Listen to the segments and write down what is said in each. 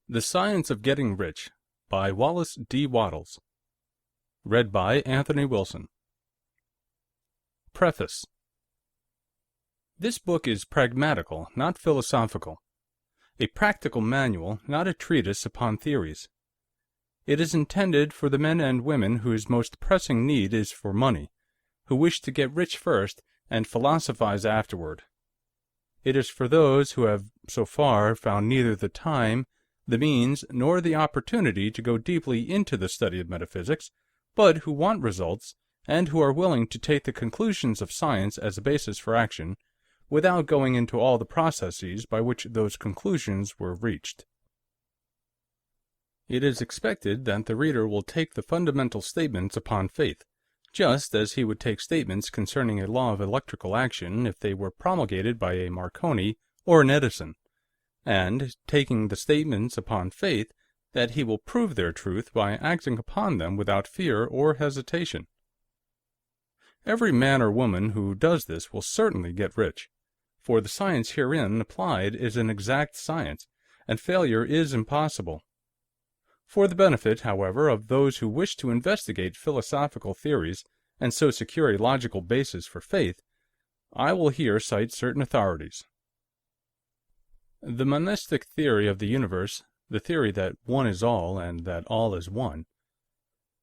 The Science of Getting Rich by Wallace D. Wattles. Read by Anthony Wilson. Preface. This book is pragmatical, not philosophical. A practical manual, not a treatise upon theories. It is intended for the men and women whose most pressing need is for money, who wish to get rich first and philosophize afterward. It is for those who have so far found neither the time, the means, nor the opportunity to go deeply into the study of metaphysics, but who want results, and who are willing to take the conclusions of science as a basis for action, without going into all the processes by which those conclusions were reached. It is expected that the reader will take the fundamental statements upon faith, just as he would take statements concerning a law of electrical action if they were promulgated by a Marconi or an Edison, and, taking the statements upon faith, that he will prove their truth by acting upon them without fear or hesitation. Every man or woman who does this will certainly get rich, for the science herein applied is an exact science, and failure is impossible. For the benefit, however, of those who wish to investigate philosophical theories and so secure a logical basis for faith, I will here cite certain authorities. The monistic theory of the universe, the theory that one is all and that all is one,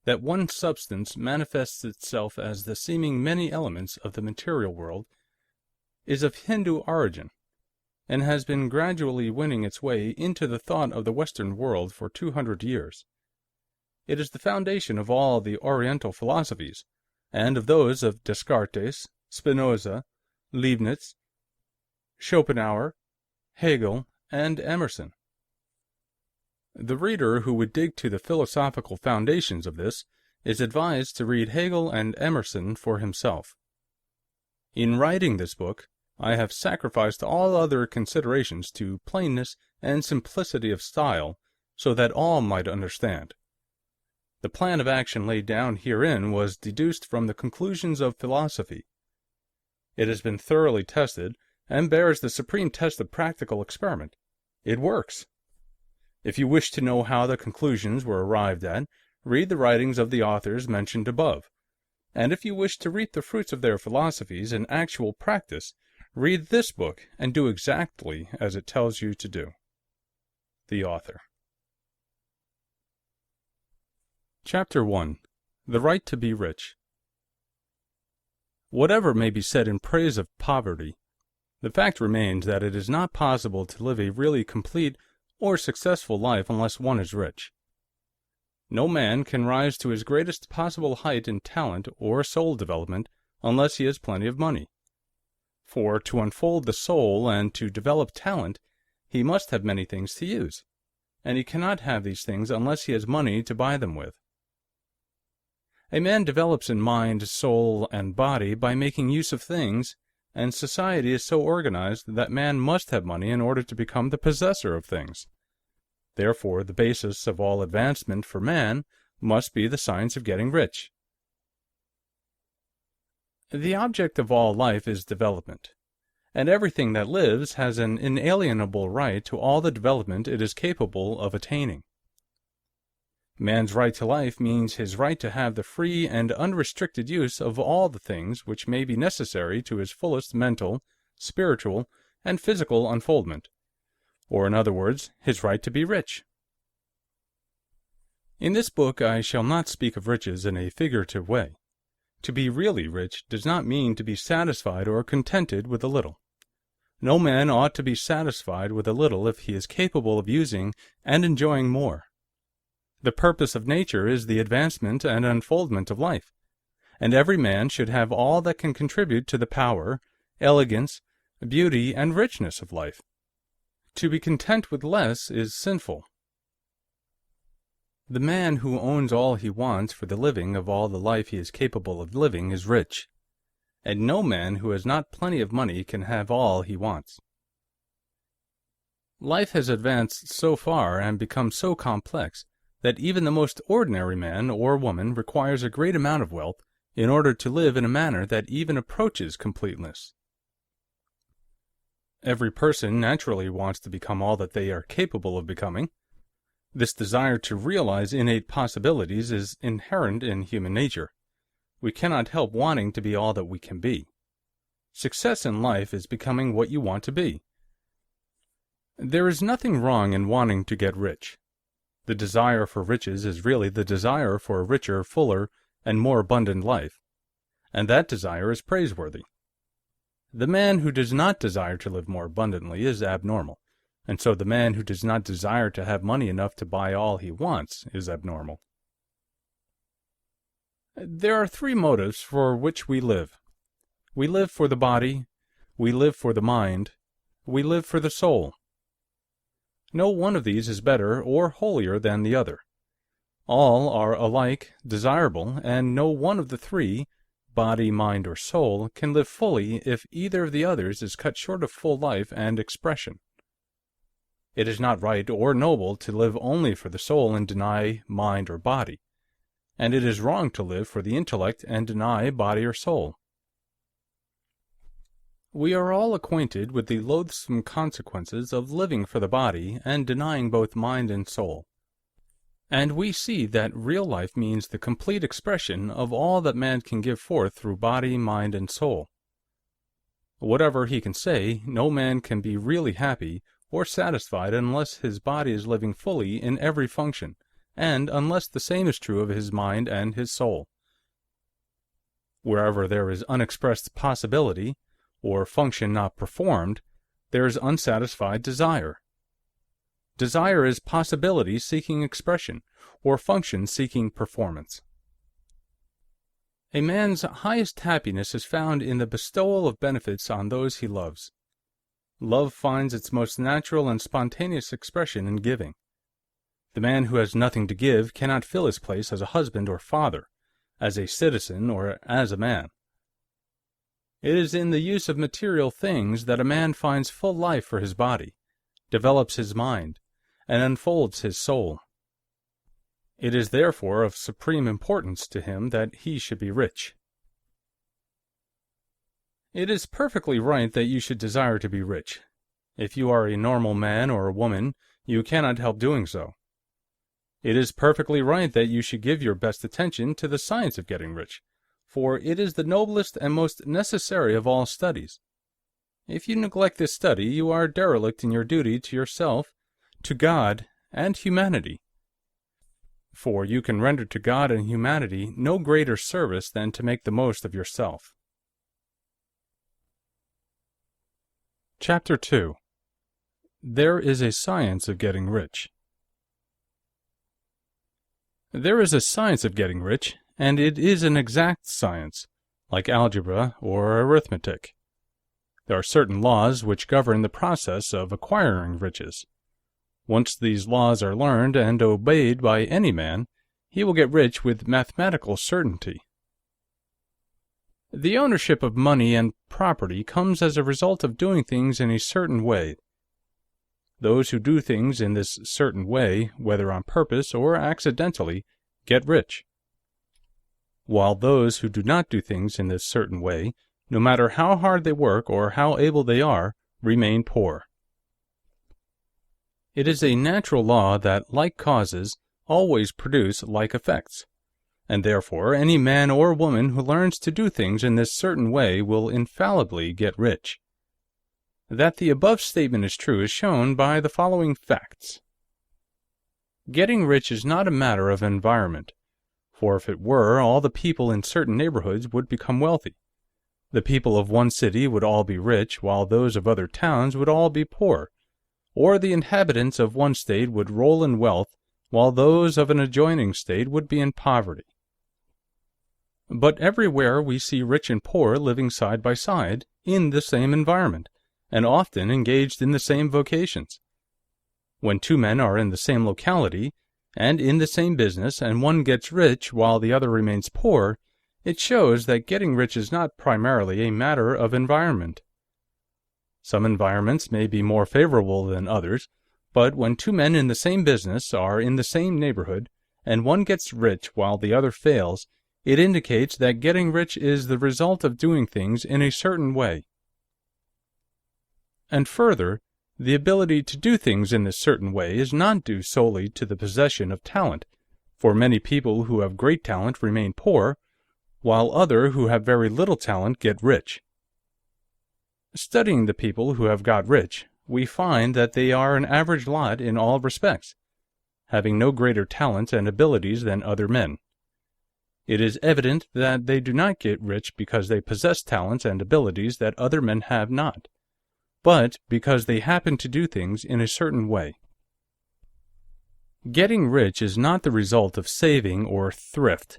that one substance manifests itself as the seeming many elements of the material world, is of Hindu origin, and has been gradually winning its way into the thought of the Western world for 200 years. It is the foundation of all the Oriental philosophies, and of those of Descartes, Spinoza, Leibniz, Schopenhauer, Hegel, and Emerson. The reader who would dig to the philosophical foundations of this is advised to read Hegel and Emerson for himself. In writing this book, I have sacrificed all other considerations to plainness and simplicity of style, so that all might understand. The plan of action laid down herein was deduced from the conclusions of philosophy. It has been thoroughly tested, and bears the supreme test of practical experiment. It works. If you wish to know how the conclusions were arrived at, read the writings of the authors mentioned above, and if you wish to reap the fruits of their philosophies in actual practice, read this book and do exactly as it tells you to do. The Author. Chapter 1. The Right to be Rich. Whatever may be said in praise of poverty, the fact remains that it is not possible to live a really complete or successful life unless one is rich. No man can rise to his greatest possible height in talent or soul development unless he has plenty of money. For to unfold the soul and to develop talent, he must have many things to use, and he cannot have these things unless he has money to buy them with. A man develops in mind, soul, and body by making use of things, and society is so organized that man must have money in order to become the possessor of things. Therefore, the basis of all advancement for man must be the science of getting rich. The object of all life is development, and everything that lives has an inalienable right to all the development it is capable of attaining. Man's right to life means his right to have the free and unrestricted use of all the things which may be necessary to his fullest mental, spiritual, and physical unfoldment, or in other words, his right to be rich. In this book I shall not speak of riches in a figurative way. To be really rich does not mean to be satisfied or contented with a little. No man ought to be satisfied with a little if he is capable of using and enjoying more. The purpose of nature is the advancement and unfoldment of life, and every man should have all that can contribute to the power, elegance, beauty, and richness of life. To be content with less is sinful. The man who owns all he wants for the living of all the life he is capable of living is rich, and no man who has not plenty of money can have all he wants. Life has advanced so far and become so complex that even the most ordinary man or woman requires a great amount of wealth in order to live in a manner that even approaches completeness. Every person naturally wants to become all that they are capable of becoming, This desire to realize innate possibilities is inherent in human nature. We cannot help wanting to be all that we can be. Success in life is becoming what you want to be. There is nothing wrong in wanting to get rich. The desire for riches is really the desire for a richer, fuller, and more abundant life, and that desire is praiseworthy. The man who does not desire to live more abundantly is abnormal, and so the man who does not desire to have money enough to buy all he wants is abnormal. There are three motives for which we live. We live for the body, we live for the mind, we live for the soul. No one of these is better or holier than the other. All are alike desirable, and no one of the three, body, mind, or soul, can live fully if either of the others is cut short of full life and expression. It is not right or noble to live only for the soul and deny mind or body, and it is wrong to live for the intellect and deny body or soul. We are all acquainted with the loathsome consequences of living for the body and denying both mind and soul. And we see that real life means the complete expression of all that man can give forth through body, mind, and soul. Whatever he can say, no man can be really happy or satisfied unless his body is living fully in every function, and unless the same is true of his mind and his soul. Wherever there is unexpressed possibility, or function not performed, there is unsatisfied desire. Desire is possibility seeking expression, or function seeking performance. A man's highest happiness is found in the bestowal of benefits on those he loves. Love finds its most natural and spontaneous expression in giving. The man who has nothing to give cannot fill his place as a husband or father, as a citizen or as a man. It is in the use of material things that a man finds full life for his body, develops his mind, and unfolds his soul. It is therefore of supreme importance to him that he should be rich. It is perfectly right that you should desire to be rich. If you are a normal man or woman, you cannot help doing so. It is perfectly right that you should give your best attention to the science of getting rich, for it is the noblest and most necessary of all studies. If you neglect this study, you are derelict in your duty to yourself, to God, and humanity. For you can render to God and humanity no greater service than to make the most of yourself. Chapter 2. There is a Science of Getting Rich. There is a science of getting rich, and it is an exact science, like algebra or arithmetic. There are certain laws which govern the process of acquiring riches. Once these laws are learned and obeyed by any man, he will get rich with mathematical certainty. The ownership of money and property comes as a result of doing things in a certain way. Those who do things in this certain way, whether on purpose or accidentally, get rich, while those who do not do things in this certain way, no matter how hard they work or how able they are, remain poor. It is a natural law that like causes always produce like effects, and therefore any man or woman who learns to do things in this certain way will infallibly get rich. That the above statement is true is shown by the following facts. Getting rich is not a matter of environment, for if it were, all the people in certain neighborhoods would become wealthy. The people of one city would all be rich, while those of other towns would all be poor, or the inhabitants of one state would roll in wealth, while those of an adjoining state would be in poverty. But everywhere we see rich and poor living side by side, in the same environment, and often engaged in the same vocations. When two men are in the same locality, and in the same business, and one gets rich while the other remains poor, it shows that getting rich is not primarily a matter of environment. Some environments may be more favorable than others, but when two men in the same business are in the same neighborhood, and one gets rich while the other fails, it indicates that getting rich is the result of doing things in a certain way. And further, The ability to do things in this certain way is not due solely to the possession of talent, for many people who have great talent remain poor, while others who have very little talent get rich. Studying the people who have got rich, we find that they are an average lot in all respects, having no greater talents and abilities than other men. It is evident that they do not get rich because they possess talents and abilities that other men have not, but because they happen to do things in a certain way. Getting rich is not the result of saving or thrift.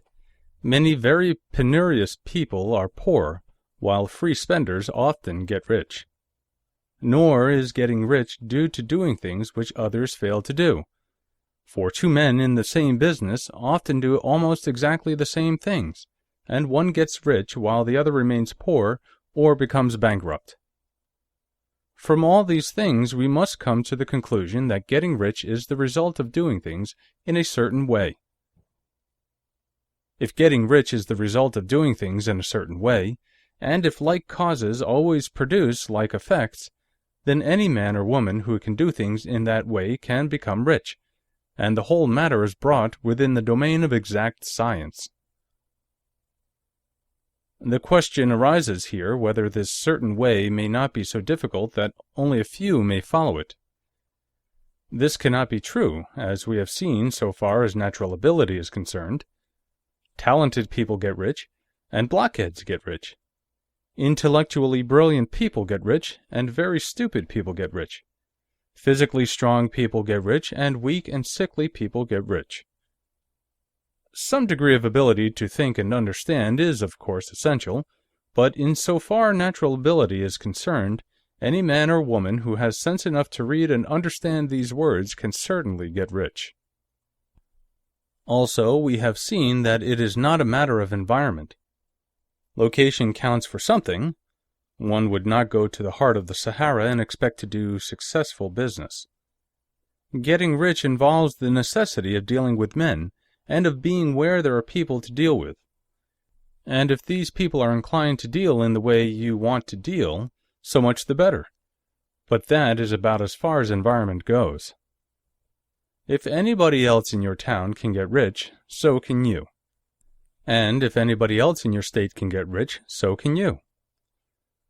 Many very penurious people are poor, while free spenders often get rich. Nor is getting rich due to doing things which others fail to do, for two men in the same business often do almost exactly the same things, and one gets rich while the other remains poor or becomes bankrupt. From all these things we must come to the conclusion that getting rich is the result of doing things in a certain way. If getting rich is the result of doing things in a certain way, and if like causes always produce like effects, then any man or woman who can do things in that way can become rich, and the whole matter is brought within the domain of exact science. The question arises here whether this certain way may not be so difficult that only a few may follow it. This cannot be true, as we have seen so far as natural ability is concerned. Talented people get rich, and blockheads get rich. Intellectually brilliant people get rich, and very stupid people get rich. Physically strong people get rich, and weak and sickly people get rich. Some degree of ability to think and understand is, of course, essential, but in so far natural ability is concerned, any man or woman who has sense enough to read and understand these words can certainly get rich. Also, we have seen that it is not a matter of environment. Location counts for something. One would not go to the heart of the Sahara and expect to do successful business. Getting rich involves the necessity of dealing with men, and of being where there are people to deal with. And if these people are inclined to deal in the way you want to deal, so much the better. But that is about as far as environment goes. If anybody else in your town can get rich, so can you. And if anybody else in your state can get rich, so can you.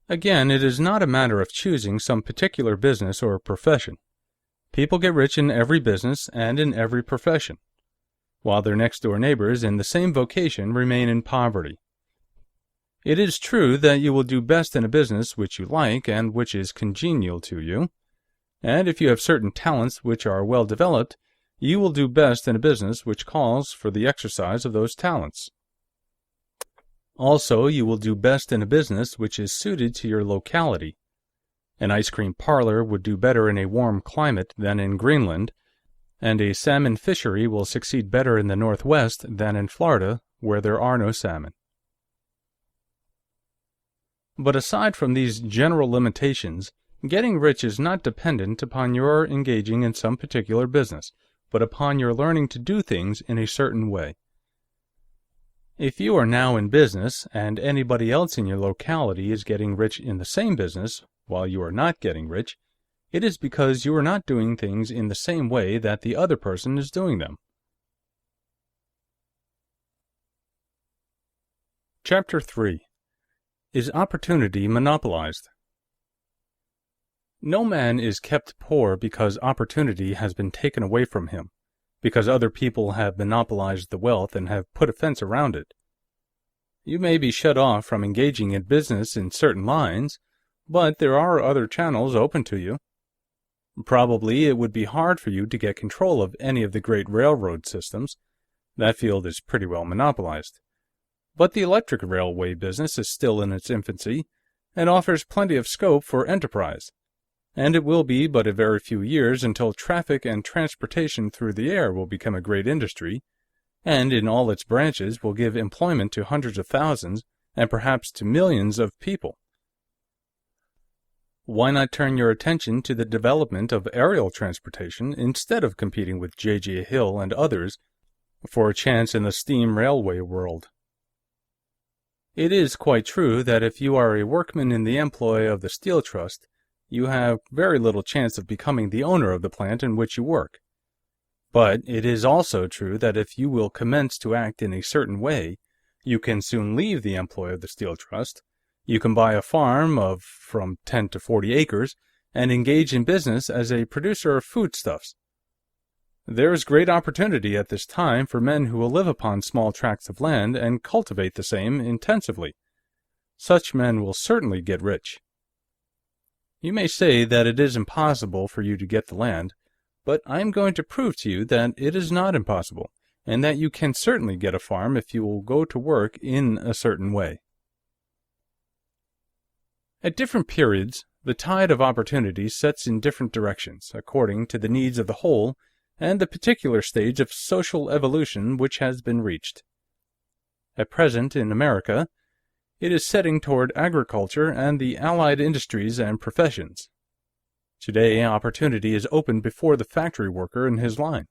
Again, it is not a matter of choosing some particular business or profession. People get rich in every business and in every profession, while their next-door neighbors in the same vocation remain in poverty. It is true that you will do best in a business which you like and which is congenial to you, and if you have certain talents which are well developed, you will do best in a business which calls for the exercise of those talents. Also, you will do best in a business which is suited to your locality. An ice cream parlor would do better in a warm climate than in Greenland, and a salmon fishery will succeed better in the Northwest than in Florida, where there are no salmon. But aside from these general limitations, getting rich is not dependent upon your engaging in some particular business, but upon your learning to do things in a certain way. If you are now in business, and anybody else in your locality is getting rich in the same business, while you are not getting rich, it is because you are not doing things in the same way that the other person is doing them. Chapter 3. Is Opportunity Monopolized? No man is kept poor because opportunity has been taken away from him, because other people have monopolized the wealth and have put a fence around it. You may be shut off from engaging in business in certain lines, but there are other channels open to you. Probably it would be hard for you to get control of any of the great railroad systems. That field is pretty well monopolized. But the electric railway business is still in its infancy, and offers plenty of scope for enterprise, and it will be but a very few years until traffic and transportation through the air will become a great industry, and in all its branches will give employment to hundreds of thousands, and perhaps to millions of people. Why not turn your attention to the development of aerial transportation instead of competing with J.J. Hill and others for a chance in the steam railway world? It is quite true that if you are a workman in the employ of the Steel Trust, you have very little chance of becoming the owner of the plant in which you work. But it is also true that if you will commence to act in a certain way, you can soon leave the employ of the Steel Trust. You can buy a farm of from 10 to 40 acres and engage in business as a producer of foodstuffs. There is great opportunity at this time for men who will live upon small tracts of land and cultivate the same intensively. Such men will certainly get rich. You may say that it is impossible for you to get the land, but I am going to prove to you that it is not impossible, and that you can certainly get a farm if you will go to work in a certain way. At different periods, the tide of opportunity sets in different directions, according to the needs of the whole and the particular stage of social evolution which has been reached. At present, in America, it is setting toward agriculture and the allied industries and professions. Today, opportunity is opened before the factory worker in his line.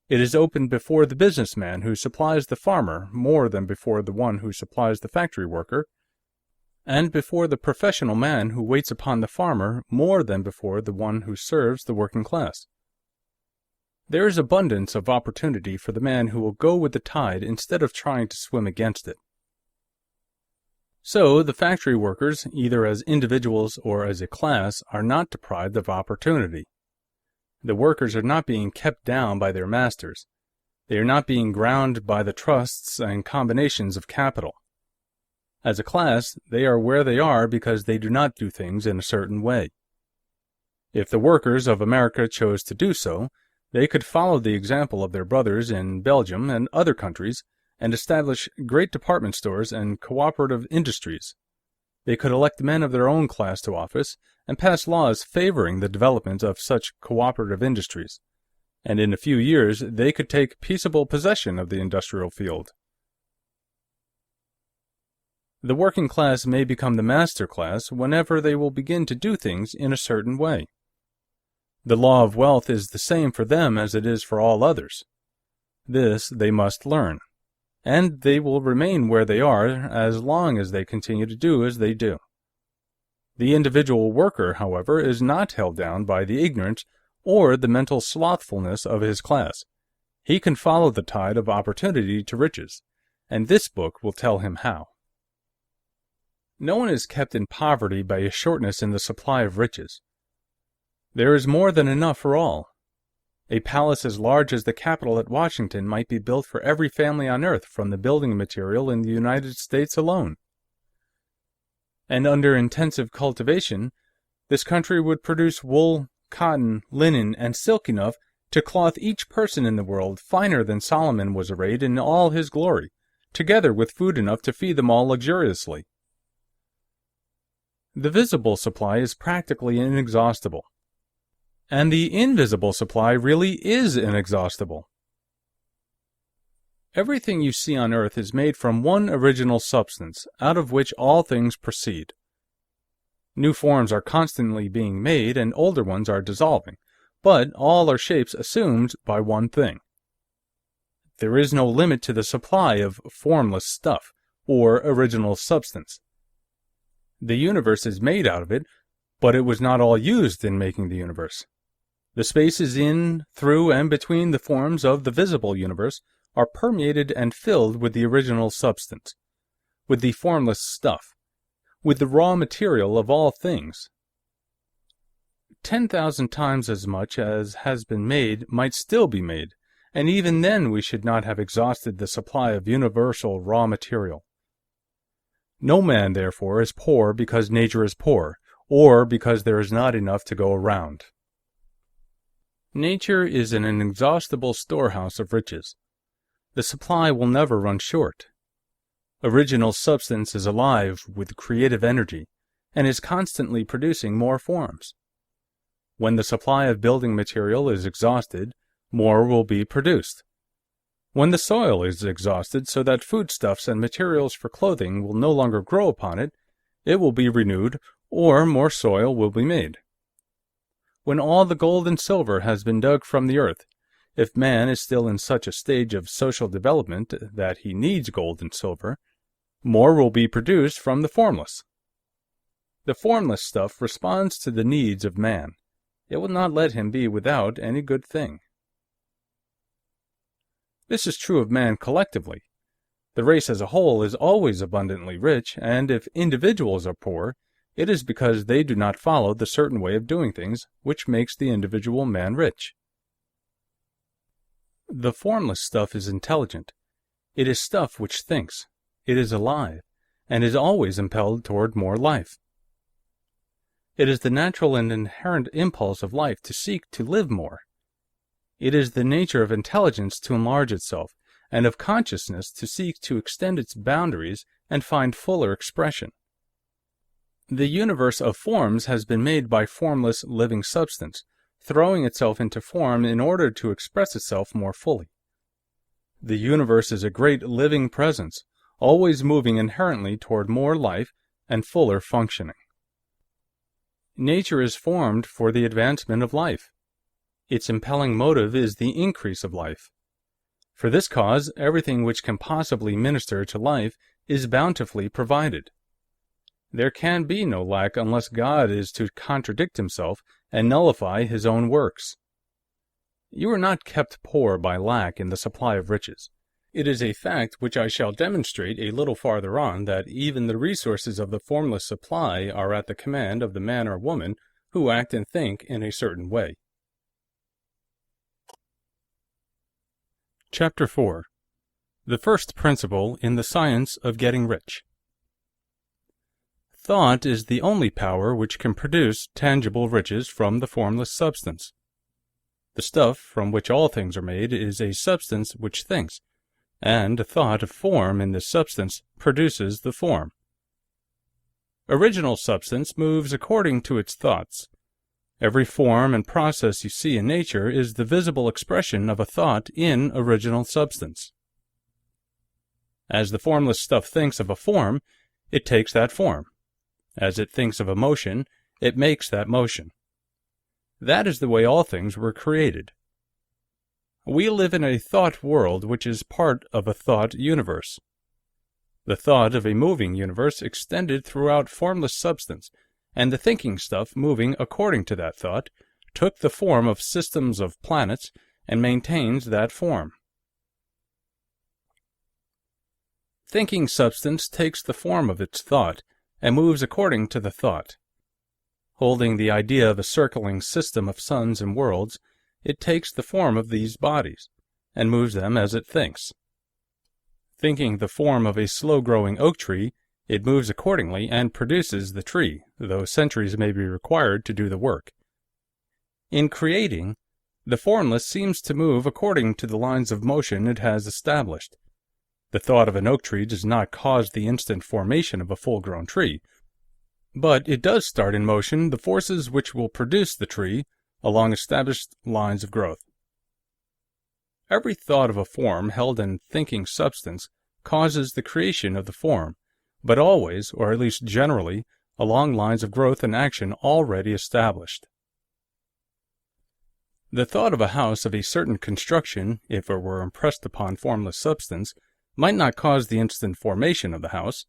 It is opened before the businessman who supplies the farmer more than before the one who supplies the factory worker, and before the professional man who waits upon the farmer more than before the one who serves the working class. There is abundance of opportunity for the man who will go with the tide instead of trying to swim against it. So, the factory workers, either as individuals or as a class, are not deprived of opportunity. The workers are not being kept down by their masters. They are not being ground by the trusts and combinations of capital. As a class, they are where they are because they do not do things in a certain way. If the workers of America chose to do so, they could follow the example of their brothers in Belgium and other countries and establish great department stores and cooperative industries. They could elect men of their own class to office and pass laws favoring the development of such cooperative industries, and in a few years they could take peaceable possession of the industrial field. The working class may become the master class whenever they will begin to do things in a certain way. The law of wealth is the same for them as it is for all others. This they must learn, and they will remain where they are as long as they continue to do as they do. The individual worker, however, is not held down by the ignorance or the mental slothfulness of his class. He can follow the tide of opportunity to riches, and this book will tell him how. No one is kept in poverty by a shortness in the supply of riches. There is more than enough for all. A palace as large as the Capitol at Washington might be built for every family on earth from the building material in the United States alone. And under intensive cultivation, this country would produce wool, cotton, linen, and silk enough to clothe each person in the world finer than Solomon was arrayed in all his glory, together with food enough to feed them all luxuriously. The visible supply is practically inexhaustible, and the invisible supply really is inexhaustible. Everything you see on earth is made from one original substance, out of which all things proceed. New forms are constantly being made, and older ones are dissolving, but all are shapes assumed by one thing. There is no limit to the supply of formless stuff, or original substance. The universe is made out of it, but it was not all used in making the universe. The spaces in, through, and between the forms of the visible universe are permeated and filled with the original substance, with the formless stuff, with the raw material of all things. 10,000 times as much as has been made might still be made, and even then we should not have exhausted the supply of universal raw material. No man, therefore, is poor because nature is poor, or because there is not enough to go around. Nature is an inexhaustible storehouse of riches. The supply will never run short. Original substance is alive with creative energy, and is constantly producing more forms. When the supply of building material is exhausted, more will be produced. When the soil is exhausted so that foodstuffs and materials for clothing will no longer grow upon it, it will be renewed, or more soil will be made. When all the gold and silver has been dug from the earth, if man is still in such a stage of social development that he needs gold and silver, more will be produced from the formless. The formless stuff responds to the needs of man. It will not let him be without any good thing. This is true of man collectively. The race as a whole is always abundantly rich, and if individuals are poor, it is because they do not follow the certain way of doing things which makes the individual man rich. The formless stuff is intelligent. It is stuff which thinks. It is alive, and is always impelled toward more life. It is the natural and inherent impulse of life to seek to live more. It is the nature of intelligence to enlarge itself, and of consciousness to seek to extend its boundaries and find fuller expression. The universe of forms has been made by formless living substance, throwing itself into form in order to express itself more fully. The universe is a great living presence, always moving inherently toward more life and fuller functioning. Nature is formed for the advancement of life. Its impelling motive is the increase of life. For this cause, everything which can possibly minister to life is bountifully provided. There can be no lack unless God is to contradict himself and nullify his own works. You are not kept poor by lack in the supply of riches. It is a fact which I shall demonstrate a little farther on that even the resources of the formless supply are at the command of the man or woman who act and think in a certain way. Chapter 4. The First Principle in the Science of Getting Rich. Thought is the only power which can produce tangible riches from the formless substance. The stuff from which all things are made is a substance which thinks, and a thought of form in this substance produces the form. Original substance moves according to its thoughts. Every form and process you see in nature is the visible expression of a thought in original substance. As the formless stuff thinks of a form, it takes that form. As it thinks of a motion, it makes that motion. That is the way all things were created. We live in a thought world which is part of a thought universe. The thought of a moving universe extended throughout formless substance, and the thinking stuff moving according to that thought took the form of systems of planets and maintains that form. Thinking substance takes the form of its thought and moves according to the thought. Holding the idea of a circling system of suns and worlds, it takes the form of these bodies, and moves them as it thinks. Thinking the form of a slow-growing oak tree, it moves accordingly and produces the tree, though centuries may be required to do the work. In creating, the formless seems to move according to the lines of motion it has established. The thought of an oak tree does not cause the instant formation of a full-grown tree, but it does start in motion the forces which will produce the tree along established lines of growth. Every thought of a form held in thinking substance causes the creation of the form, but always, or at least generally, along lines of growth and action already established. The thought of a house of a certain construction, if it were impressed upon formless substance, might not cause the instant formation of the house,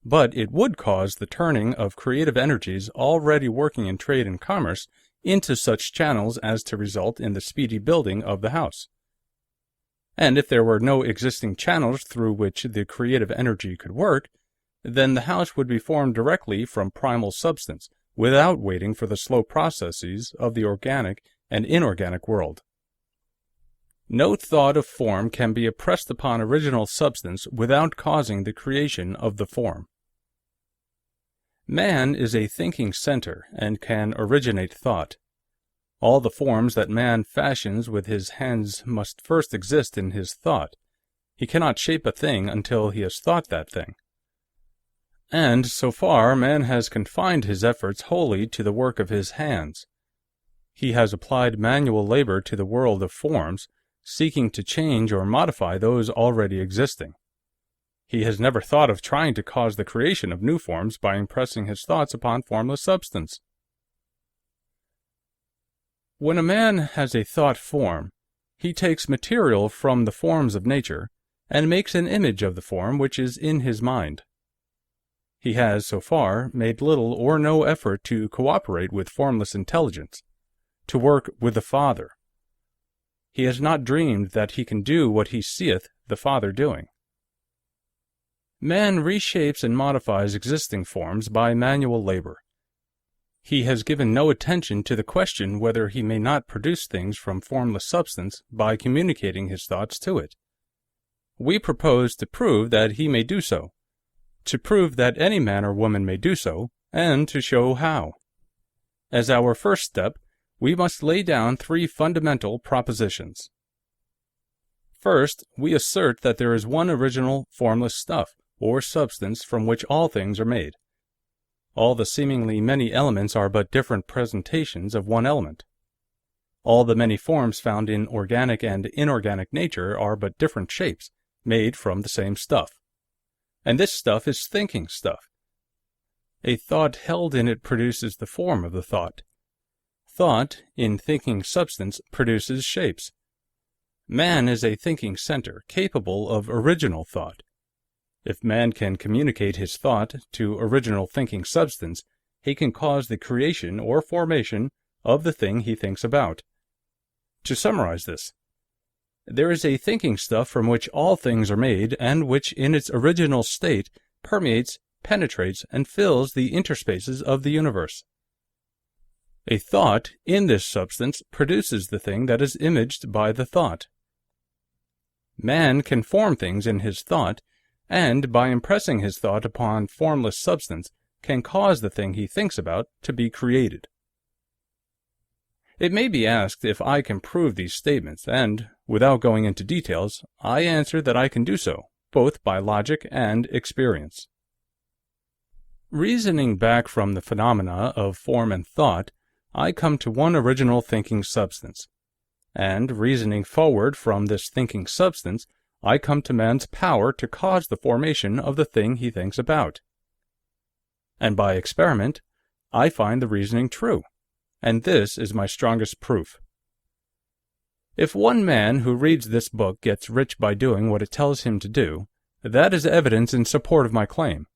but it would cause the turning of creative energies already working in trade and commerce into such channels as to result in the speedy building of the house. And if there were no existing channels through which the creative energy could work, then the house would be formed directly from primal substance, without waiting for the slow processes of the organic and inorganic world. No thought of form can be impressed upon original substance without causing the creation of the form. Man is a thinking center and can originate thought. All the forms that man fashions with his hands must first exist in his thought. He cannot shape a thing until he has thought that thing. And, so far, man has confined his efforts wholly to the work of his hands. He has applied manual labor to the world of forms, seeking to change or modify those already existing. He has never thought of trying to cause the creation of new forms by impressing his thoughts upon formless substance. When a man has a thought form, he takes material from the forms of nature and makes an image of the form which is in his mind. He has, so far, made little or no effort to cooperate with formless intelligence, to work with the Father. He has not dreamed that he can do what he seeth the Father doing. Man reshapes and modifies existing forms by manual labor. He has given no attention to the question whether he may not produce things from formless substance by communicating his thoughts to it. We propose to prove that he may do so, to prove that any man or woman may do so, and to show how. As our first step, we must lay down 3 fundamental propositions. First, we assert that there is one original formless stuff, or substance, from which all things are made. All the seemingly many elements are but different presentations of one element. All the many forms found in organic and inorganic nature are but different shapes, made from the same stuff. And this stuff is thinking stuff. A thought held in it produces the form of the thought. Thought, in thinking substance, produces shapes. Man is a thinking center, capable of original thought. If man can communicate his thought to original thinking substance, he can cause the creation or formation of the thing he thinks about. To summarize this, there is a thinking stuff from which all things are made, and which in its original state permeates, penetrates, and fills the interspaces of the universe. A thought in this substance produces the thing that is imaged by the thought. Man can form things in his thought, and by impressing his thought upon formless substance, can cause the thing he thinks about to be created. It may be asked if I can prove these statements, and, without going into details, I answer that I can do so, both by logic and experience. Reasoning back from the phenomena of form and thought, I come to one original thinking substance, and, reasoning forward from this thinking substance, I come to man's power to cause the formation of the thing he thinks about. And by experiment, I find the reasoning true, and this is my strongest proof. If one man who reads this book gets rich by doing what it tells him to do, that is evidence in support of my claim.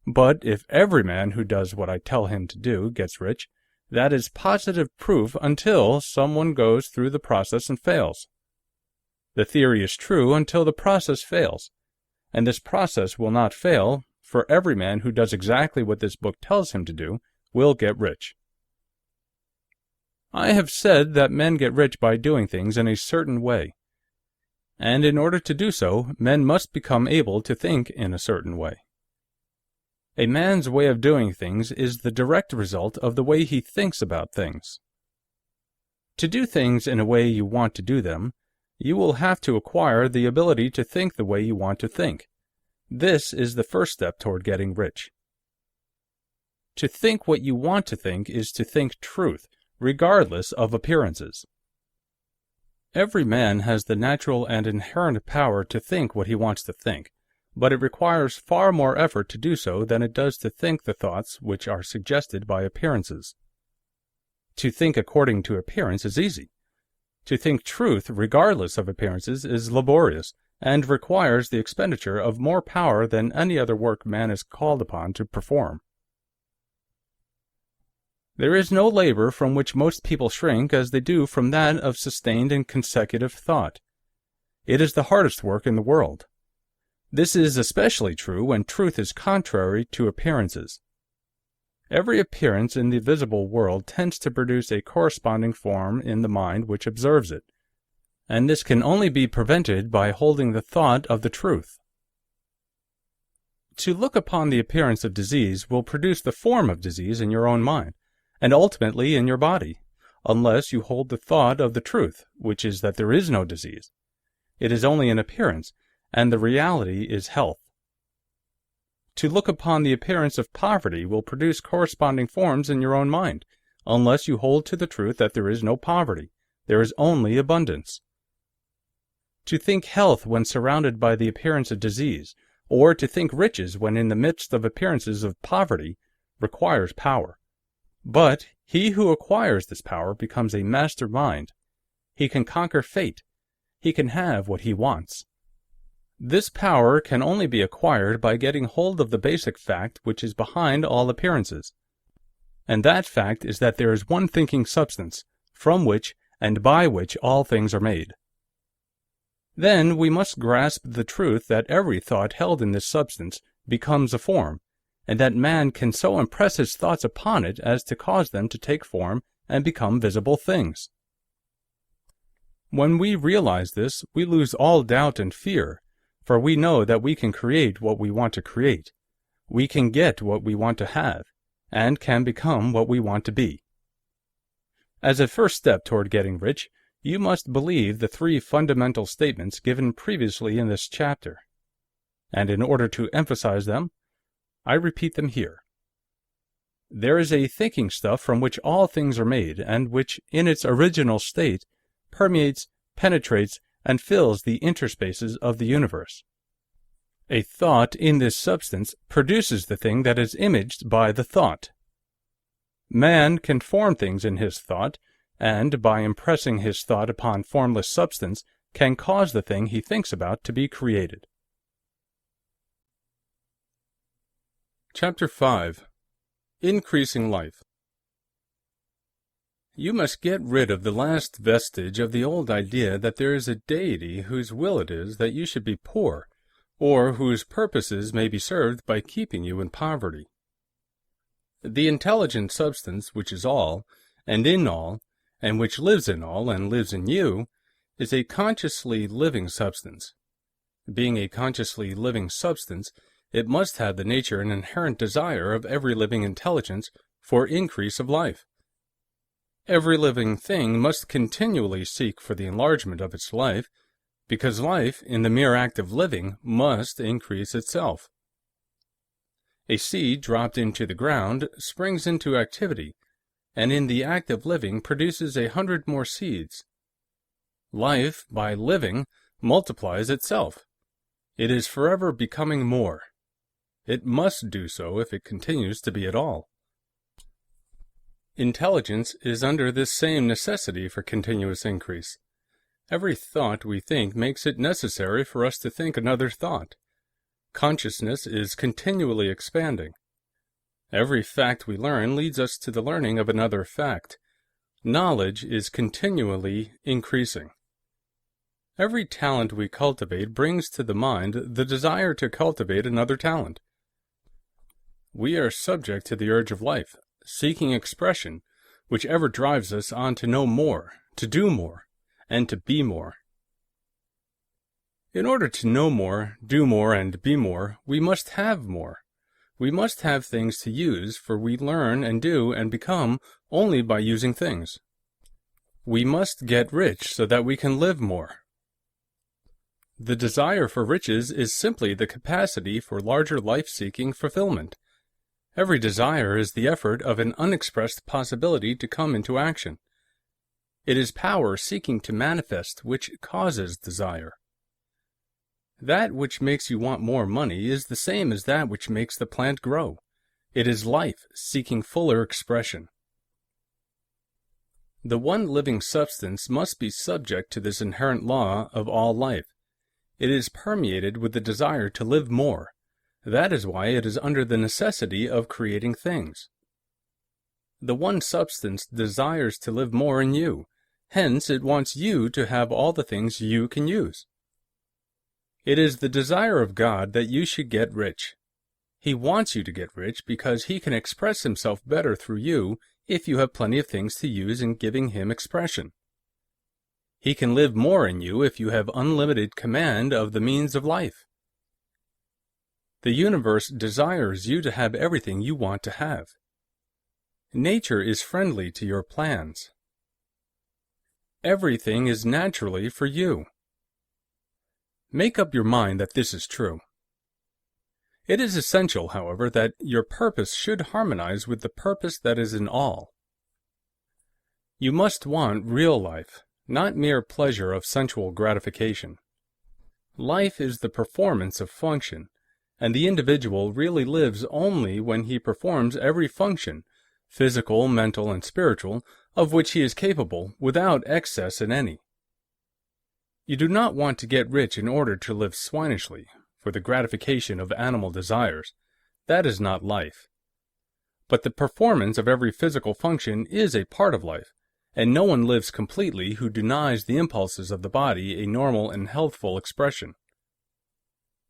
But if every man who does what I tell him to do gets rich, that is positive proof until someone goes through the process and fails. The theory is true until the process fails, and this process will not fail, for every man who does exactly what this book tells him to do will get rich. I have said that men get rich by doing things in a certain way, and in order to do so, men must become able to think in a certain way. A man's way of doing things is the direct result of the way he thinks about things. To do things in a way you want to do them, you will have to acquire the ability to think the way you want to think. This is the first step toward getting rich. To think what you want to think is to think truth, regardless of appearances. Every man has the natural and inherent power to think what he wants to think, but it requires far more effort to do so than it does to think the thoughts which are suggested by appearances. To think according to appearance is easy. To think truth regardless of appearances is laborious, and requires the expenditure of more power than any other work man is called upon to perform. There is no labor from which most people shrink as they do from that of sustained and consecutive thought. It is the hardest work in the world. This is especially true when truth is contrary to appearances. Every appearance in the visible world tends to produce a corresponding form in the mind which observes it, and this can only be prevented by holding the thought of the truth. To look upon the appearance of disease will produce the form of disease in your own mind, and ultimately in your body, unless you hold the thought of the truth, which is that there is no disease. It is only an appearance, and the reality is health. To look upon the appearance of poverty will produce corresponding forms in your own mind, unless you hold to the truth that there is no poverty, there is only abundance. To think health when surrounded by the appearance of disease, or to think riches when in the midst of appearances of poverty, requires power. But he who acquires this power becomes a master mind. He can conquer fate. He can have what he wants. This power can only be acquired by getting hold of the basic fact which is behind all appearances. And that fact is that there is one thinking substance, from which and by which all things are made. Then we must grasp the truth that every thought held in this substance becomes a form, and that man can so impress his thoughts upon it as to cause them to take form and become visible things. When we realize this, we lose all doubt and fear, for we know that we can create what we want to create, we can get what we want to have, and can become what we want to be. As a first step toward getting rich, you must believe the three fundamental statements given previously in this chapter. And in order to emphasize them, I repeat them here. There is a thinking stuff from which all things are made, and which, in its original state, permeates, penetrates, and fills the interspaces of the universe. A thought in this substance produces the thing that is imaged by the thought. Man can form things in his thought, and, by impressing his thought upon formless substance, can cause the thing he thinks about to be created. Chapter 5. Increasing Life. You must get rid of the last vestige of the old idea that there is a deity whose will it is that you should be poor, or whose purposes may be served by keeping you in poverty. The intelligent substance which is all, and in all, and which lives in all and lives in you, is a consciously living substance. Being a consciously living substance, it must have the nature and inherent desire of every living intelligence for increase of life. Every living thing must continually seek for the enlargement of its life, because life, in the mere act of living, must increase itself. A seed dropped into the ground springs into activity, and in the act of living produces 100 more seeds. Life, by living, multiplies itself. It is forever becoming more. It must do so if it continues to be at all. Intelligence is under this same necessity for continuous increase. Every thought we think makes it necessary for us to think another thought. Consciousness is continually expanding. Every fact we learn leads us to the learning of another fact. Knowledge is continually increasing. Every talent we cultivate brings to the mind the desire to cultivate another talent. We are subject to the urge of life, seeking expression, which ever drives us on to know more, to do more, and to be more. In order to know more, do more, and be more, we must have more. We must have things to use, for we learn and do and become only by using things. We must get rich so that we can live more. The desire for riches is simply the capacity for larger life-seeking fulfillment. Every desire is the effort of an unexpressed possibility to come into action. It is power seeking to manifest which causes desire. That which makes you want more money is the same as that which makes the plant grow. It is life seeking fuller expression. The one living substance must be subject to this inherent law of all life. It is permeated with the desire to live more. That is why it is under the necessity of creating things. The one substance desires to live more in you. Hence, it wants you to have all the things you can use. It is the desire of God that you should get rich. He wants you to get rich because He can express Himself better through you if you have plenty of things to use in giving Him expression. He can live more in you if you have unlimited command of the means of life. The universe desires you to have everything you want to have. Nature is friendly to your plans. Everything is naturally for you. Make up your mind that this is true. It is essential, however, that your purpose should harmonize with the purpose that is in all. You must want real life, not mere pleasure of sensual gratification. Life is the performance of function, and the individual really lives only when he performs every function, physical, mental, and spiritual, of which he is capable, without excess in any. You do not want to get rich in order to live swinishly, for the gratification of animal desires. That is not life. But the performance of every physical function is a part of life, and no one lives completely who denies the impulses of the body a normal and healthful expression.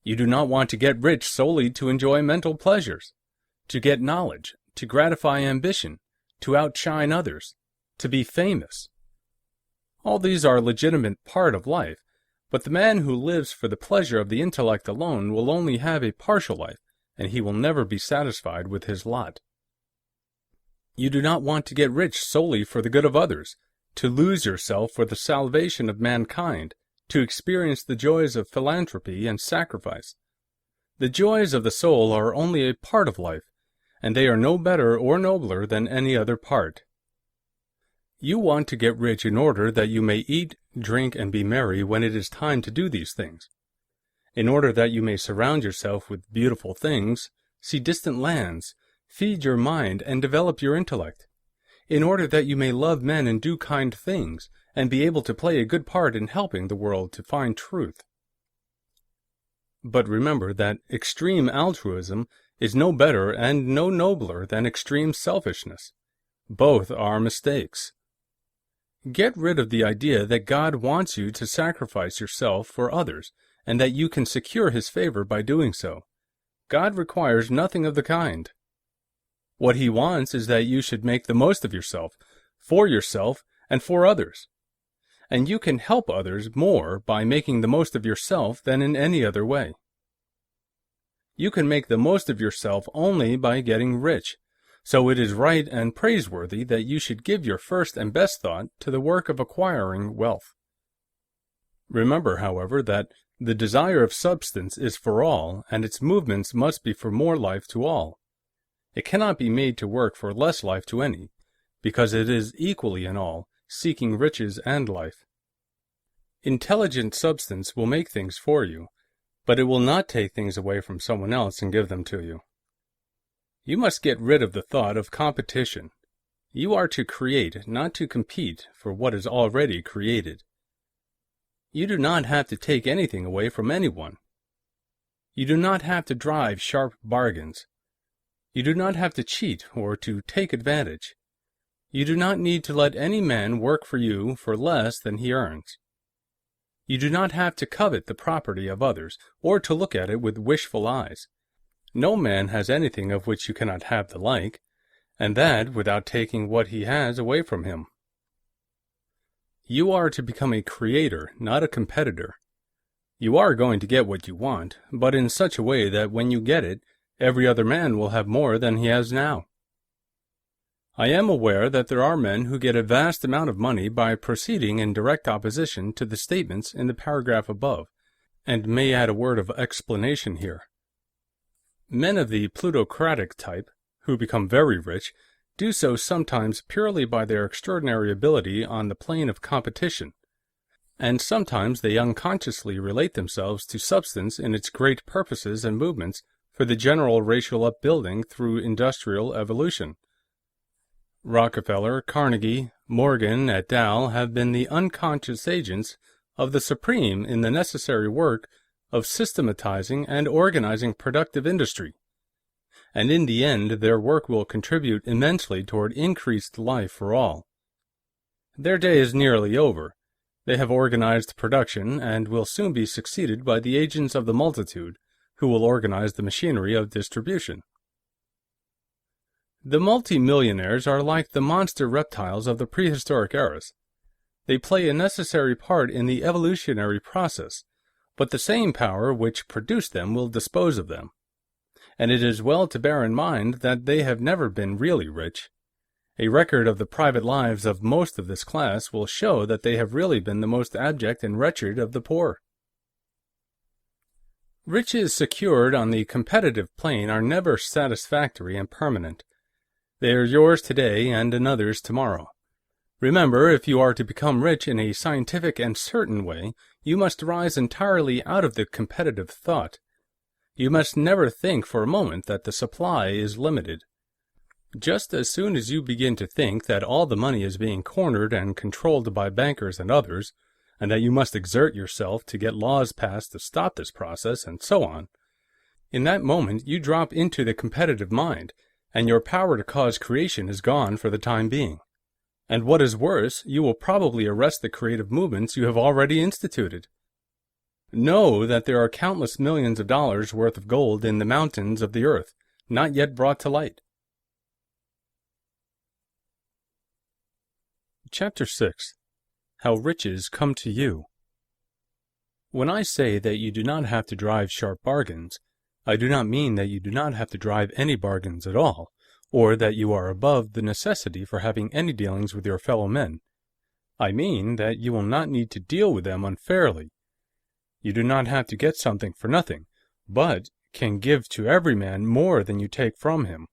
You do not want to get rich solely to enjoy mental pleasures, to get knowledge, to gratify ambition, to outshine others, to be famous. All these are a legitimate part of life, but the man who lives for the pleasure of the intellect alone will only have a partial life, and he will never be satisfied with his lot. You do not want to get rich solely for the good of others, to lose yourself for the salvation of mankind, to experience the joys of philanthropy and sacrifice. The joys of the soul are only a part of life, and they are no better or nobler than any other part. You want to get rich in order that you may eat, drink, and be merry when it is time to do these things, in order that you may surround yourself with beautiful things, see distant lands, feed your mind, and develop your intellect, in order that you may love men and do kind things, and be able to play a good part in helping the world to find truth. But remember that extreme altruism is no better and no nobler than extreme selfishness. Both are mistakes. Get rid of the idea that God wants you to sacrifice yourself for others, and that you can secure His favor by doing so. God requires nothing of the kind. What He wants is that you should make the most of yourself, and for others. And you can help others more by making the most of yourself than in any other way. You can make the most of yourself only by getting rich, so it is right and praiseworthy that you should give your first and best thought to the work of acquiring wealth. Remember, however, that the desire of substance is for all, and its movements must be for more life to all. It cannot be made to work for less life to any, because it is equally in all, seeking riches and life. Intelligent substance will make things for you, but it will not take things away from someone else and give them to you. You must get rid of the thought of competition. You are to create, not to compete for what is already created. You do not have to take anything away from anyone. You do not have to drive sharp bargains. You do not have to cheat or to take advantage. You do not need to let any man work for you for less than he earns. You do not have to covet the property of others, or to look at it with wishful eyes. No man has anything of which you cannot have the like, and that without taking what he has away from him. You are to become a creator, not a competitor. You are going to get what you want, but in such a way that when you get it, every other man will have more than he has now. I am aware that there are men who get a vast amount of money by proceeding in direct opposition to the statements in the paragraph above, and may add a word of explanation here. Men of the plutocratic type, who become very rich, do so sometimes purely by their extraordinary ability on the plane of competition, and sometimes they unconsciously relate themselves to substance in its great purposes and movements for the general racial upbuilding through industrial evolution. Rockefeller, Carnegie, Morgan, et al. Have been the unconscious agents of the supreme in the necessary work of systematizing and organizing productive industry, and in the end their work will contribute immensely toward increased life for all. Their day is nearly over. They have organized production and will soon be succeeded by the agents of the multitude, who will organize the machinery of distribution. The multi-millionaires are like the monster reptiles of the prehistoric eras. They play a necessary part in the evolutionary process, but the same power which produced them will dispose of them. And it is well to bear in mind that they have never been really rich. A record of the private lives of most of this class will show that they have really been the most abject and wretched of the poor. Riches secured on the competitive plane are never satisfactory and permanent. They are yours today and another's tomorrow. Remember, if you are to become rich in a scientific and certain way, you must rise entirely out of the competitive thought. You must never think for a moment that the supply is limited. Just as soon as you begin to think that all the money is being cornered and controlled by bankers and others, and that you must exert yourself to get laws passed to stop this process, and so on. In that moment, you drop into the competitive mind, and your power to cause creation is gone for the time being. And what is worse, you will probably arrest the creative movements you have already instituted. Know that there are countless millions of dollars worth of gold in the mountains of the earth, not yet brought to light. Chapter 6. How Riches Come to You. When I say that you do not have to drive sharp bargains, I do not mean that you do not have to drive any bargains at all, or that you are above the necessity for having any dealings with your fellow men. I mean that you will not need to deal with them unfairly. You do not have to get something for nothing, but can give to every man more than you take from him.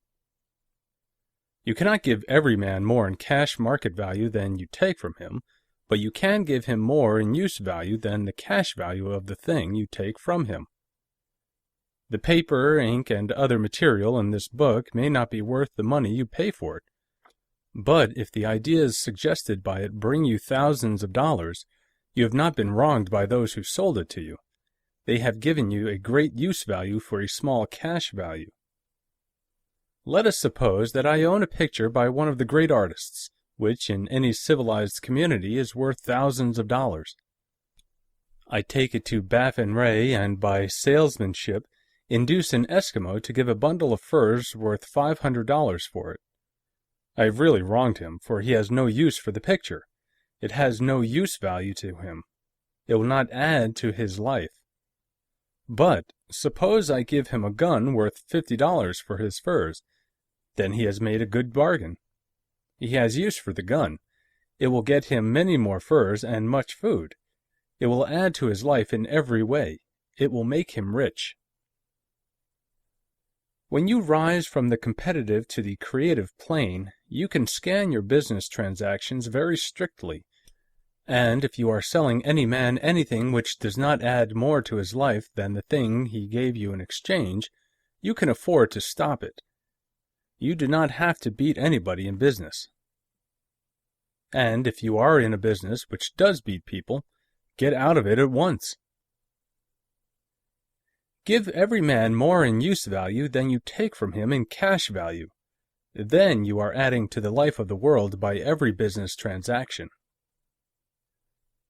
You cannot give every man more in cash market value than you take from him, but you can give him more in use value than the cash value of the thing you take from him. The paper, ink, and other material in this book may not be worth the money you pay for it, but if the ideas suggested by it bring you thousands of dollars, you have not been wronged by those who sold it to you. They have given you a great use value for a small cash value. Let us suppose that I own a picture by one of the great artists, which in any civilized community is worth thousands of dollars. I take it to Baffin Ray and by salesmanship induce an Eskimo to give a bundle of furs worth $500 for it. I have really wronged him, for he has no use for the picture. It has no use value to him. It will not add to his life. But suppose I give him a gun worth $50 for his furs. Then he has made a good bargain. He has use for the gun. It will get him many more furs and much food. It will add to his life in every way. It will make him rich. When you rise from the competitive to the creative plane, you can scan your business transactions very strictly, and if you are selling any man anything which does not add more to his life than the thing he gave you in exchange, you can afford to stop it. You do not have to beat anybody in business. And if you are in a business which does beat people, get out of it at once. Give every man more in use value than you take from him in cash value. Then you are adding to the life of the world by every business transaction.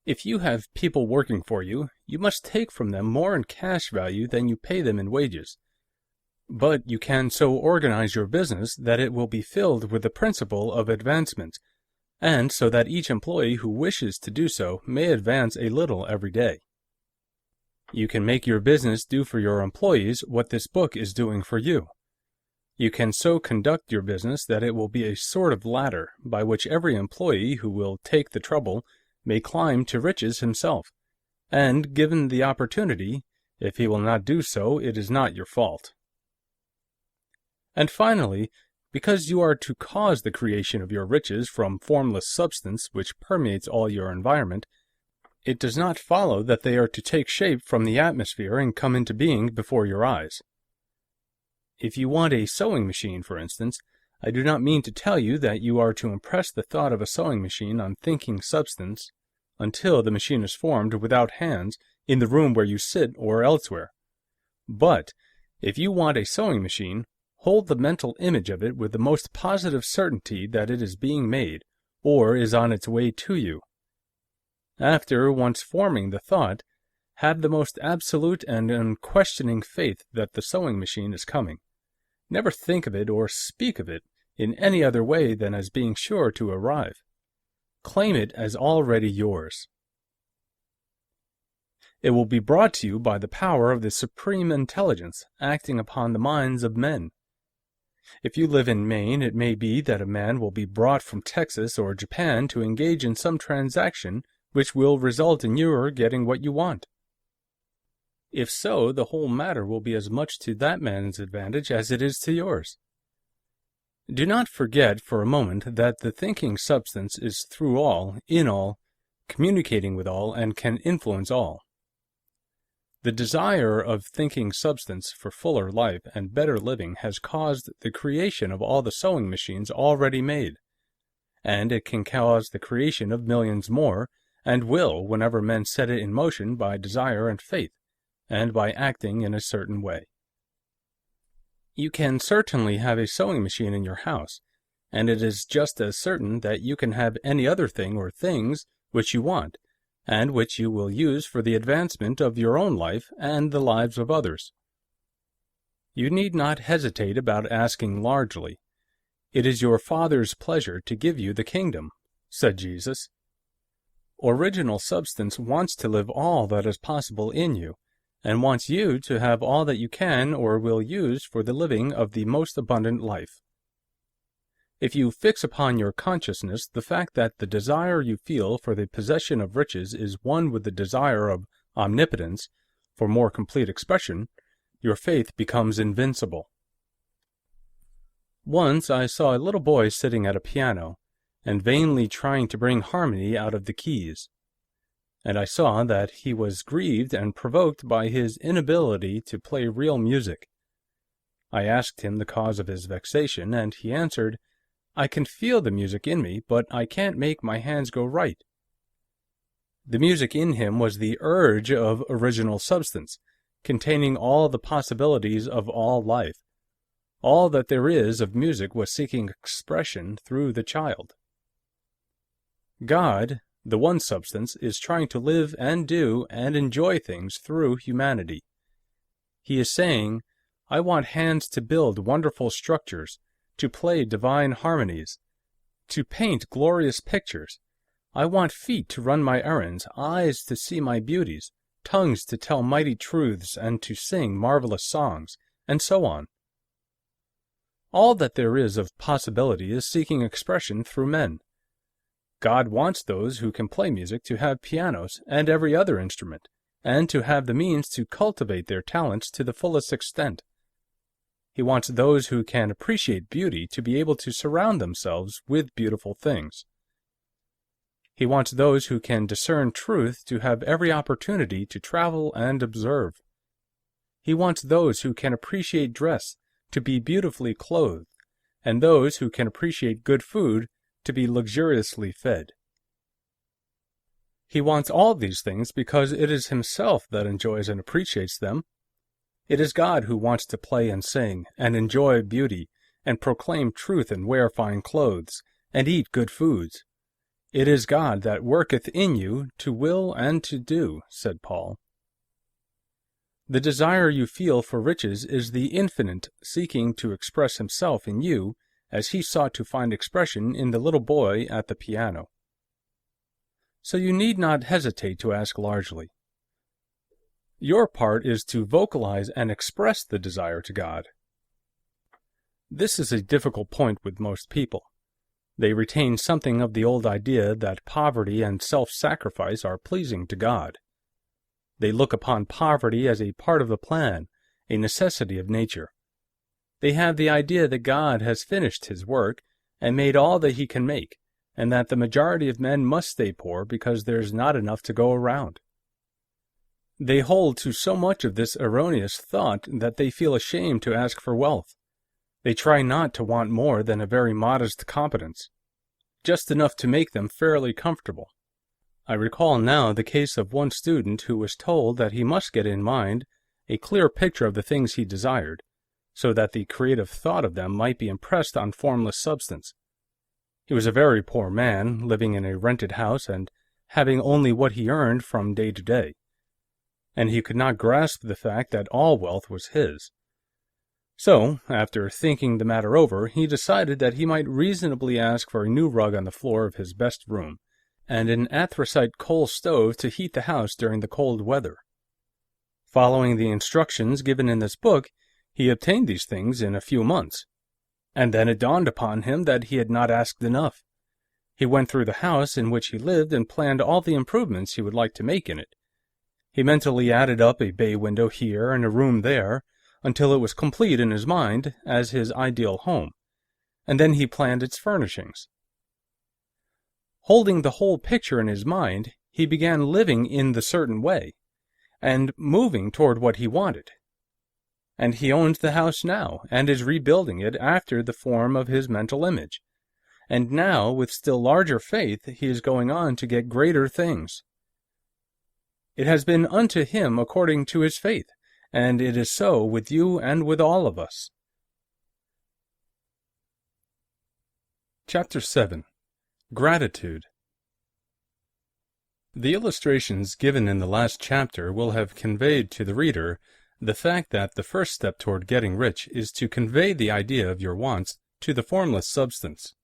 If you have people working for you, you must take from them more in cash value than you pay them in wages. But you can so organize your business that it will be filled with the principle of advancement, and so that each employee who wishes to do so may advance a little every day. You can make your business do for your employees what this book is doing for you. You can so conduct your business that it will be a sort of ladder by which every employee who will take the trouble may climb to riches himself, and given the opportunity, if he will not do so, it is not your fault. And finally, because you are to cause the creation of your riches from formless substance which permeates all your environment, it does not follow that they are to take shape from the atmosphere and come into being before your eyes. If you want a sewing machine, for instance, I do not mean to tell you that you are to impress the thought of a sewing machine on thinking substance until the machine is formed without hands in the room where you sit or elsewhere. But if you want a sewing machine, hold the mental image of it with the most positive certainty that it is being made, or is on its way to you. After once forming the thought, have the most absolute and unquestioning faith that the sewing machine is coming. Never think of it or speak of it in any other way than as being sure to arrive. Claim it as already yours. It will be brought to you by the power of the supreme intelligence acting upon the minds of men. If you live in Maine, it may be that a man will be brought from Texas or Japan to engage in some transaction which will result in your getting what you want. If so, the whole matter will be as much to that man's advantage as it is to yours. Do not forget for a moment that the thinking substance is through all, in all, communicating with all, and can influence all. The desire of thinking substance for fuller life and better living has caused the creation of all the sewing machines already made, and it can cause the creation of millions more, and will whenever men set it in motion by desire and faith, and by acting in a certain way. You can certainly have a sewing machine in your house, and it is just as certain that you can have any other thing or things which you want, and which you will use for the advancement of your own life and the lives of others. You need not hesitate about asking largely. It is your Father's pleasure to give you the kingdom, said Jesus. Original substance wants to live all that is possible in you, and wants you to have all that you can or will use for the living of the most abundant life. If you fix upon your consciousness the fact that the desire you feel for the possession of riches is one with the desire of omnipotence for more complete expression, your faith becomes invincible. Once I saw a little boy sitting at a piano, and vainly trying to bring harmony out of the keys, and I saw that he was grieved and provoked by his inability to play real music. I asked him the cause of his vexation, and he answered, "I can feel the music in me, but I can't make my hands go right." The music in him was the urge of original substance, containing all the possibilities of all life. All that there is of music was seeking expression through the child. God, the one substance, is trying to live and do and enjoy things through humanity. He is saying, "I want hands to build wonderful structures, to play divine harmonies, to paint glorious pictures. I want feet to run my errands, eyes to see my beauties, tongues to tell mighty truths and to sing marvelous songs," and so on. All that there is of possibility is seeking expression through men. God wants those who can play music to have pianos and every other instrument, and to have the means to cultivate their talents to the fullest extent. He wants those who can appreciate beauty to be able to surround themselves with beautiful things. He wants those who can discern truth to have every opportunity to travel and observe. He wants those who can appreciate dress to be beautifully clothed, and those who can appreciate good food to be luxuriously fed. He wants all these things because it is himself that enjoys and appreciates them. It is God who wants to play and sing, and enjoy beauty, and proclaim truth and wear fine clothes, and eat good foods. It is God that worketh in you to will and to do, said Paul. The desire you feel for riches is the Infinite seeking to express himself in you as he sought to find expression in the little boy at the piano. So you need not hesitate to ask largely. Your part is to vocalize and express the desire to God. This is a difficult point with most people. They retain something of the old idea that poverty and self-sacrifice are pleasing to God. They look upon poverty as a part of the plan, a necessity of nature. They have the idea that God has finished his work and made all that he can make, and that the majority of men must stay poor because there's not enough to go around. They hold to so much of this erroneous thought that they feel ashamed to ask for wealth. They try not to want more than a very modest competence, just enough to make them fairly comfortable. I recall now the case of one student who was told that he must get in mind a clear picture of the things he desired, so that the creative thought of them might be impressed on formless substance. He was a very poor man, living in a rented house and having only what he earned from day to day, and he could not grasp the fact that all wealth was his. So, after thinking the matter over, he decided that he might reasonably ask for a new rug on the floor of his best room, and an anthracite coal stove to heat the house during the cold weather. Following the instructions given in this book, he obtained these things in a few months, and then it dawned upon him that he had not asked enough. He went through the house in which he lived and planned all the improvements he would like to make in it. He mentally added up a bay window here and a room there, until it was complete in his mind as his ideal home, and then he planned its furnishings. Holding the whole picture in his mind, he began living in the certain way, and moving toward what he wanted. And he owns the house now, and is rebuilding it after the form of his mental image, and now, with still larger faith, he is going on to get greater things. It has been unto him according to his faith, and it is so with you and with all of us. Chapter 7. Gratitude. The illustrations given in the last chapter will have conveyed to the reader the fact that the first step toward getting rich is to convey the idea of your wants to the formless substance.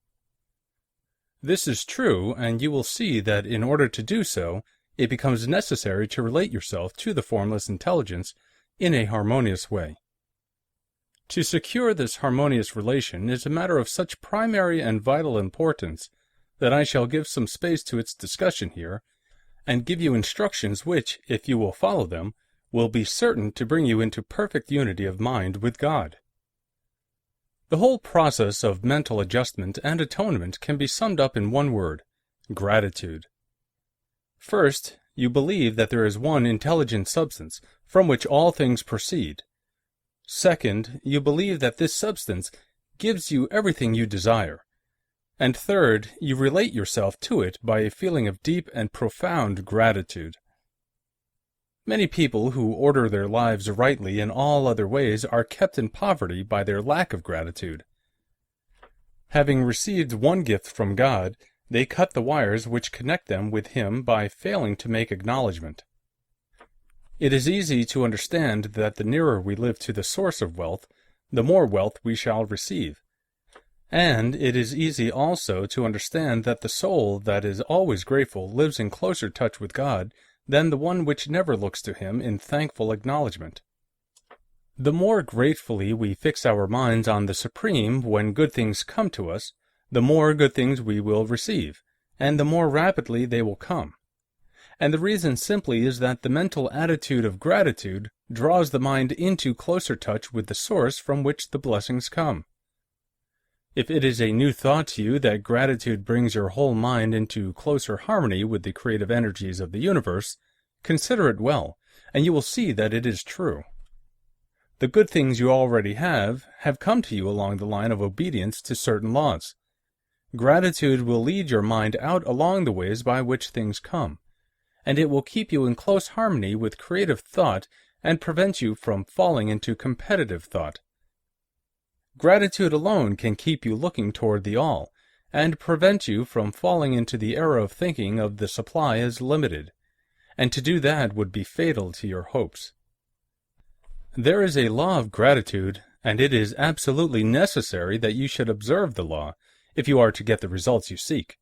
This is true, and you will see that in order to do so, it becomes necessary to relate yourself to the formless intelligence in a harmonious way. To secure this harmonious relation is a matter of such primary and vital importance that I shall give some space to its discussion here, and give you instructions which, if you will follow them, will be certain to bring you into perfect unity of mind with God. The whole process of mental adjustment and atonement can be summed up in one word: gratitude. First, you believe that there is one intelligent substance, from which all things proceed. Second, you believe that this substance gives you everything you desire. And third, you relate yourself to it by a feeling of deep and profound gratitude. Many people who order their lives rightly in all other ways are kept in poverty by their lack of gratitude. Having received one gift from God, they cut the wires which connect them with Him by failing to make acknowledgment. It is easy to understand that the nearer we live to the source of wealth, the more wealth we shall receive. And it is easy also to understand that the soul that is always grateful lives in closer touch with God than the one which never looks to Him in thankful acknowledgment. The more gratefully we fix our minds on the Supreme when good things come to us, the more good things we will receive, and the more rapidly they will come. And the reason simply is that the mental attitude of gratitude draws the mind into closer touch with the source from which the blessings come. If it is a new thought to you that gratitude brings your whole mind into closer harmony with the creative energies of the universe, consider it well, and you will see that it is true. The good things you already have come to you along the line of obedience to certain laws. Gratitude will lead your mind out along the ways by which things come, and it will keep you in close harmony with creative thought and prevent you from falling into competitive thought. Gratitude alone can keep you looking toward the all, and prevent you from falling into the error of thinking of the supply as limited, and to do that would be fatal to your hopes. There is a law of gratitude, and it is absolutely necessary that you should observe the law, if you are to get the results you seek.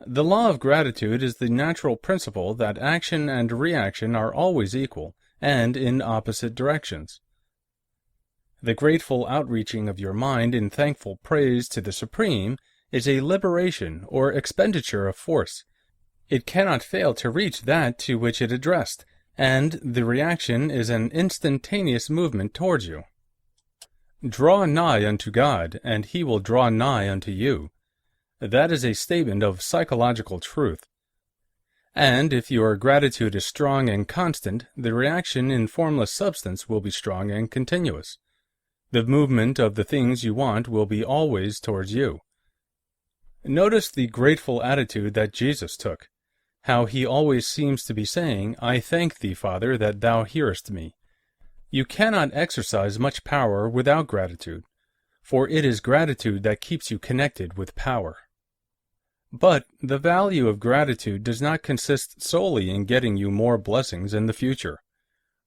The law of gratitude is the natural principle that action and reaction are always equal, and in opposite directions. The grateful outreaching of your mind in thankful praise to the Supreme is a liberation or expenditure of force. It cannot fail to reach that to which it addressed, and the reaction is an instantaneous movement towards you. Draw nigh unto God, and He will draw nigh unto you. That is a statement of psychological truth. And if your gratitude is strong and constant, the reaction in formless substance will be strong and continuous. The movement of the things you want will be always towards you. Notice the grateful attitude that Jesus took, how He always seems to be saying, "I thank Thee, Father, that Thou hearest me." You cannot exercise much power without gratitude, for it is gratitude that keeps you connected with power. But the value of gratitude does not consist solely in getting you more blessings in the future.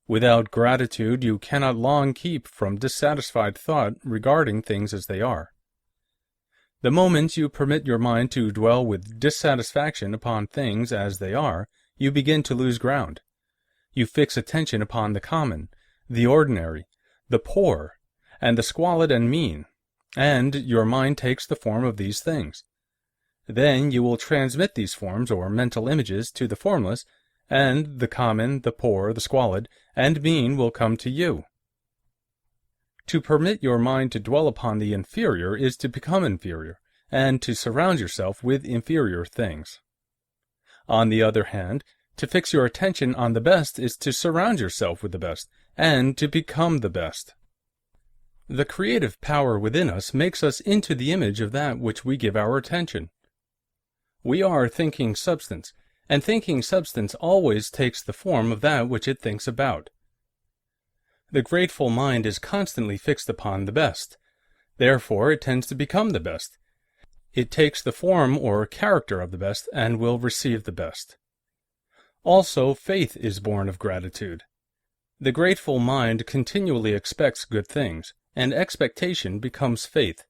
Without gratitude, you cannot long keep from dissatisfied thought regarding things as they are. The moment you permit your mind to dwell with dissatisfaction upon things as they are, you begin to lose ground. You fix attention upon the common, the ordinary, the poor, and the squalid and mean, and your mind takes the form of these things. Then you will transmit these forms or mental images to the formless, and the common, the poor, the squalid, and mean will come to you. To permit your mind to dwell upon the inferior is to become inferior, and to surround yourself with inferior things. On the other hand, to fix your attention on the best is to surround yourself with the best, and to become the best. The creative power within us makes us into the image of that which we give our attention. We are thinking substance, and thinking substance always takes the form of that which it thinks about. The grateful mind is constantly fixed upon the best. Therefore, it tends to become the best. It takes the form or character of the best and will receive the best. Also, faith is born of gratitude. The grateful mind continually expects good things, and expectation becomes faith.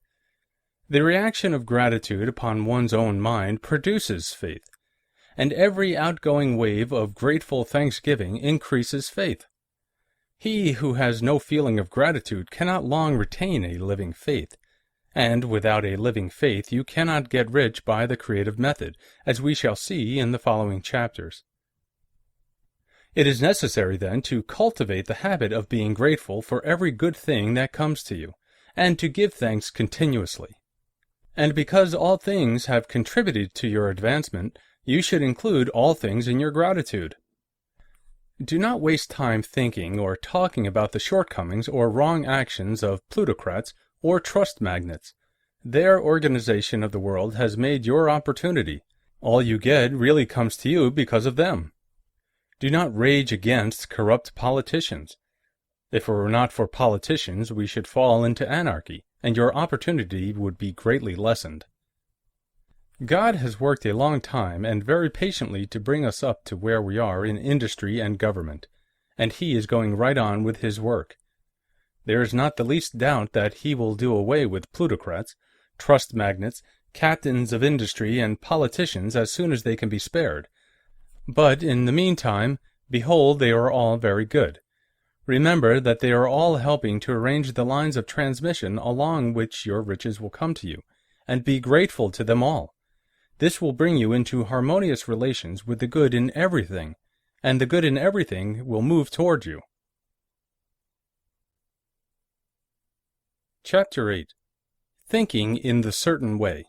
The reaction of gratitude upon one's own mind produces faith, and every outgoing wave of grateful thanksgiving increases faith. He who has no feeling of gratitude cannot long retain a living faith, and without a living faith you cannot get rich by the creative method, as we shall see in the following chapters. It is necessary, then, to cultivate the habit of being grateful for every good thing that comes to you, and to give thanks continuously. And because all things have contributed to your advancement, you should include all things in your gratitude. Do not waste time thinking or talking about the shortcomings or wrong actions of plutocrats or trust magnates. Their organization of the world has made your opportunity. All you get really comes to you because of them. Do not rage against corrupt politicians. If it were not for politicians, we should fall into anarchy, and your opportunity would be greatly lessened. God has worked a long time and very patiently to bring us up to where we are in industry and government, and He is going right on with His work. There is not the least doubt that He will do away with plutocrats, trust magnates, captains of industry, and politicians as soon as they can be spared. But in the meantime, behold, they are all very good. Remember that they are all helping to arrange the lines of transmission along which your riches will come to you, and be grateful to them all. This will bring you into harmonious relations with the good in everything, and the good in everything will move toward you. Chapter 8. Thinking in the Certain Way.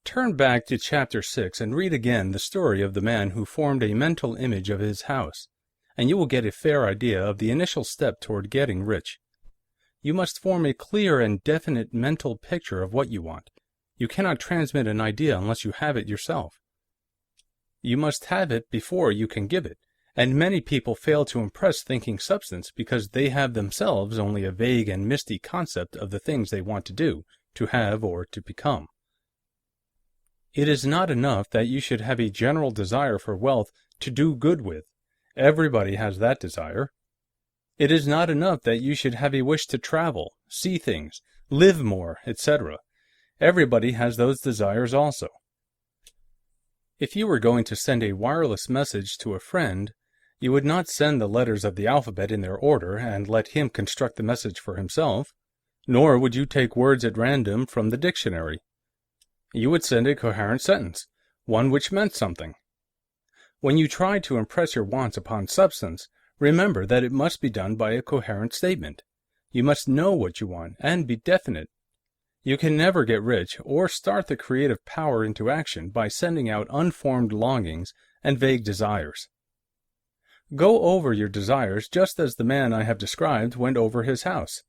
Turn back to Chapter 6 and read again the story of the man who formed a mental image of his house, and you will get a fair idea of the initial step toward getting rich. You must form a clear and definite mental picture of what you want. You cannot transmit an idea unless you have it yourself. You must have it before you can give it, and many people fail to impress thinking substance because they have themselves only a vague and misty concept of the things they want to do, to have, or to become. It is not enough that you should have a general desire for wealth to do good with. Everybody has that desire. It is not enough that you should have a wish to travel, see things, live more, etc. Everybody has those desires also. If you were going to send a wireless message to a friend, you would not send the letters of the alphabet in their order and let him construct the message for himself, nor would you take words at random from the dictionary. You would send a coherent sentence, one which meant something. When you try to impress your wants upon substance, remember that it must be done by a coherent statement. You must know what you want and be definite. You can never get rich or start the creative power into action by sending out unformed longings and vague desires. Go over your desires just as the man I have described went over his house.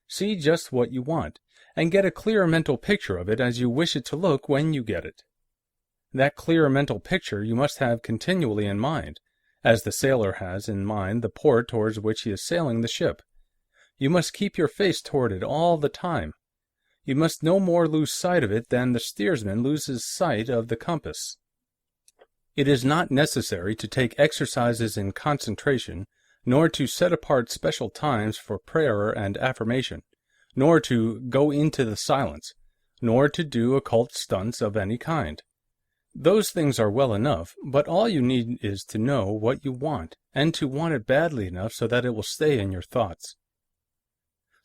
See just what you want, and get a clear mental picture of it as you wish it to look when you get it. That clear mental picture you must have continually in mind, as the sailor has in mind the port towards which he is sailing the ship. You must keep your face toward it all the time. You must no more lose sight of it than the steersman loses sight of the compass. It is not necessary to take exercises in concentration, nor to set apart special times for prayer and affirmation, nor to go into the silence, nor to do occult stunts of any kind. Those things are well enough, but all you need is to know what you want, and to want it badly enough so that it will stay in your thoughts.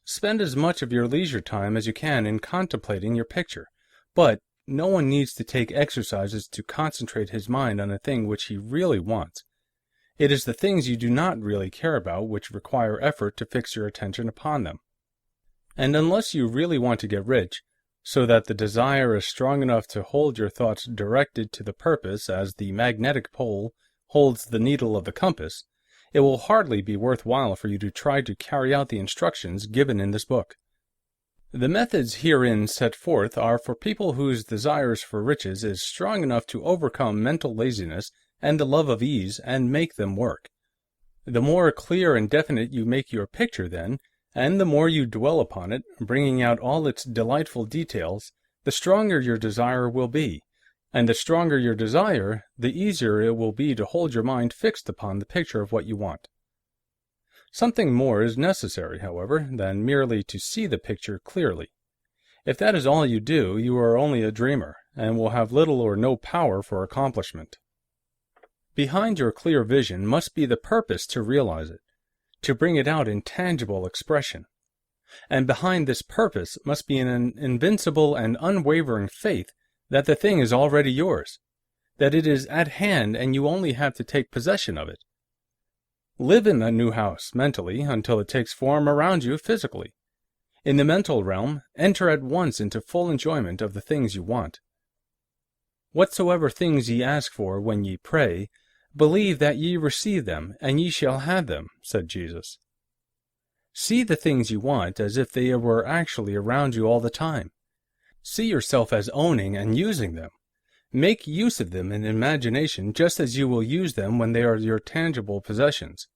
Spend as much of your leisure time as you can in contemplating your picture, but no one needs to take exercises to concentrate his mind on a thing which he really wants. It is the things you do not really care about which require effort to fix your attention upon them. And unless you really want to get rich, so that the desire is strong enough to hold your thoughts directed to the purpose as the magnetic pole holds the needle of the compass, it will hardly be worthwhile for you to try to carry out the instructions given in this book. The methods herein set forth are for people whose desires for riches is strong enough to overcome mental laziness and the love of ease and make them work. The more clear and definite you make your picture then, and the more you dwell upon it, bringing out all its delightful details, the stronger your desire will be, and the stronger your desire, the easier it will be to hold your mind fixed upon the picture of what you want. Something more is necessary, however, than merely to see the picture clearly. If that is all you do, you are only a dreamer, and will have little or no power for accomplishment. Behind your clear vision must be the purpose to realize it, to bring it out in tangible expression. And behind this purpose must be an invincible and unwavering faith that the thing is already yours, that it is at hand and you only have to take possession of it. Live in that new house mentally until it takes form around you physically. In the mental realm, enter at once into full enjoyment of the things you want. Whatsoever things ye ask for when ye pray, believe that ye receive them, and ye shall have them, said Jesus. See the things you want as if they were actually around you all the time. See yourself as owning and using them. Make use of them in imagination just as you will use them when they are your tangible possessions.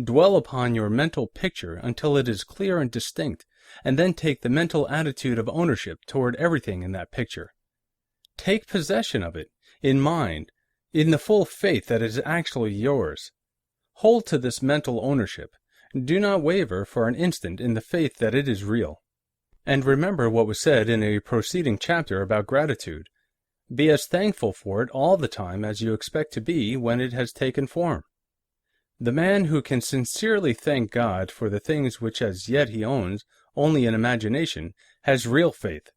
Dwell upon your mental picture until it is clear and distinct, and then take the mental attitude of ownership toward everything in that picture. Take possession of it, in mind, in the full faith that it is actually yours. Hold to this mental ownership. Do not waver for an instant in the faith that it is real. And remember what was said in a preceding chapter about gratitude. Be as thankful for it all the time as you expect to be when it has taken form. The man who can sincerely thank God for the things which as yet he owns only in imagination has real faith.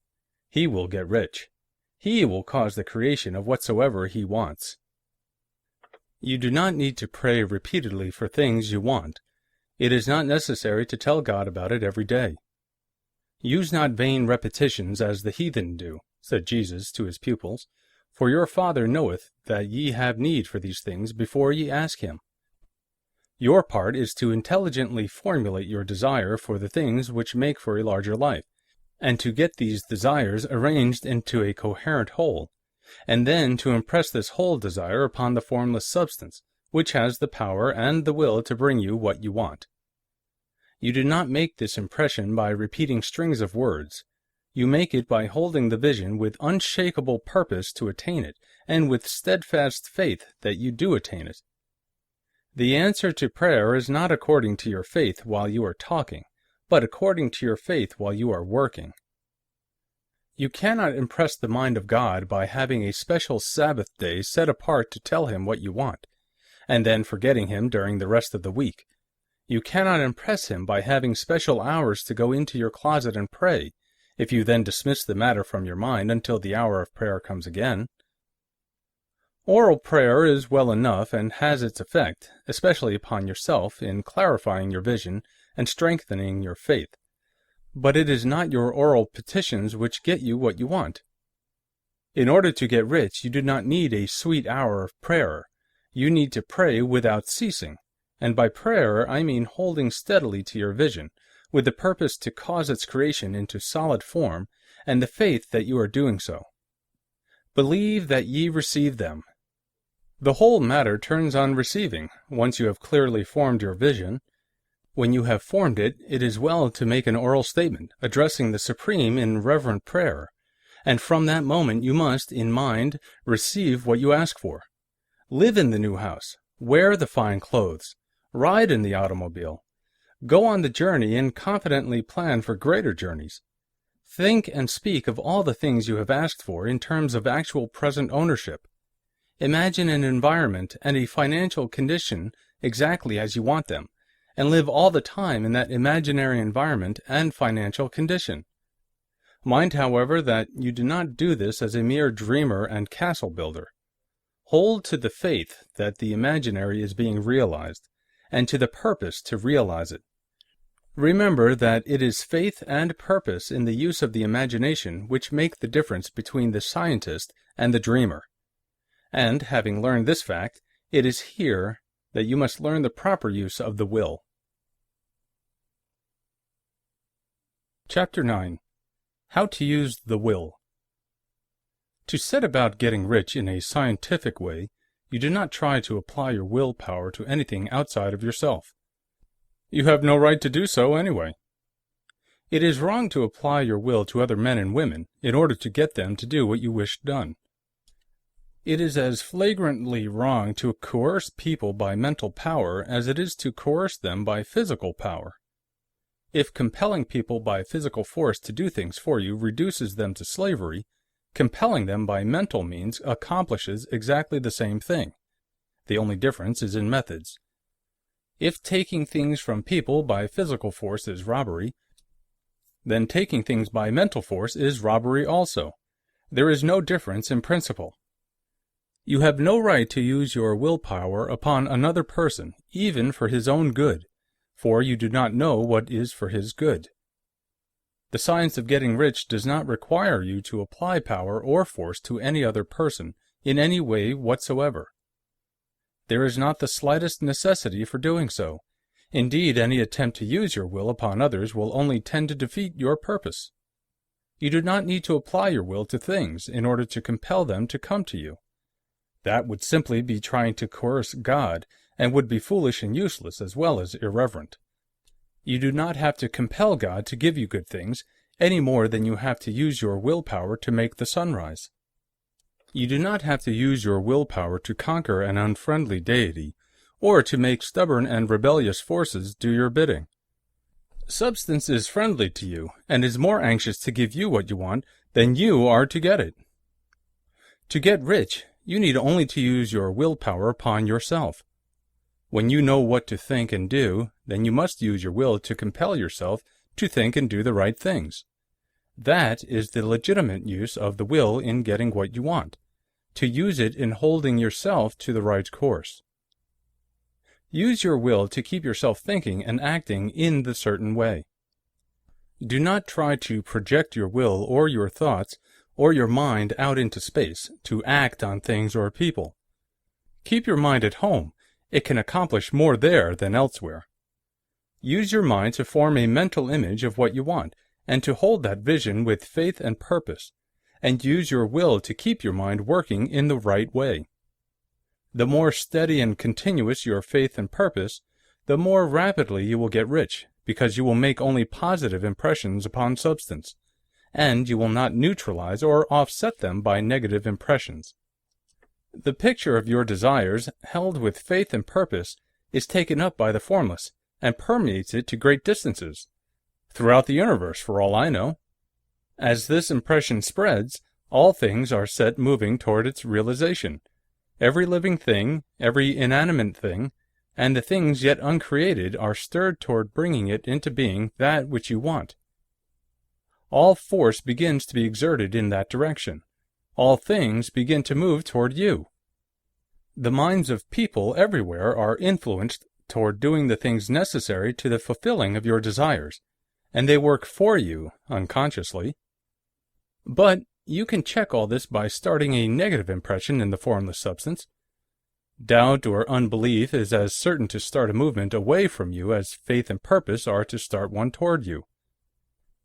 He will get rich. He will cause the creation of whatsoever he wants. You do not need to pray repeatedly for things you want. It is not necessary to tell God about it every day. Use not vain repetitions as the heathen do, said Jesus to his pupils, for your Father knoweth that ye have need for these things before ye ask him. Your part is to intelligently formulate your desire for the things which make for a larger life, and to get these desires arranged into a coherent whole, and then to impress this whole desire upon the formless substance, which has the power and the will to bring you what you want. You do not make this impression by repeating strings of words. You make it by holding the vision with unshakable purpose to attain it, and with steadfast faith that you do attain it. The answer to prayer is not according to your faith while you are talking, but according to your faith while you are working. You cannot impress the mind of God by having a special Sabbath day set apart to tell him what you want, and then forgetting him during the rest of the week. You cannot impress him by having special hours to go into your closet and pray, if you then dismiss the matter from your mind until the hour of prayer comes again. Oral prayer is well enough and has its effect, especially upon yourself, in clarifying your vision and strengthening your faith. But it is not your oral petitions which get you what you want. In order to get rich, you do not need a sweet hour of prayer. You need to pray without ceasing. And by prayer I mean holding steadily to your vision, with the purpose to cause its creation into solid form, and the faith that you are doing so. Believe that ye receive them. The whole matter turns on receiving, once you have clearly formed your vision. When you have formed it, it is well to make an oral statement, addressing the Supreme in reverent prayer, and from that moment you must, in mind, receive what you ask for. Live in the new house, wear the fine clothes, ride in the automobile, go on the journey and confidently plan for greater journeys. Think and speak of all the things you have asked for in terms of actual present ownership. Imagine an environment and a financial condition exactly as you want them, and live all the time in that imaginary environment and financial condition. Mind, however, that you do not do this as a mere dreamer and castle builder. Hold to the faith that the imaginary is being realized, and to the purpose to realize it. Remember that it is faith and purpose in the use of the imagination which make the difference between the scientist and the dreamer. And, having learned this fact, it is here, that you must learn the proper use of the will. Chapter 9. How to use the will. To set about getting rich in a scientific way, you do not try to apply your willpower to anything outside of yourself. You have no right to do so anyway. It is wrong to apply your will to other men and women in order to get them to do what you wish done. It is as flagrantly wrong to coerce people by mental power as it is to coerce them by physical power. If compelling people by physical force to do things for you reduces them to slavery, compelling them by mental means accomplishes exactly the same thing. The only difference is in methods. If taking things from people by physical force is robbery, then taking things by mental force is robbery also. There is no difference in principle. You have no right to use your willpower upon another person, even for his own good, for you do not know what is for his good. The science of getting rich does not require you to apply power or force to any other person in any way whatsoever. There is not the slightest necessity for doing so. Indeed, any attempt to use your will upon others will only tend to defeat your purpose. You do not need to apply your will to things in order to compel them to come to you. That would simply be trying to coerce God, and would be foolish and useless as well as irreverent. You do not have to compel God to give you good things, any more than you have to use your willpower to make the sun rise. You do not have to use your willpower to conquer an unfriendly deity, or to make stubborn and rebellious forces do your bidding. Substance is friendly to you, and is more anxious to give you what you want than you are to get it. To get rich, you need only to use your willpower upon yourself. When you know what to think and do, then you must use your will to compel yourself to think and do the right things. That is the legitimate use of the will in getting what you want, to use it in holding yourself to the right course. Use your will to keep yourself thinking and acting in the certain way. Do not try to project your will or your thoughts or your mind out into space to act on things or people. Keep your mind at home. It can accomplish more there than elsewhere. Use your mind to form a mental image of what you want, and to hold that vision with faith and purpose, and use your will to keep your mind working in the right way. The more steady and continuous your faith and purpose, the more rapidly you will get rich, because you will make only positive impressions upon substance, and you will not neutralize or offset them by negative impressions. The picture of your desires, held with faith and purpose, is taken up by the formless, and permeates it to great distances, throughout the universe for all I know. As this impression spreads, all things are set moving toward its realization. Every living thing, every inanimate thing, and the things yet uncreated are stirred toward bringing it into being that which you want. All force begins to be exerted in that direction. All things begin to move toward you. The minds of people everywhere are influenced toward doing the things necessary to the fulfilling of your desires, and they work for you unconsciously. But you can check all this by starting a negative impression in the formless substance. Doubt or unbelief is as certain to start a movement away from you as faith and purpose are to start one toward you.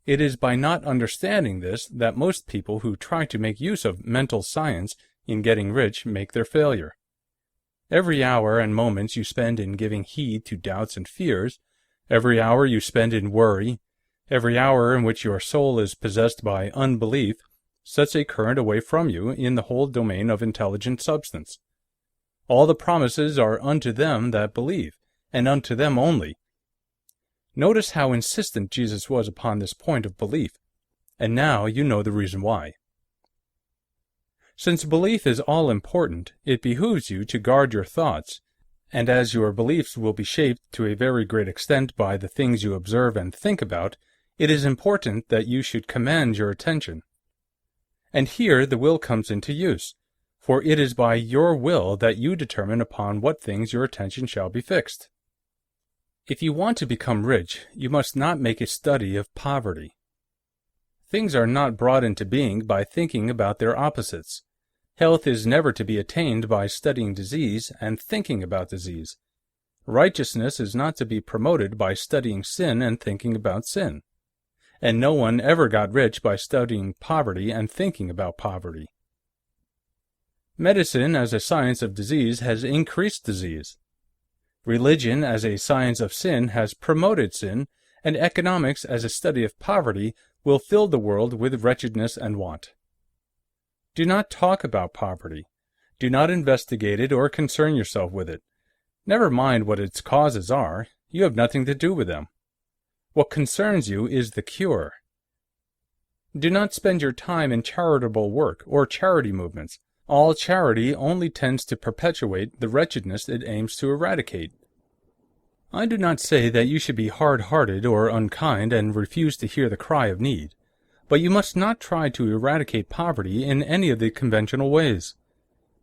It is by not understanding this that most people who try to make use of mental science in getting rich make their failure. Every hour and moments you spend in giving heed to doubts and fears, every hour you spend in worry, every hour in which your soul is possessed by unbelief, sets a current away from you in the whole domain of intelligent substance. All the promises are unto them that believe, and unto them only. Notice how insistent Jesus was upon this point of belief, and now you know the reason why. Since belief is all important, it behooves you to guard your thoughts, and as your beliefs will be shaped to a very great extent by the things you observe and think about, it is important that you should command your attention. And here the will comes into use, for it is by your will that you determine upon what things your attention shall be fixed. If you want to become rich, you must not make a study of poverty. Things are not brought into being by thinking about their opposites. Health is never to be attained by studying disease and thinking about disease. Righteousness is not to be promoted by studying sin and thinking about sin. And no one ever got rich by studying poverty and thinking about poverty. Medicine as a science of disease has increased disease. Religion as a science of sin has promoted sin, and economics as a study of poverty will fill the world with wretchedness and want. Do not talk about poverty. Do not investigate it or concern yourself with it. Never mind what its causes are. You have nothing to do with them. What concerns you is the cure. Do not spend your time in charitable work or charity movements. All charity only tends to perpetuate the wretchedness it aims to eradicate. I do not say that you should be hard-hearted or unkind and refuse to hear the cry of need, but you must not try to eradicate poverty in any of the conventional ways.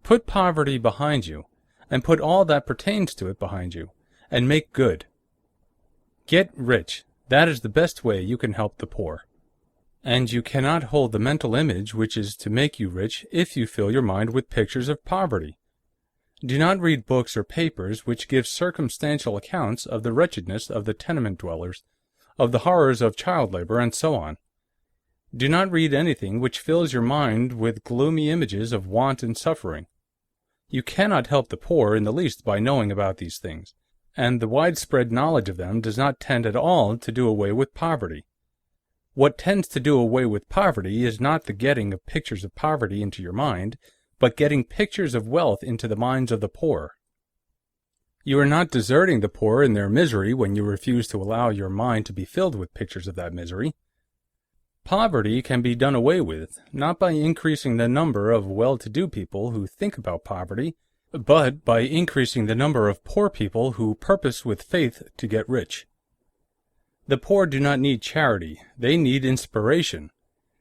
Put poverty behind you, and put all that pertains to it behind you, and make good. Get rich. That is the best way you can help the poor. And you cannot hold the mental image which is to make you rich if you fill your mind with pictures of poverty. Do not read books or papers which give circumstantial accounts of the wretchedness of the tenement dwellers, of the horrors of child labor, and so on. Do not read anything which fills your mind with gloomy images of want and suffering. You cannot help the poor in the least by knowing about these things, and the widespread knowledge of them does not tend at all to do away with poverty. What tends to do away with poverty is not the getting of pictures of poverty into your mind, but getting pictures of wealth into the minds of the poor. You are not deserting the poor in their misery when you refuse to allow your mind to be filled with pictures of that misery. Poverty can be done away with, not by increasing the number of well-to-do people who think about poverty, but by increasing the number of poor people who purpose with faith to get rich. The poor do not need charity, they need inspiration.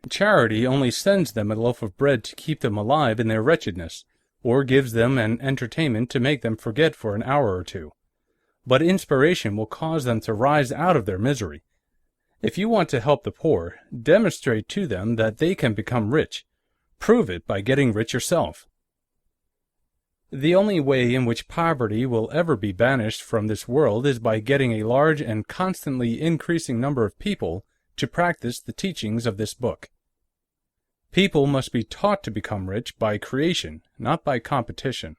Charity only sends them a loaf of bread to keep them alive in their wretchedness, or gives them an entertainment to make them forget for an hour or two. But inspiration will cause them to rise out of their misery. If you want to help the poor, demonstrate to them that they can become rich. Prove it by getting rich yourself. The only way in which poverty will ever be banished from this world is by getting a large and constantly increasing number of people to practice the teachings of this book. People must be taught to become rich by creation, not by competition.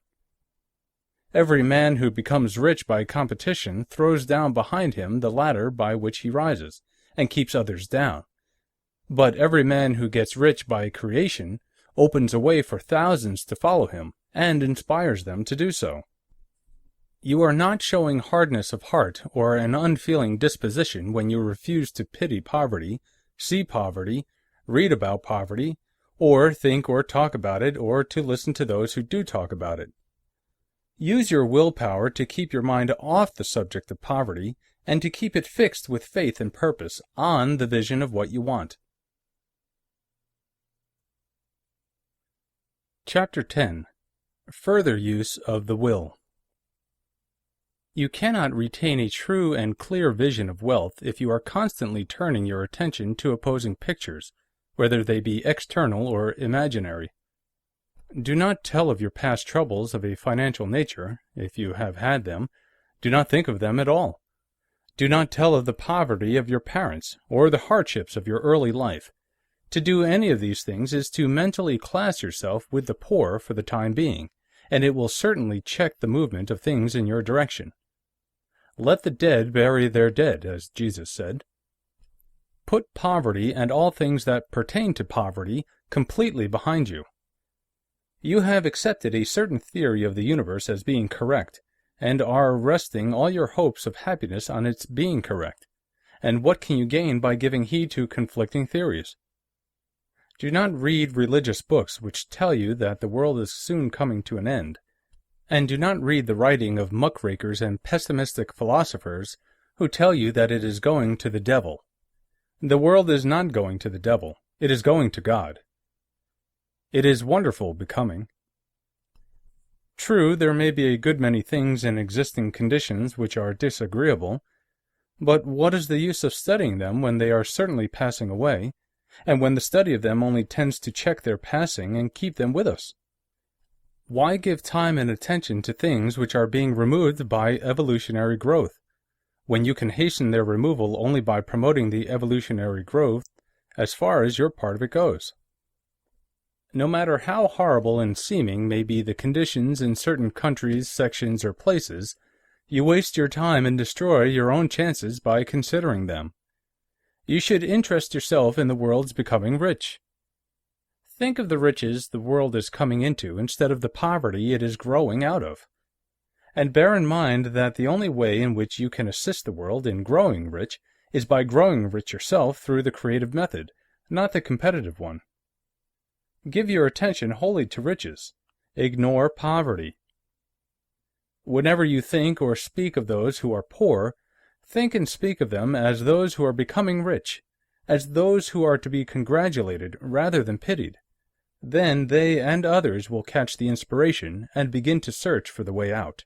Every man who becomes rich by competition throws down behind him the ladder by which he rises, and keeps others down. But every man who gets rich by creation opens a way for thousands to follow him, and inspires them to do so. You are not showing hardness of heart or an unfeeling disposition when you refuse to pity poverty, see poverty, read about poverty, or think or talk about it, or to listen to those who do talk about it. Use your willpower to keep your mind off the subject of poverty, and to keep it fixed with faith and purpose on the vision of what you want. Chapter 10. Further use of the will. You cannot retain a true and clear vision of wealth if you are constantly turning your attention to opposing pictures, whether they be external or imaginary. Do not tell of your past troubles of a financial nature, if you have had them. Do not think of them at all. Do not tell of the poverty of your parents, or the hardships of your early life. To do any of these things is to mentally class yourself with the poor for the time being, and it will certainly check the movement of things in your direction. Let the dead bury their dead, as Jesus said. Put poverty and all things that pertain to poverty completely behind you. You have accepted a certain theory of the universe as being correct, and are resting all your hopes of happiness on its being correct. And what can you gain by giving heed to conflicting theories? Do not read religious books which tell you that the world is soon coming to an end, and do not read the writing of muckrakers and pessimistic philosophers who tell you that it is going to the devil. The world is not going to the devil, it is going to God. It is wonderful becoming. True, there may be a good many things in existing conditions which are disagreeable, but what is the use of studying them when they are certainly passing away, and when the study of them only tends to check their passing and keep them with us? Why give time and attention to things which are being removed by evolutionary growth, when you can hasten their removal only by promoting the evolutionary growth as far as your part of it goes? No matter how horrible in seeming may be the conditions in certain countries, sections, or places, you waste your time and destroy your own chances by considering them. You should interest yourself in the world's becoming rich. Think of the riches the world is coming into instead of the poverty it is growing out of. And bear in mind that the only way in which you can assist the world in growing rich is by growing rich yourself through the creative method, not the competitive one. Give your attention wholly to riches. Ignore poverty. Whenever you think or speak of those who are poor, think and speak of them as those who are becoming rich, as those who are to be congratulated rather than pitied. Then they and others will catch the inspiration and begin to search for the way out.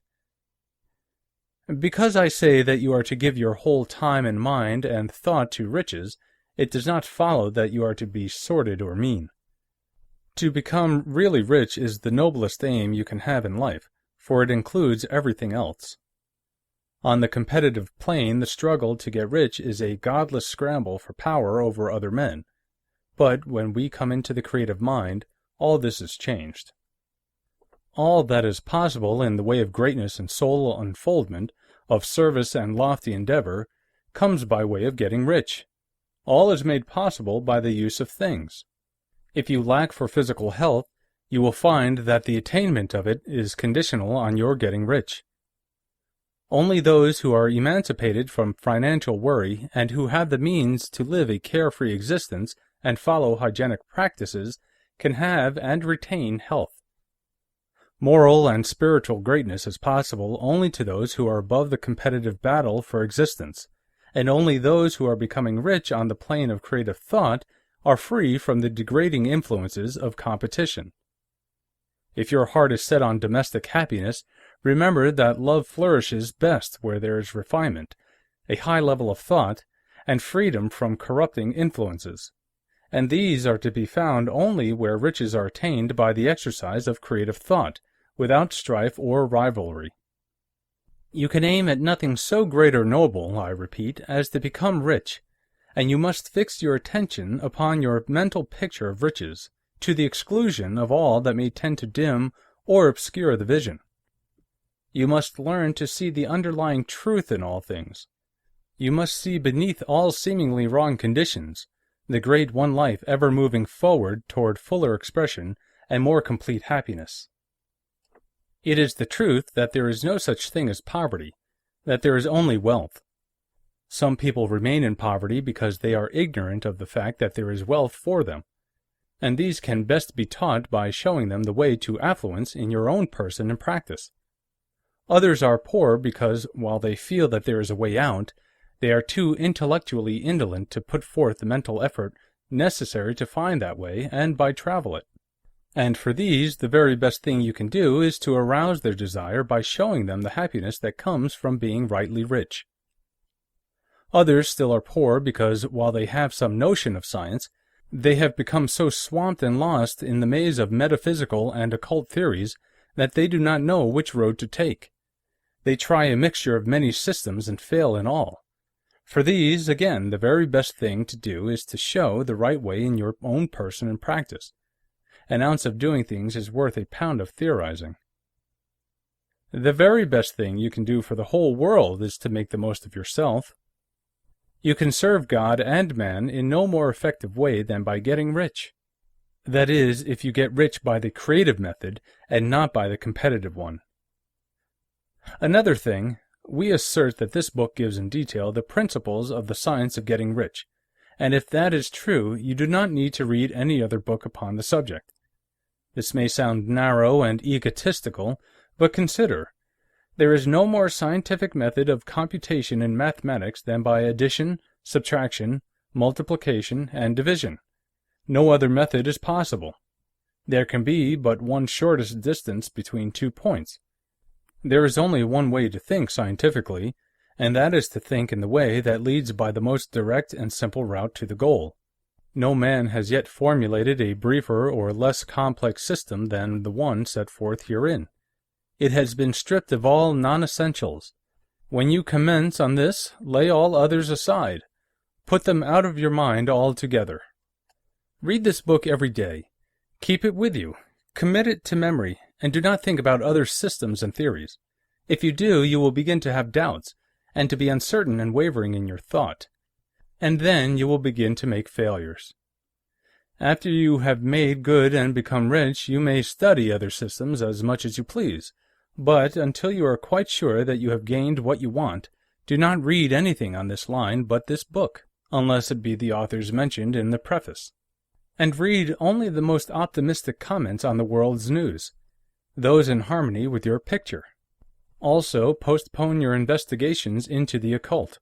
Because I say that you are to give your whole time and mind and thought to riches, it does not follow that you are to be sordid or mean. To become really rich is the noblest aim you can have in life, for it includes everything else. On the competitive plane, the struggle to get rich is a godless scramble for power over other men. But when we come into the creative mind, all this is changed. All that is possible in the way of greatness and soul unfoldment, of service and lofty endeavor, comes by way of getting rich. All is made possible by the use of things. If you lack for physical health, you will find that the attainment of it is conditional on your getting rich. Only those who are emancipated from financial worry and who have the means to live a carefree existence and follow hygienic practices can have and retain health. Moral and spiritual greatness is possible only to those who are above the competitive battle for existence, and only those who are becoming rich on the plane of creative thought are free from the degrading influences of competition. If your heart is set on domestic happiness, remember that love flourishes best where there is refinement, a high level of thought, and freedom from corrupting influences. And these are to be found only where riches are attained by the exercise of creative thought, without strife or rivalry. You can aim at nothing so great or noble, I repeat, as to become rich, and you must fix your attention upon your mental picture of riches, to the exclusion of all that may tend to dim or obscure the vision. You must learn to see the underlying truth in all things. You must see beneath all seemingly wrong conditions the great one life ever moving forward toward fuller expression and more complete happiness. It is the truth that there is no such thing as poverty, that there is only wealth. Some people remain in poverty because they are ignorant of the fact that there is wealth for them, and these can best be taught by showing them the way to affluence in your own person and practice. Others are poor because, while they feel that there is a way out, they are too intellectually indolent to put forth the mental effort necessary to find that way and by travel it. And for these, the very best thing you can do is to arouse their desire by showing them the happiness that comes from being rightly rich. Others still are poor because, while they have some notion of science, they have become so swamped and lost in the maze of metaphysical and occult theories that they do not know which road to take. They try a mixture of many systems and fail in all. For these, again, the very best thing to do is to show the right way in your own person and practice. An ounce of doing things is worth a pound of theorizing. The very best thing you can do for the whole world is to make the most of yourself. You can serve God and man in no more effective way than by getting rich. That is, if you get rich by the creative method and not by the competitive one. Another thing, we assert that this book gives in detail the principles of the science of getting rich, and if that is true, you do not need to read any other book upon the subject. This may sound narrow and egotistical, but consider, there is no more scientific method of computation in mathematics than by addition, subtraction, multiplication, and division. No other method is possible. There can be but one shortest distance between 2 points. There is only one way to think scientifically, and that is to think in the way that leads by the most direct and simple route to the goal. No man has yet formulated a briefer or less complex system than the one set forth herein. It has been stripped of all non-essentials. When you commence on this, lay all others aside. Put them out of your mind altogether. Read this book every day. Keep it with you. Commit it to memory, and do not think about other systems and theories. If you do, you will begin to have doubts, and to be uncertain and wavering in your thought. And then you will begin to make failures. After you have made good and become rich, you may study other systems as much as you please, but until you are quite sure that you have gained what you want, do not read anything on this line but this book, unless it be the authors mentioned in the preface. And read only the most optimistic comments on the world's news, those in harmony with your picture. Also, postpone your investigations into the occult.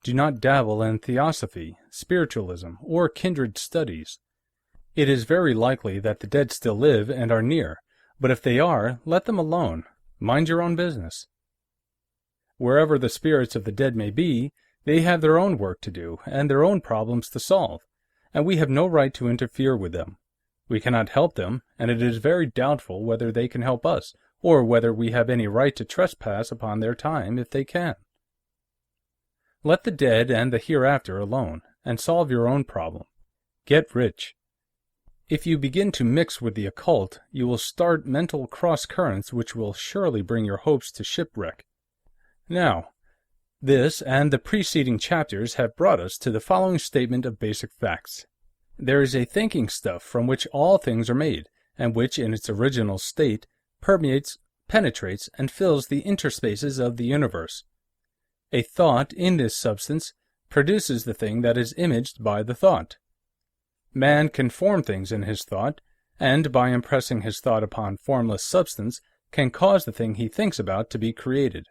Do not dabble in theosophy, spiritualism, or kindred studies. It is very likely that the dead still live and are near, but if they are, let them alone. Mind your own business. Wherever the spirits of the dead may be, they have their own work to do and their own problems to solve, and we have no right to interfere with them. We cannot help them, and it is very doubtful whether they can help us, or whether we have any right to trespass upon their time if they can. Let the dead and the hereafter alone, and solve your own problem. Get rich. If you begin to mix with the occult, you will start mental cross-currents which will surely bring your hopes to shipwreck. Now, this and the preceding chapters have brought us to the following statement of basic facts. There is a thinking stuff from which all things are made, and which in its original state permeates, penetrates, and fills the interspaces of the universe. A thought in this substance produces the thing that is imaged by the thought. Man can form things in his thought, and by impressing his thought upon formless substance, can cause the thing he thinks about to be created.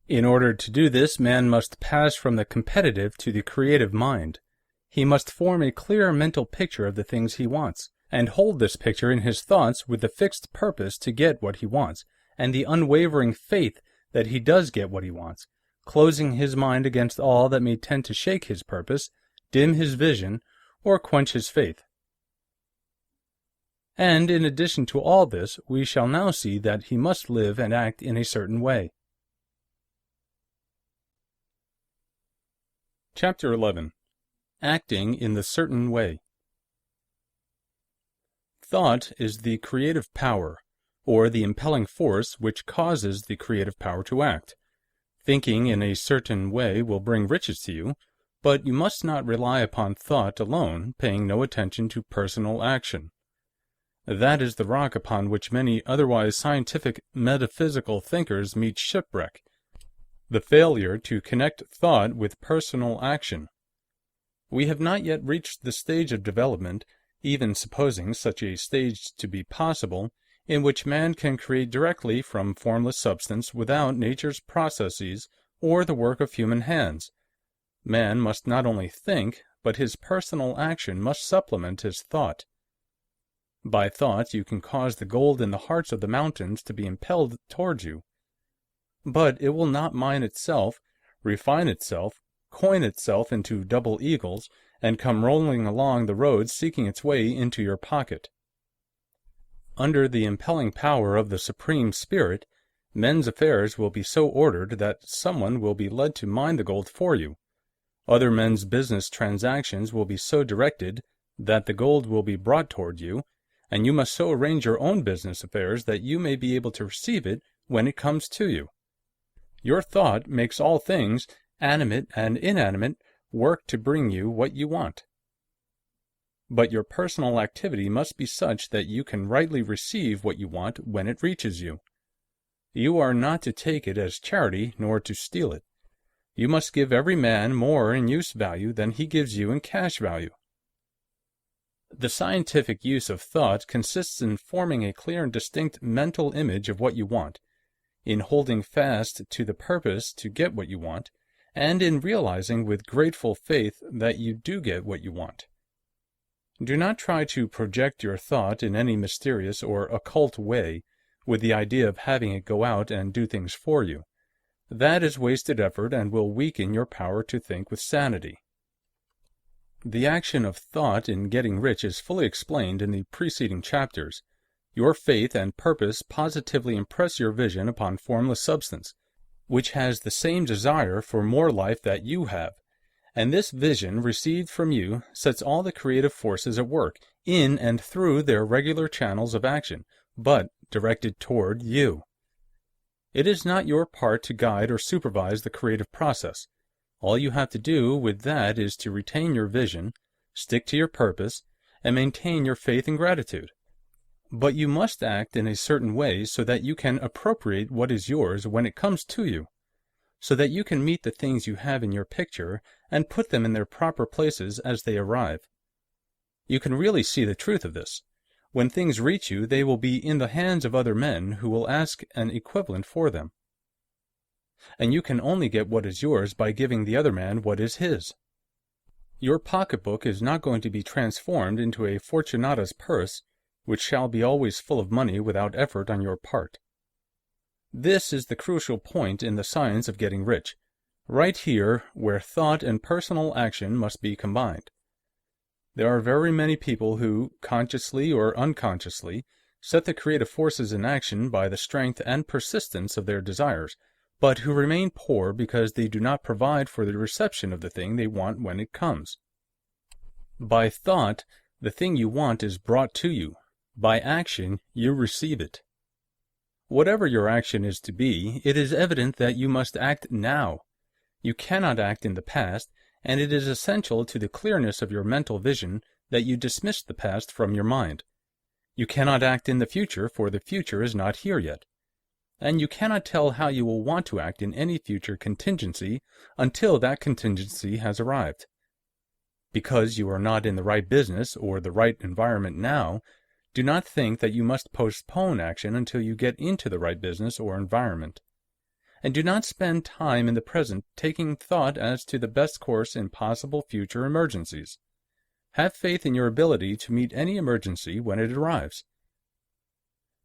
In order to do this, man must pass from the competitive to the creative mind. He must form a clear mental picture of the things he wants, and hold this picture in his thoughts with the fixed purpose to get what he wants, and the unwavering faith that he does get what he wants, closing his mind against all that may tend to shake his purpose, dim his vision, or quench his faith. And in addition to all this, we shall now see that he must live and act in a certain way. Chapter 11. Acting in the certain way. Thought is the creative power, or the impelling force which causes the creative power to act. Thinking in a certain way will bring riches to you, but you must not rely upon thought alone, paying no attention to personal action. That is the rock upon which many otherwise scientific, metaphysical thinkers meet shipwreck, the failure to connect thought with personal action. We have not yet reached the stage of development, even supposing such a stage to be possible, in which man can create directly from formless substance without nature's processes or the work of human hands. Man must not only think, but his personal action must supplement his thought. By thought you can cause the gold in the hearts of the mountains to be impelled towards you. But it will not mine itself, refine itself, coin itself into double eagles, and come rolling along the road seeking its way into your pocket. Under the impelling power of the Supreme Spirit, men's affairs will be so ordered that someone will be led to mine the gold for you. Other men's business transactions will be so directed that the gold will be brought toward you, and you must so arrange your own business affairs that you may be able to receive it when it comes to you. Your thought makes all things, animate and inanimate, work to bring you what you want. But your personal activity must be such that you can rightly receive what you want when it reaches you. You are not to take it as charity, nor to steal it. You must give every man more in use value than he gives you in cash value. The scientific use of thought consists in forming a clear and distinct mental image of what you want, in holding fast to the purpose to get what you want, and in realizing with grateful faith that you do get what you want. Do not try to project your thought in any mysterious or occult way, with the idea of having it go out and do things for you. That is wasted effort and will weaken your power to think with sanity. The action of thought in getting rich is fully explained in the preceding chapters. Your faith and purpose positively impress your vision upon formless substance, which has the same desire for more life that you have. And this vision received from you sets all the creative forces at work, in and through their regular channels of action, but directed toward you. It is not your part to guide or supervise the creative process. All you have to do with that is to retain your vision, stick to your purpose, and maintain your faith and gratitude. But you must act in a certain way so that you can appropriate what is yours when it comes to you, so that you can meet the things you have in your picture and put them in their proper places as they arrive. You can really see the truth of this. When things reach you, they will be in the hands of other men who will ask an equivalent for them. And you can only get what is yours by giving the other man what is his. Your pocketbook is not going to be transformed into a Fortunata's purse, which shall be always full of money without effort on your part. This is the crucial point in the science of getting rich, right here where thought and personal action must be combined. There are very many people who, consciously or unconsciously, set the creative forces in action by the strength and persistence of their desires, but who remain poor because they do not provide for the reception of the thing they want when it comes. By thought, the thing you want is brought to you. By action, you receive it. Whatever your action is to be, it is evident that you must act now. You cannot act in the past, and it is essential to the clearness of your mental vision that you dismiss the past from your mind. You cannot act in the future, for the future is not here yet. And you cannot tell how you will want to act in any future contingency until that contingency has arrived. Because you are not in the right business or the right environment now, do not think that you must postpone action until you get into the right business or environment. And do not spend time in the present taking thought as to the best course in possible future emergencies. Have faith in your ability to meet any emergency when it arrives.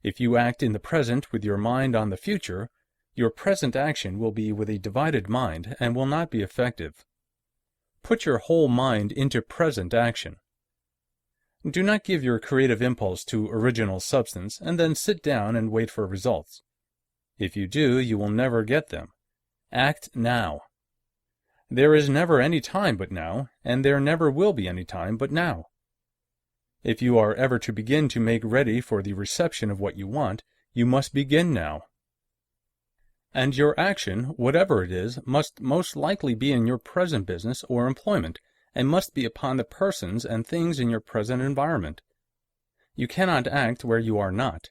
If you act in the present with your mind on the future, your present action will be with a divided mind and will not be effective. Put your whole mind into present action. Do not give your creative impulse to original substance and then sit down and wait for results. If you do, you will never get them. Act now. There is never any time but now, and there never will be any time but now. If you are ever to begin to make ready for the reception of what you want, you must begin now. And your action, whatever it is, must most likely be in your present business or employment, and must be upon the persons and things in your present environment. You cannot act where you are not.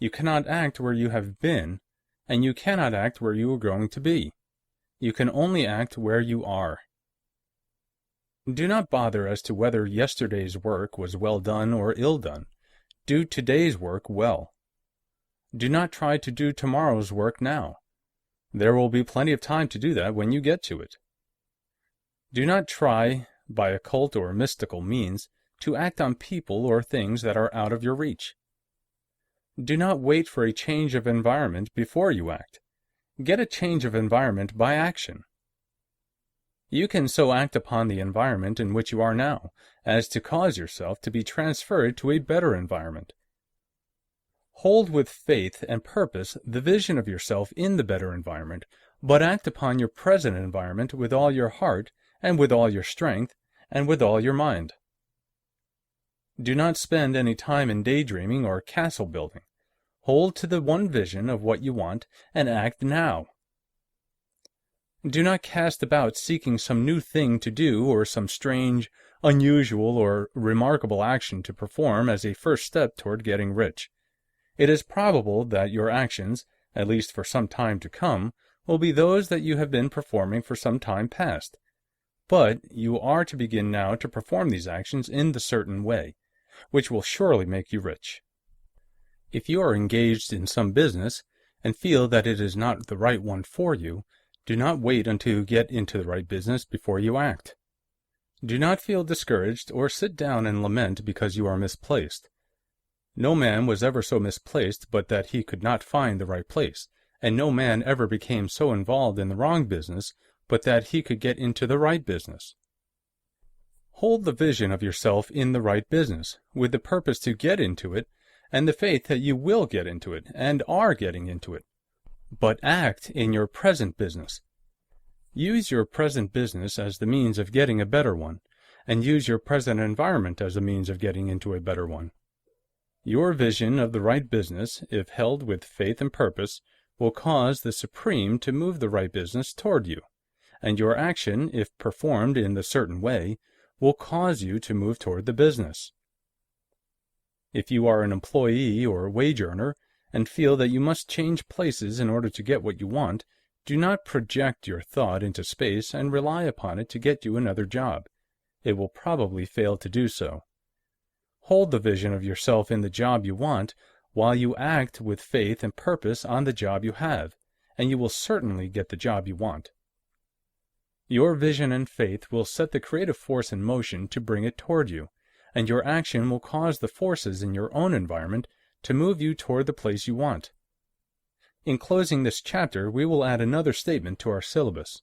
You cannot act where you have been, and you cannot act where you are going to be. You can only act where you are. Do not bother as to whether yesterday's work was well done or ill done. Do today's work well. Do not try to do tomorrow's work now. There will be plenty of time to do that when you get to it. Do not try, by occult or mystical means, to act on people or things that are out of your reach. Do not wait for a change of environment before you act. Get a change of environment by action. You can so act upon the environment in which you are now, as to cause yourself to be transferred to a better environment. Hold with faith and purpose the vision of yourself in the better environment, but act upon your present environment with all your heart, and with all your strength, and with all your mind. Do not spend any time in daydreaming or castle building. Hold to the one vision of what you want, and act now. Do not cast about seeking some new thing to do or some strange, unusual, or remarkable action to perform as a first step toward getting rich. It is probable that your actions, at least for some time to come, will be those that you have been performing for some time past. But you are to begin now to perform these actions in the certain way, which will surely make you rich. If you are engaged in some business, and feel that it is not the right one for you, do not wait until you get into the right business before you act. Do not feel discouraged or sit down and lament because you are misplaced. No man was ever so misplaced but that he could not find the right place, and no man ever became so involved in the wrong business but that he could get into the right business. Hold the vision of yourself in the right business, with the purpose to get into it, and the faith that you will get into it, and are getting into it. But act in your present business. Use your present business as the means of getting a better one, and use your present environment as a means of getting into a better one. Your vision of the right business, if held with faith and purpose, will cause the Supreme to move the right business toward you, and your action, if performed in the certain way, will cause you to move toward the business. If you are an employee or wage earner and feel that you must change places in order to get what you want, do not project your thought into space and rely upon it to get you another job. It will probably fail to do so. Hold the vision of yourself in the job you want while you act with faith and purpose on the job you have, and you will certainly get the job you want. Your vision and faith will set the creative force in motion to bring it toward you, and your action will cause the forces in your own environment to move you toward the place you want. In closing this chapter, we will add another statement to our syllabus.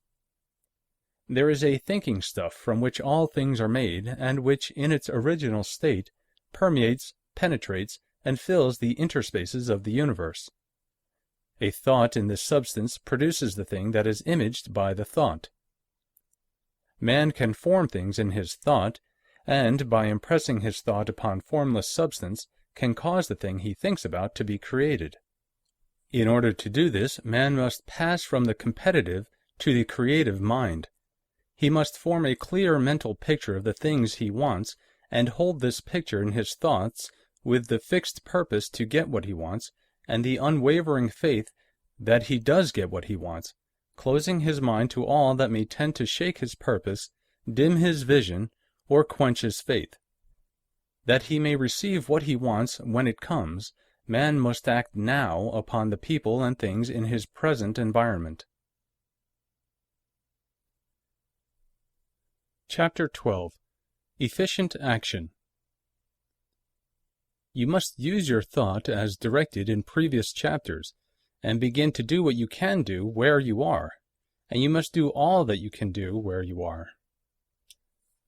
There is a thinking stuff from which all things are made, and which, in its original state, permeates, penetrates, and fills the interspaces of the universe. A thought in this substance produces the thing that is imaged by the thought. Man can form things in his thought, and, by impressing his thought upon formless substance, can cause the thing he thinks about to be created. In order to do this, man must pass from the competitive to the creative mind. He must form a clear mental picture of the things he wants, and hold this picture in his thoughts with the fixed purpose to get what he wants, and the unwavering faith that he does get what he wants, closing his mind to all that may tend to shake his purpose, dim his vision, or quench his faith. That he may receive what he wants when it comes, man must act now upon the people and things in his present environment. Chapter 12. Efficient Action. You must use your thought as directed in previous chapters, and begin to do what you can do where you are, and you must do all that you can do where you are.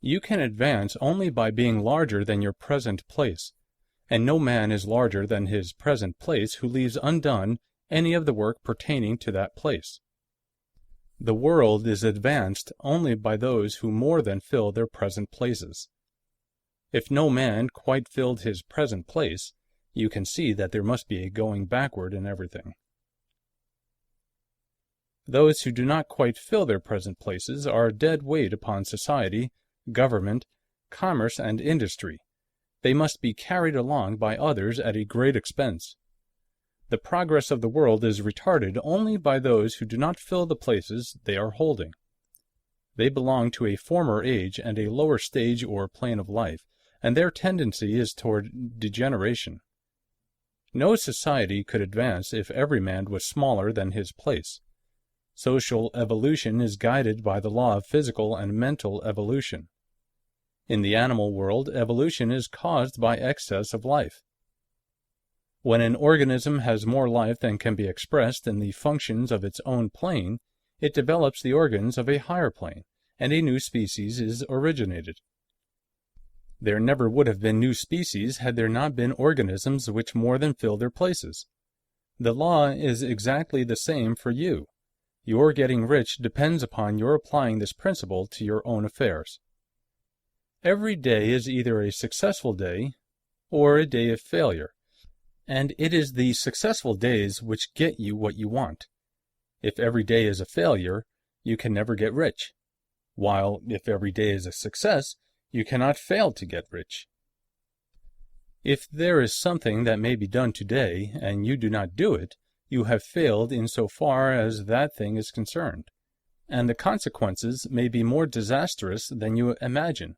You can advance only by being larger than your present place, and no man is larger than his present place who leaves undone any of the work pertaining to that place. The world is advanced only by those who more than fill their present places. If no man quite filled his present place, you can see that there must be a going backward in everything. Those who do not quite fill their present places are a dead weight upon society, government, commerce, and industry. They must be carried along by others at a great expense. The progress of the world is retarded only by those who do not fill the places they are holding. They belong to a former age and a lower stage or plane of life, and their tendency is toward degeneration. No society could advance if every man was smaller than his place. Social evolution is guided by the law of physical and mental evolution. In the animal world, evolution is caused by excess of life. When an organism has more life than can be expressed in the functions of its own plane, it develops the organs of a higher plane, and a new species is originated. There never would have been new species had there not been organisms which more than fill their places. The law is exactly the same for you. Your getting rich depends upon your applying this principle to your own affairs. Every day is either a successful day or a day of failure, and it is the successful days which get you what you want. If every day is a failure, you can never get rich, while if every day is a success, you cannot fail to get rich. If there is something that may be done today, and you do not do it, you have failed in so far as that thing is concerned, and the consequences may be more disastrous than you imagine.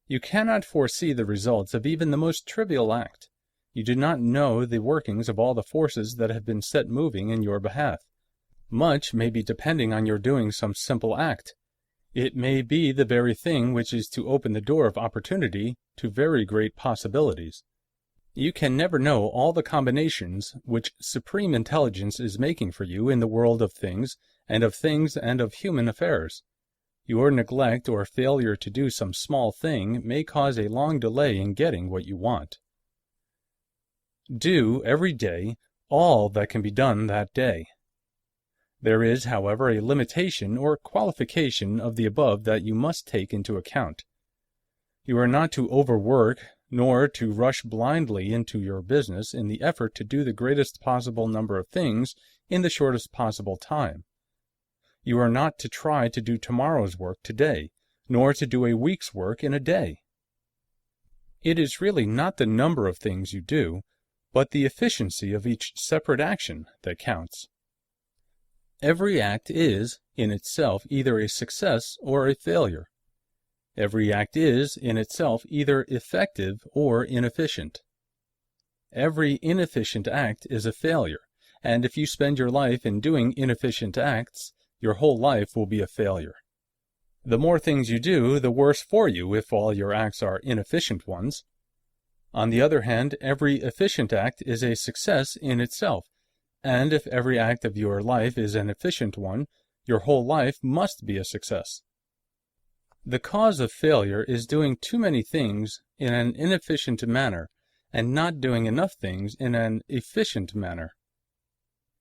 You cannot foresee the results of even the most trivial act. You do not know the workings of all the forces that have been set moving in your behalf. Much may be depending on your doing some simple act. It may be the very thing which is to open the door of opportunity to very great possibilities. You can never know all the combinations which supreme intelligence is making for you in the world of things and of human affairs. Your neglect or failure to do some small thing may cause a long delay in getting what you want. Do, every day, all that can be done that day. There is, however, a limitation or qualification of the above that you must take into account. You are not to overwork, nor to rush blindly into your business in the effort to do the greatest possible number of things in the shortest possible time. You are not to try to do tomorrow's work today, nor to do a week's work in a day. It is really not the number of things you do, but the efficiency of each separate action that counts. Every act is, in itself, either a success or a failure. Every act is, in itself, either effective or inefficient. Every inefficient act is a failure, and if you spend your life in doing inefficient acts, your whole life will be a failure. The more things you do, the worse for you if all your acts are inefficient ones. On the other hand, every efficient act is a success in itself, and if every act of your life is an efficient one, your whole life must be a success. The cause of failure is doing too many things in an inefficient manner and not doing enough things in an efficient manner.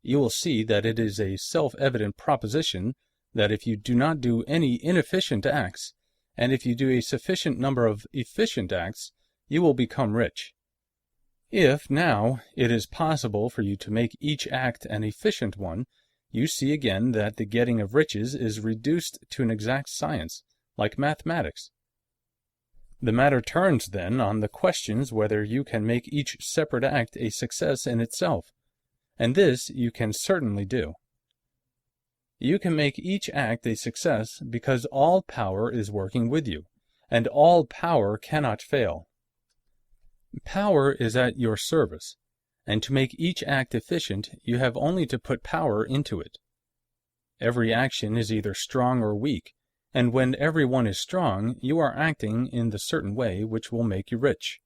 You will see that it is a self-evident proposition that if you do not do any inefficient acts, and if you do a sufficient number of efficient acts, you will become rich. If, now, it is possible for you to make each act an efficient one, you see again that the getting of riches is reduced to an exact science, like mathematics. The matter turns, then, on the questions whether you can make each separate act a success in itself, and this you can certainly do. You can make each act a success because all power is working with you, and all power cannot fail. Power is at your service, and to make each act efficient, you have only to put power into it. Every action is either strong or weak, and when every one is strong, you are acting in the certain way which will make you rich.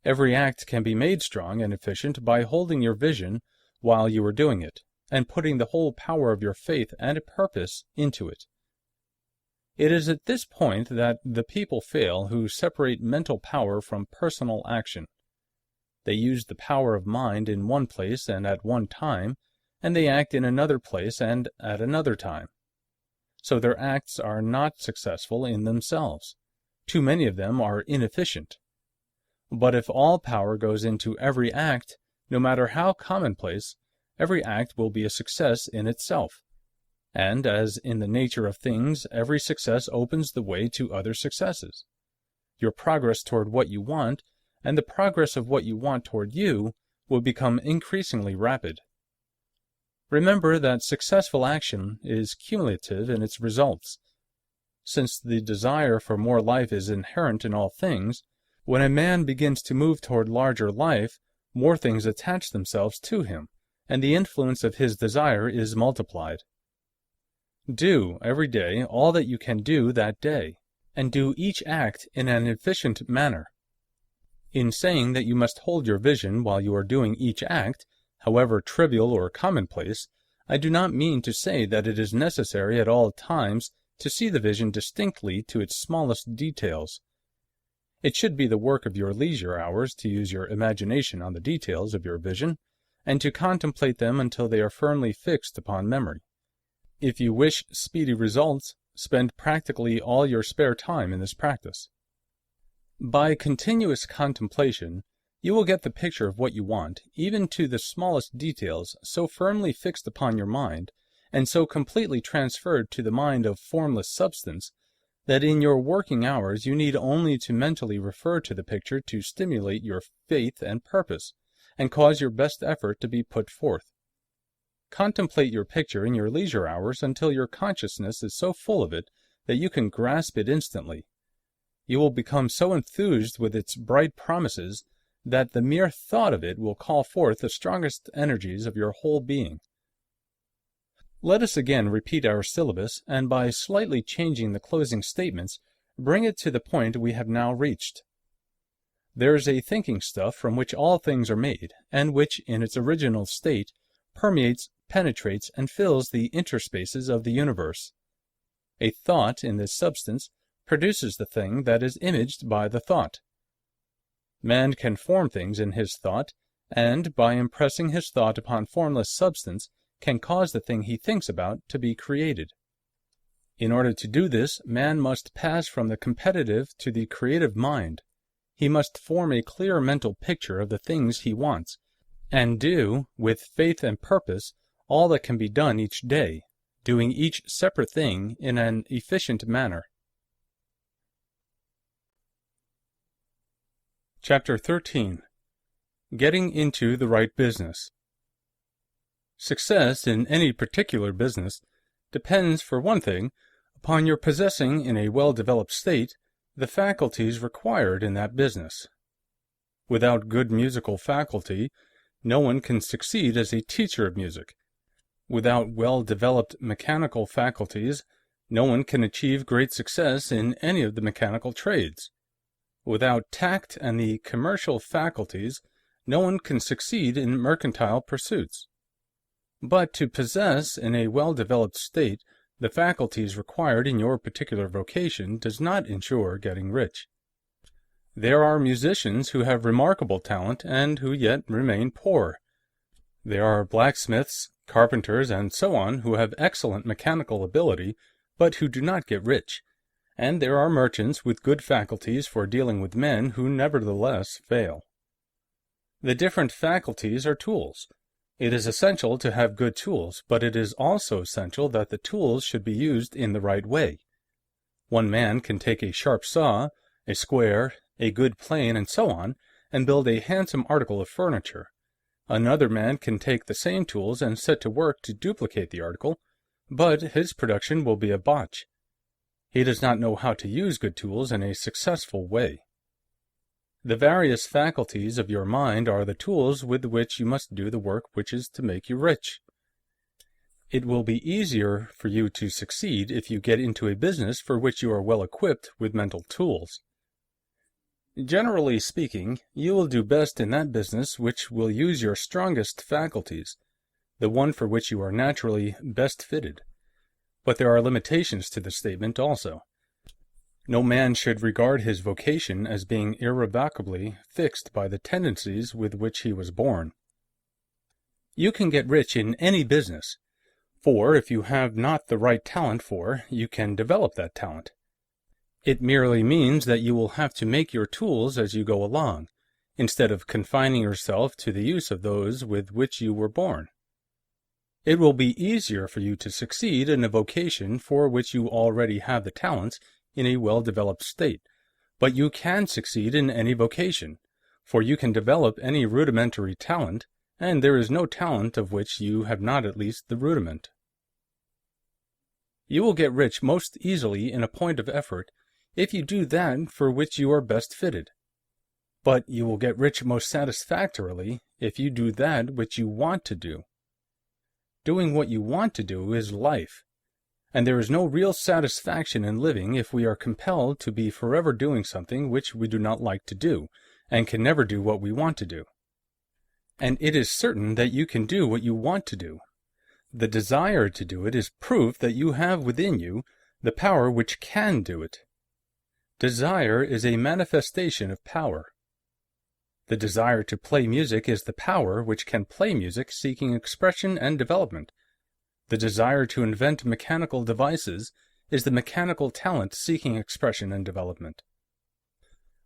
Every act can be made strong and efficient by holding your vision while you are doing it, and putting the whole power of your faith and purpose into it. It is at this point that the people fail who separate mental power from personal action. They use the power of mind in one place and at one time, and they act in another place and at another time. So their acts are not successful in themselves. Too many of them are inefficient. But if all power goes into every act, no matter how commonplace, every act will be a success in itself. And, as in the nature of things, every success opens the way to other successes. Your progress toward what you want, and the progress of what you want toward you, will become increasingly rapid. Remember that successful action is cumulative in its results. Since the desire for more life is inherent in all things, when a man begins to move toward larger life, more things attach themselves to him, and the influence of his desire is multiplied. Do, every day, all that you can do that day, and do each act in an efficient manner. In saying that you must hold your vision while you are doing each act, however trivial or commonplace, I do not mean to say that it is necessary at all times to see the vision distinctly to its smallest details. It should be the work of your leisure hours to use your imagination on the details of your vision, and to contemplate them until they are firmly fixed upon memory. If you wish speedy results, spend practically all your spare time in this practice. By continuous contemplation, you will get the picture of what you want, even to the smallest details, so firmly fixed upon your mind, and so completely transferred to the mind of formless substance, that in your working hours you need only to mentally refer to the picture to stimulate your faith and purpose, and cause your best effort to be put forth. Contemplate your picture in your leisure hours until your consciousness is so full of it that you can grasp it instantly. You will become so enthused with its bright promises that the mere thought of it will call forth the strongest energies of your whole being. Let us again repeat our syllabus, and by slightly changing the closing statements, bring it to the point we have now reached. There is a thinking stuff from which all things are made, and which, in its original state, permeates, penetrates, and fills the interspaces of the universe. A thought in this substance produces the thing that is imaged by the thought. Man can form things in his thought, and, by impressing his thought upon formless substance, can cause the thing he thinks about to be created. In order to do this, man must pass from the competitive to the creative mind. He must form a clear mental picture of the things he wants, and do, with faith and purpose, all that can be done each day, doing each separate thing in an efficient manner. Chapter 13. Getting into the right business. Success in any particular business depends, for one thing, upon your possessing in a well-developed state the faculties required in that business. Without good musical faculty, no one can succeed as a teacher of music. Without well-developed mechanical faculties, no one can achieve great success in any of the mechanical trades. Without tact and the commercial faculties, no one can succeed in mercantile pursuits. But to possess in a well-developed state the faculties required in your particular vocation does not ensure getting rich. There are musicians who have remarkable talent and who yet remain poor. There are blacksmiths, carpenters, and so on who have excellent mechanical ability, but who do not get rich. And there are merchants with good faculties for dealing with men who nevertheless fail. The different faculties are tools. It is essential to have good tools, but it is also essential that the tools should be used in the right way. One man can take a sharp saw, a square, a good plane, and so on, and build a handsome article of furniture. Another man can take the same tools and set to work to duplicate the article, but his production will be a botch. He does not know how to use good tools in a successful way. The various faculties of your mind are the tools with which you must do the work which is to make you rich. It will be easier for you to succeed if you get into a business for which you are well equipped with mental tools. Generally speaking, you will do best in that business which will use your strongest faculties, the one for which you are naturally best fitted. But there are limitations to the statement also. No man should regard his vocation as being irrevocably fixed by the tendencies with which he was born. You can get rich in any business, for if you have not the right talent you can develop that talent. It merely means that you will have to make your tools as you go along, instead of confining yourself to the use of those with which you were born. It will be easier for you to succeed in a vocation for which you already have the talents in a well-developed state, but you can succeed in any vocation, for you can develop any rudimentary talent, and there is no talent of which you have not at least the rudiment. You will get rich most easily in a point of effort if you do that for which you are best fitted, but you will get rich most satisfactorily if you do that which you want to do. Doing what you want to do is life, and there is no real satisfaction in living if we are compelled to be forever doing something which we do not like to do, and can never do what we want to do. And it is certain that you can do what you want to do. The desire to do it is proof that you have within you the power which can do it. Desire is a manifestation of power. The desire to play music is the power which can play music seeking expression and development. The desire to invent mechanical devices is the mechanical talent seeking expression and development.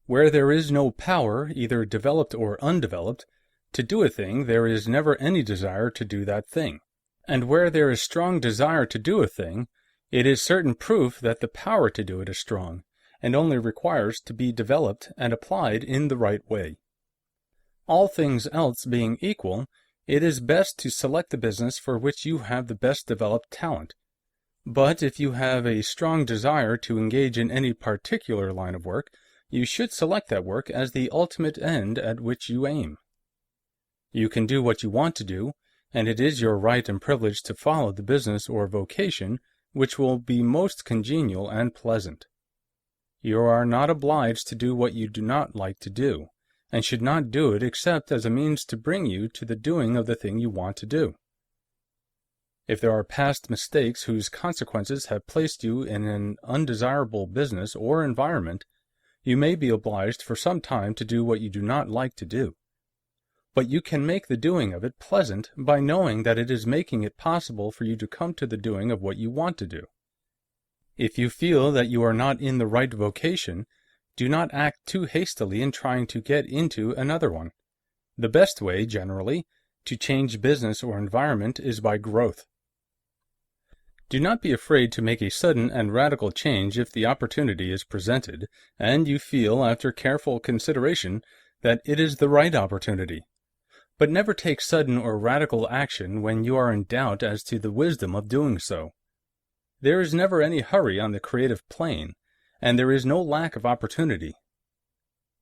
Where there is no power, either developed or undeveloped, to do a thing, there is never any desire to do that thing. And where there is strong desire to do a thing, it is certain proof that the power to do it is strong, and only requires to be developed and applied in the right way. All things else being equal, it is best to select the business for which you have the best developed talent. But if you have a strong desire to engage in any particular line of work, you should select that work as the ultimate end at which you aim. You can do what you want to do, and it is your right and privilege to follow the business or vocation which will be most congenial and pleasant. You are not obliged to do what you do not like to do, and should not do it except as a means to bring you to the doing of the thing you want to do. If there are past mistakes whose consequences have placed you in an undesirable business or environment, you may be obliged for some time to do what you do not like to do. But you can make the doing of it pleasant by knowing that it is making it possible for you to come to the doing of what you want to do. If you feel that you are not in the right vocation, do not act too hastily in trying to get into another one. The best way, generally, to change business or environment is by growth. Do not be afraid to make a sudden and radical change if the opportunity is presented, and you feel, after careful consideration, that it is the right opportunity. But never take sudden or radical action when you are in doubt as to the wisdom of doing so. There is never any hurry on the creative plane, and there is no lack of opportunity.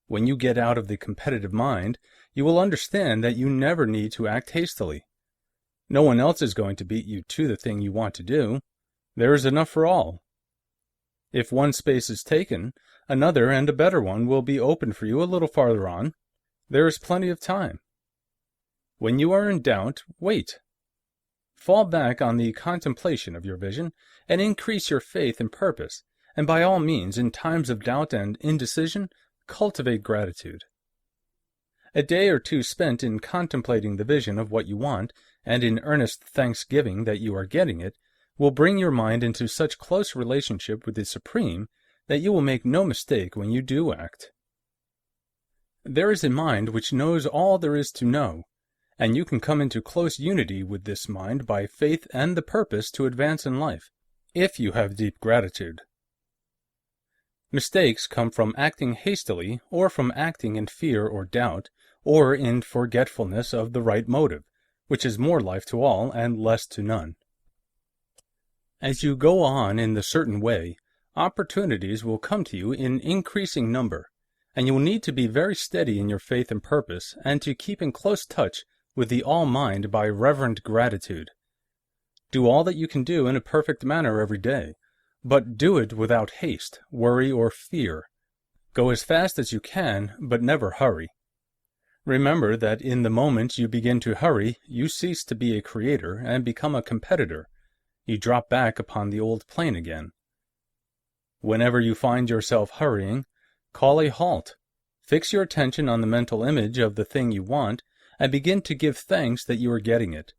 When you get out of the competitive mind, you will understand that you never need to act hastily. No one else is going to beat you to the thing you want to do. There is enough for all. If one space is taken, another and a better one will be opened for you a little farther on. There is plenty of time. When you are in doubt, wait. Fall back on the contemplation of your vision and increase your faith and purpose, and by all means, in times of doubt and indecision, cultivate gratitude. A day or two spent in contemplating the vision of what you want, and in earnest thanksgiving that you are getting it, will bring your mind into such close relationship with the Supreme that you will make no mistake when you do act. There is a mind which knows all there is to know, and you can come into close unity with this mind by faith and the purpose to advance in life, if you have deep gratitude. Mistakes come from acting hastily, or from acting in fear or doubt, or in forgetfulness of the right motive, which is more life to all and less to none. As you go on in the certain way, opportunities will come to you in increasing number, and you will need to be very steady in your faith and purpose, and to keep in close touch with the All-Mind by reverent gratitude. Do all that you can do in a perfect manner every day, but do it without haste, worry, or fear. Go as fast as you can, but never hurry. Remember that in the moment you begin to hurry, you cease to be a creator and become a competitor. You drop back upon the old plane again. Whenever you find yourself hurrying, call a halt. Fix your attention on the mental image of the thing you want, and begin to give thanks that you are getting it.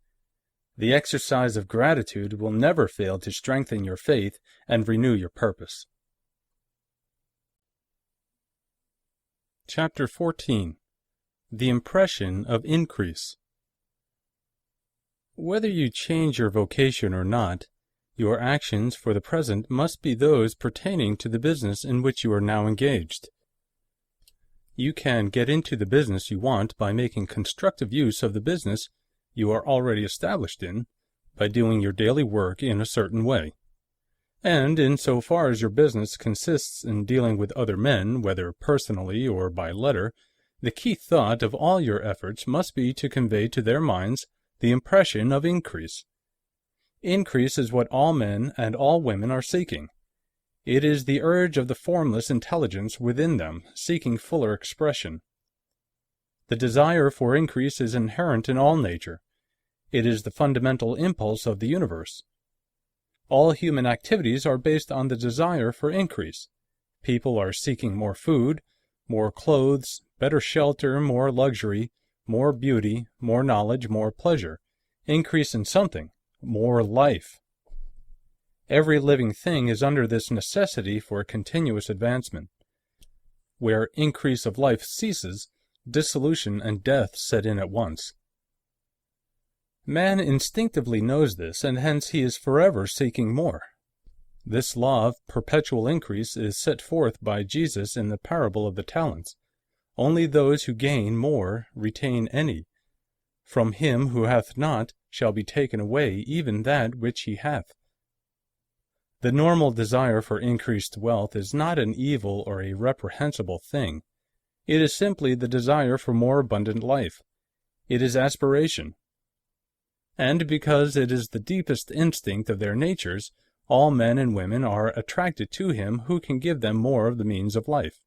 The exercise of gratitude will never fail to strengthen your faith and renew your purpose. Chapter 14. The Impression of Increase. Whether you change your vocation or not, your actions for the present must be those pertaining to the business in which you are now engaged. You can get into the business you want by making constructive use of the business you are already established in, by doing your daily work in a certain way. And in so far as your business consists in dealing with other men, whether personally or by letter, the key thought of all your efforts must be to convey to their minds the impression of increase. Increase is what all men and all women are seeking. It is the urge of the formless intelligence within them, seeking fuller expression. The desire for increase is inherent in all nature. It is the fundamental impulse of the universe. All human activities are based on the desire for increase. People are seeking more food, more clothes, better shelter, more luxury, more beauty, more knowledge, more pleasure, increase in something, more life. Every living thing is under this necessity for continuous advancement. Where increase of life ceases, dissolution and death set in at once. Man instinctively knows this, and hence he is forever seeking more. This law of perpetual increase is set forth by Jesus in the parable of the talents. Only those who gain more retain any. From him who hath not shall be taken away even that which he hath. The normal desire for increased wealth is not an evil or a reprehensible thing. It is simply the desire for more abundant life. It is aspiration. And because it is the deepest instinct of their natures, all men and women are attracted to him who can give them more of the means of life.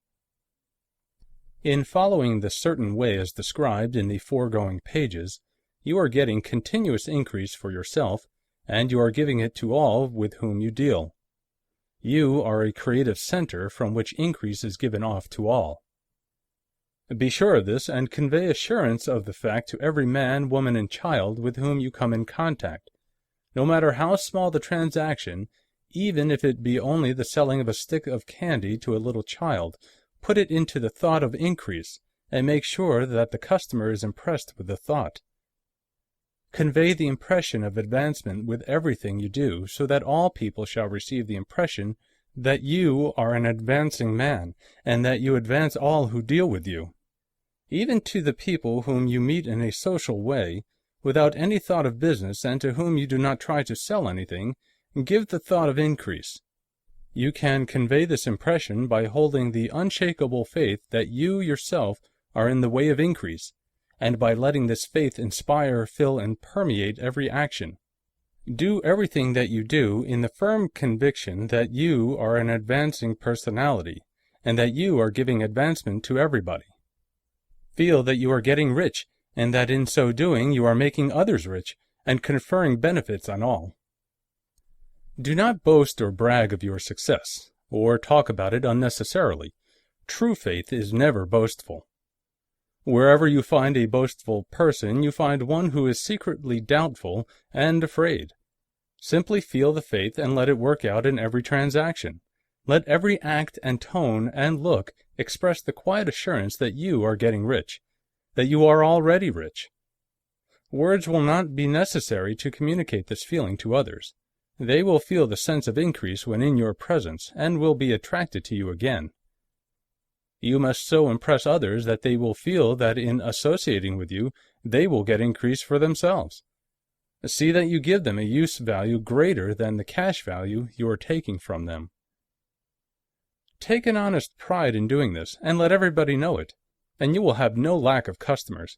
In following the certain way as described in the foregoing pages, you are getting continuous increase for yourself, and you are giving it to all with whom you deal. You are a creative center from which increase is given off to all. Be sure of this, and convey assurance of the fact to every man, woman, and child with whom you come in contact. No matter how small the transaction, even if it be only the selling of a stick of candy to a little child, put it into the thought of increase, and make sure that the customer is impressed with the thought. Convey the impression of advancement with everything you do, so that all people shall receive the impression that you are an advancing man, and that you advance all who deal with you. Even to the people whom you meet in a social way, without any thought of business, and to whom you do not try to sell anything, give the thought of increase. You can convey this impression by holding the unshakable faith that you yourself are in the way of increase, and by letting this faith inspire, fill, and permeate every action. Do everything that you do in the firm conviction that you are an advancing personality, and that you are giving advancement to everybody. Feel that you are getting rich, and that in so doing you are making others rich, and conferring benefits on all. Do not boast or brag of your success, or talk about it unnecessarily. True faith is never boastful. Wherever you find a boastful person, you find one who is secretly doubtful and afraid. Simply feel the faith and let it work out in every transaction. Let every act and tone and look express the quiet assurance that you are getting rich, that you are already rich. Words will not be necessary to communicate this feeling to others. They will feel the sense of increase when in your presence, and will be attracted to you again. You must so impress others that they will feel that in associating with you, they will get increase for themselves. See that you give them a use value greater than the cash value you are taking from them. Take an honest pride in doing this, and let everybody know it, and you will have no lack of customers.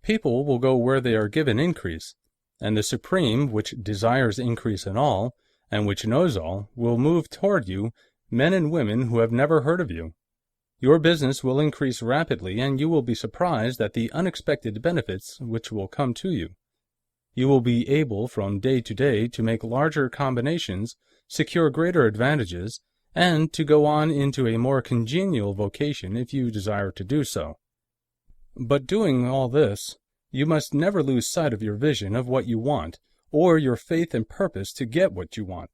People will go where they are given increase, and the Supreme, which desires increase in all, and which knows all, will move toward you men and women who have never heard of you. Your business will increase rapidly, and you will be surprised at the unexpected benefits which will come to you. You will be able from day to day to make larger combinations, secure greater advantages, and to go on into a more congenial vocation if you desire to do so. But doing all this, you must never lose sight of your vision of what you want, or your faith and purpose to get what you want.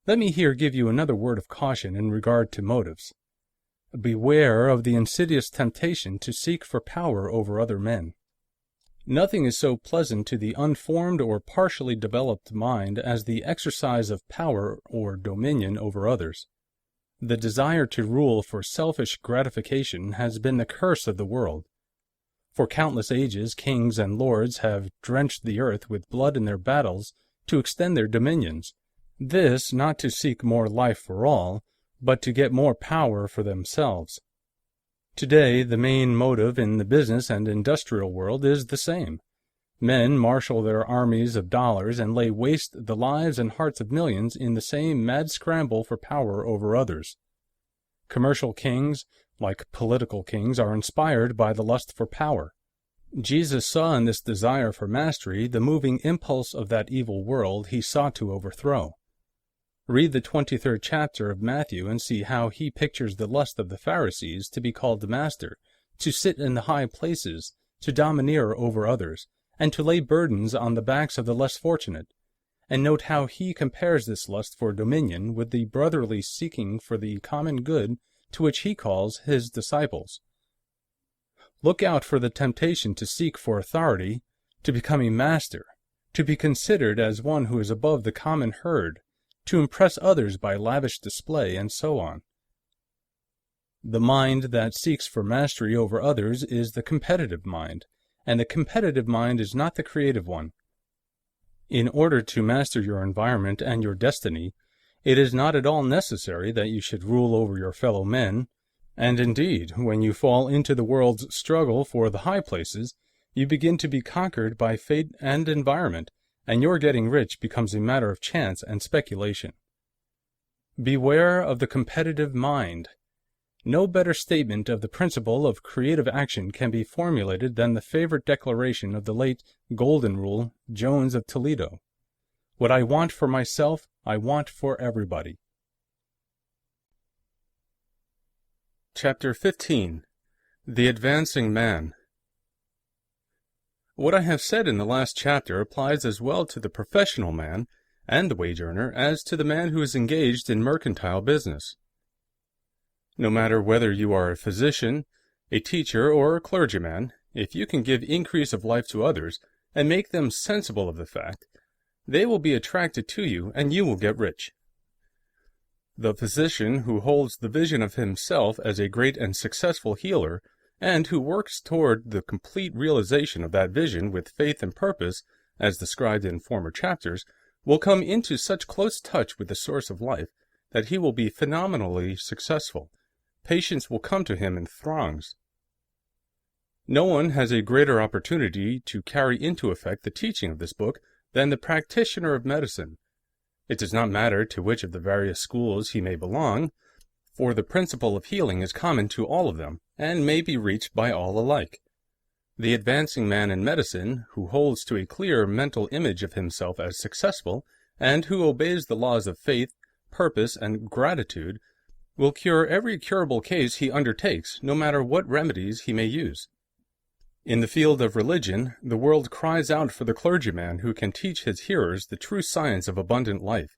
Let me here give you another word of caution in regard to motives. Beware of the insidious temptation to seek for power over other men. Nothing is so pleasant to the unformed or partially developed mind as the exercise of power or dominion over others. The desire to rule for selfish gratification has been the curse of the world. For countless ages, kings and lords have drenched the earth with blood in their battles to extend their dominions, this not to seek more life for all, but to get more power for themselves. Today, the main motive in the business and industrial world is the same. Men marshal their armies of dollars and lay waste the lives and hearts of millions in the same mad scramble for power over others. Commercial kings, like political kings, are inspired by the lust for power. Jesus saw in this desire for mastery the moving impulse of that evil world he sought to overthrow. Read the 23rd chapter of Matthew and see how he pictures the lust of the Pharisees to be called master, to sit in the high places, to domineer over others, and to lay burdens on the backs of the less fortunate. And note how he compares this lust for dominion with the brotherly seeking for the common good to which he calls his disciples. Look out for the temptation to seek for authority, to become a master, to be considered as one who is above the common herd, to impress others by lavish display, and so on. The mind that seeks for mastery over others is the competitive mind, and the competitive mind is not the creative one. In order to master your environment and your destiny, it is not at all necessary that you should rule over your fellow men, and indeed, when you fall into the world's struggle for the high places, you begin to be conquered by fate and environment, and your getting rich becomes a matter of chance and speculation. Beware of the competitive mind. No better statement of the principle of creative action can be formulated than the favorite declaration of the late Golden Rule Jones of Toledo. What I want for myself, I want for everybody. Chapter 15. The Advancing Man. What I have said in the last chapter applies as well to the professional man and the wage earner as to the man who is engaged in mercantile business. No matter whether you are a physician, a teacher, or a clergyman, if you can give increase of life to others and make them sensible of the fact, they will be attracted to you and you will get rich. The physician who holds the vision of himself as a great and successful healer, and who works toward the complete realization of that vision with faith and purpose, as described in former chapters, will come into such close touch with the source of life that he will be phenomenally successful. Patients will come to him in throngs. No one has a greater opportunity to carry into effect the teaching of this book than the practitioner of medicine. It does not matter to which of the various schools he may belong, for the principle of healing is common to all of them, and may be reached by all alike. The advancing man in medicine, who holds to a clear mental image of himself as successful, and who obeys the laws of faith, purpose, and gratitude, will cure every curable case he undertakes, no matter what remedies he may use. In the field of religion, the world cries out for the clergyman who can teach his hearers the true science of abundant life.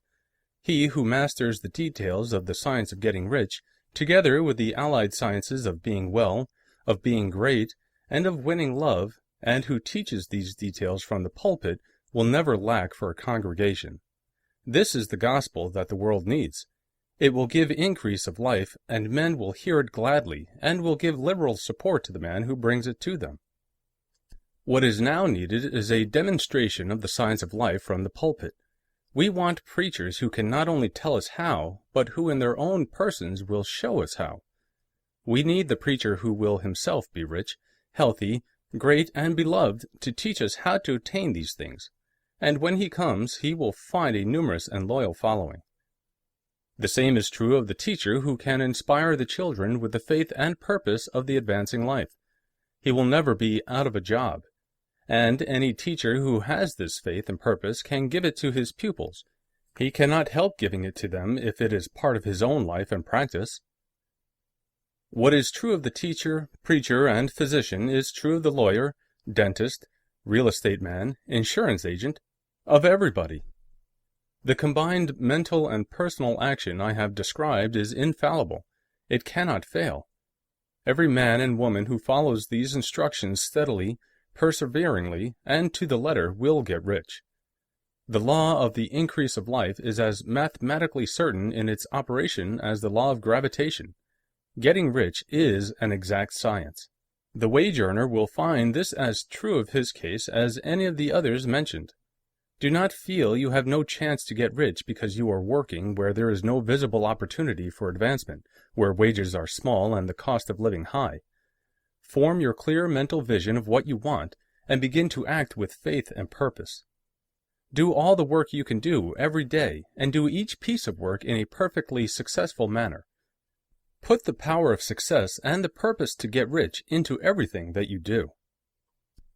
He who masters the details of the science of getting rich, together with the allied sciences of being well, of being great, and of winning love, and who teaches these details from the pulpit, will never lack for a congregation. This is the gospel that the world needs. It will give increase of life, and men will hear it gladly, and will give liberal support to the man who brings it to them. What is now needed is a demonstration of the science of life from the pulpit. We want preachers who can not only tell us how, but who in their own persons will show us how. We need the preacher who will himself be rich, healthy, great, and beloved to teach us how to attain these things, and when he comes he will find a numerous and loyal following. The same is true of the teacher who can inspire the children with the faith and purpose of the advancing life. He will never be out of a job. And any teacher who has this faith and purpose can give it to his pupils. He cannot help giving it to them if it is part of his own life and practice. What is true of the teacher, preacher, and physician is true of the lawyer, dentist, real estate man, insurance agent, of everybody. The combined mental and personal action I have described is infallible. It cannot fail. Every man and woman who follows these instructions steadily, perseveringly, and to the letter will get rich. The law of the increase of life is as mathematically certain in its operation as the law of gravitation. Getting rich is an exact science. The wage earner will find this as true of his case as any of the others mentioned. Do not feel you have no chance to get rich because you are working where there is no visible opportunity for advancement, where wages are small and the cost of living high. Form your clear mental vision of what you want, and begin to act with faith and purpose. Do all the work you can do every day, and do each piece of work in a perfectly successful manner. Put the power of success and the purpose to get rich into everything that you do.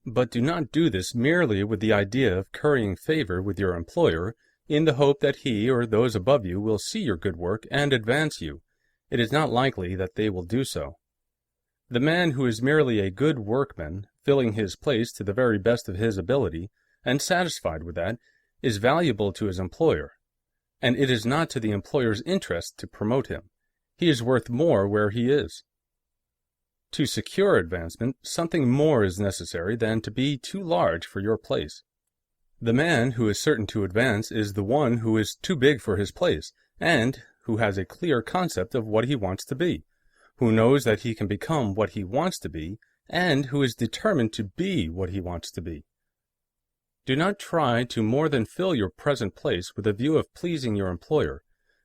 But do not do this merely with the idea of currying favor with your employer, in the hope that he or those above you will see your good work and advance you. It is not likely that they will do so. The man who is merely a good workman, filling his place to the very best of his ability, and satisfied with that, is valuable to his employer, and it is not to the employer's interest to promote him. He is worth more where he is. To secure advancement, something more is necessary than to be too large for your place. The man who is certain to advance is the one who is too big for his place, and who has a clear concept of what he wants to be, who knows that he can become what he wants to be, and who is determined to be what he wants to be. Do not try to more than fill your present place with a view of pleasing your employer.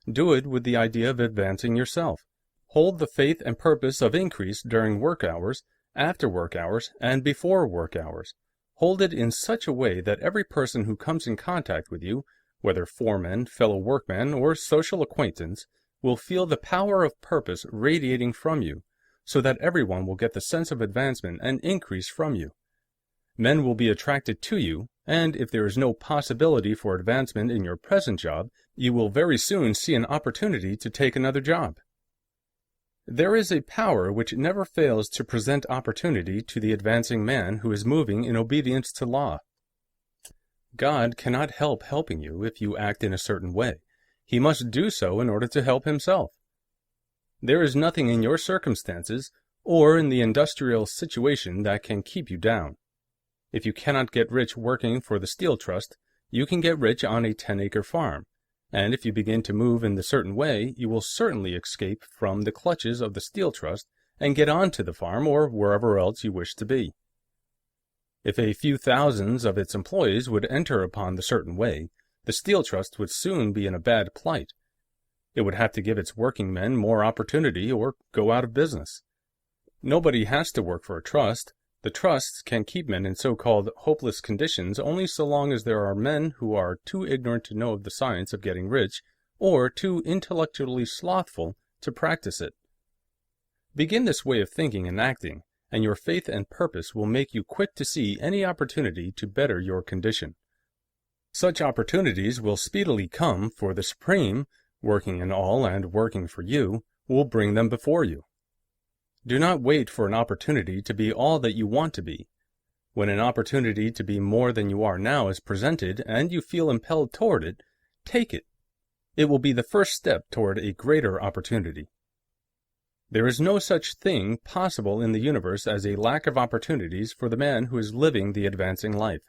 Do it with the idea of advancing yourself. Hold the faith and purpose of increase during work hours, after work hours, and before work hours. Hold it in such a way that every person who comes in contact with you, whether foreman, fellow workman, or social acquaintance, will feel the power of purpose radiating from you, so that everyone will get the sense of advancement and increase from you. Men will be attracted to you, and if there is no possibility for advancement in your present job, you will very soon see an opportunity to take another job. There is a power which never fails to present opportunity to the advancing man who is moving in obedience to law. God cannot help helping you if you act in a certain way. He must do so in order to help himself. There is nothing in your circumstances or in the industrial situation that can keep you down. If you cannot get rich working for the Steel Trust, you can get rich on a 10-acre farm, and if you begin to move in the certain way, you will certainly escape from the clutches of the Steel Trust and get on to the farm or wherever else you wish to be. If a few thousands of its employees would enter upon the certain way, the Steel Trust would soon be in a bad plight. It would have to give its working men more opportunity or go out of business. Nobody has to work for a trust. The trusts can keep men in so-called hopeless conditions only so long as there are men who are too ignorant to know of the science of getting rich or too intellectually slothful to practice it. Begin this way of thinking and acting, and your faith and purpose will make you quick to see any opportunity to better your condition. Such opportunities will speedily come, for the Supreme, working in all and working for you, will bring them before you. Do not wait for an opportunity to be all that you want to be. When an opportunity to be more than you are now is presented and you feel impelled toward it, take it. It will be the first step toward a greater opportunity. There is no such thing possible in the universe as a lack of opportunities for the man who is living the advancing life.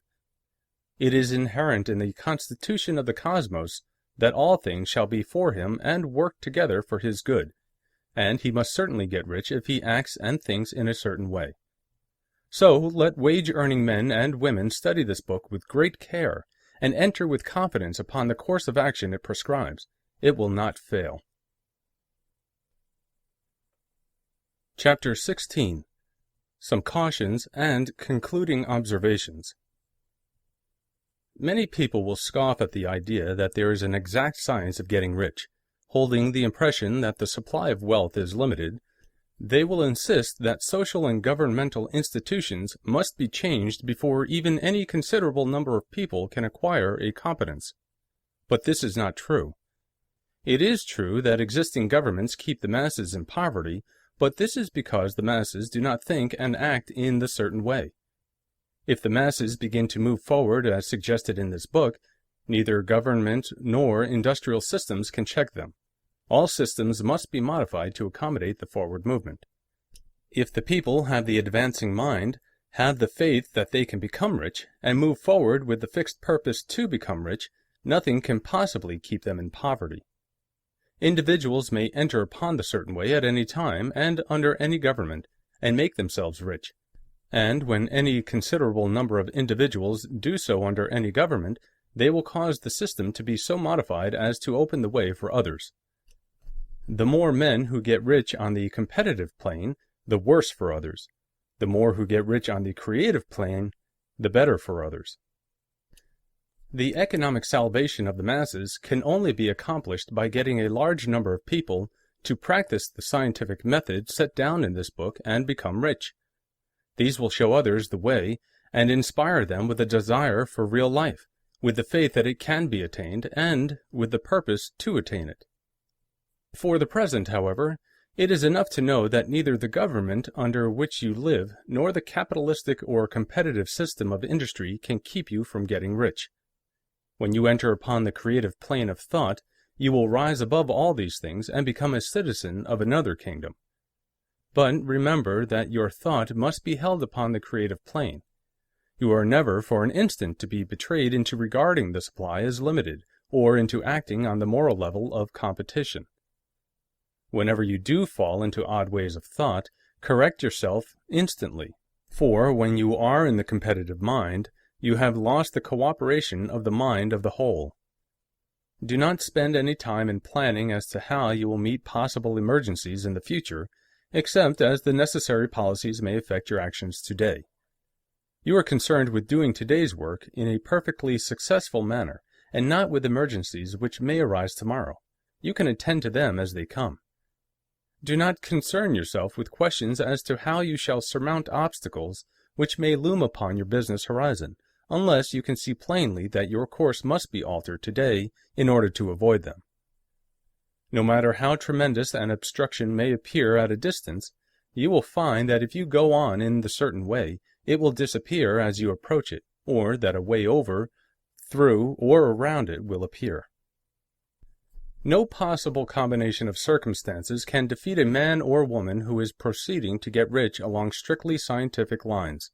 It is inherent in the constitution of the cosmos that all things shall be for him and work together for his good, and he must certainly get rich if he acts and thinks in a certain way. So let wage-earning men and women study this book with great care, and enter with confidence upon the course of action it prescribes. It will not fail. Chapter 16. Some Cautions and Concluding Observations. Many people will scoff at the idea that there is an exact science of getting rich. Holding the impression that the supply of wealth is limited, they will insist that social and governmental institutions must be changed before even any considerable number of people can acquire a competence. But this is not true. It is true that existing governments keep the masses in poverty, but this is because the masses do not think and act in the certain way. If the masses begin to move forward as suggested in this book, neither government nor industrial systems can check them. All systems must be modified to accommodate the forward movement. If the people have the advancing mind, have the faith that they can become rich, and move forward with the fixed purpose to become rich, nothing can possibly keep them in poverty. Individuals may enter upon the certain way at any time and under any government, and make themselves rich. And when any considerable number of individuals do so under any government, they will cause the system to be so modified as to open the way for others. The more men who get rich on the competitive plane, the worse for others. The more who get rich on the creative plane, the better for others. The economic salvation of the masses can only be accomplished by getting a large number of people to practice the scientific method set down in this book and become rich. These will show others the way and inspire them with a desire for real life, with the faith that it can be attained, and with the purpose to attain it. For the present, however, it is enough to know that neither the government under which you live nor the capitalistic or competitive system of industry can keep you from getting rich. When you enter upon the creative plane of thought, you will rise above all these things and become a citizen of another kingdom. But remember that your thought must be held upon the creative plane. You are never for an instant to be betrayed into regarding the supply as limited, or into acting on the moral level of competition. Whenever you do fall into odd ways of thought, correct yourself instantly, for when you are in the competitive mind, you have lost the cooperation of the mind of the whole. Do not spend any time in planning as to how you will meet possible emergencies in the future, except as the necessary policies may affect your actions today. You are concerned with doing today's work in a perfectly successful manner, and not with emergencies which may arise tomorrow. You can attend to them as they come. Do not concern yourself with questions as to how you shall surmount obstacles which may loom upon your business horizon, unless you can see plainly that your course must be altered today in order to avoid them. No matter how tremendous an obstruction may appear at a distance, you will find that if you go on in the certain way, it will disappear as you approach it, or that a way over, through, or around it will appear. No possible combination of circumstances can defeat a man or woman who is proceeding to get rich along strictly scientific lines.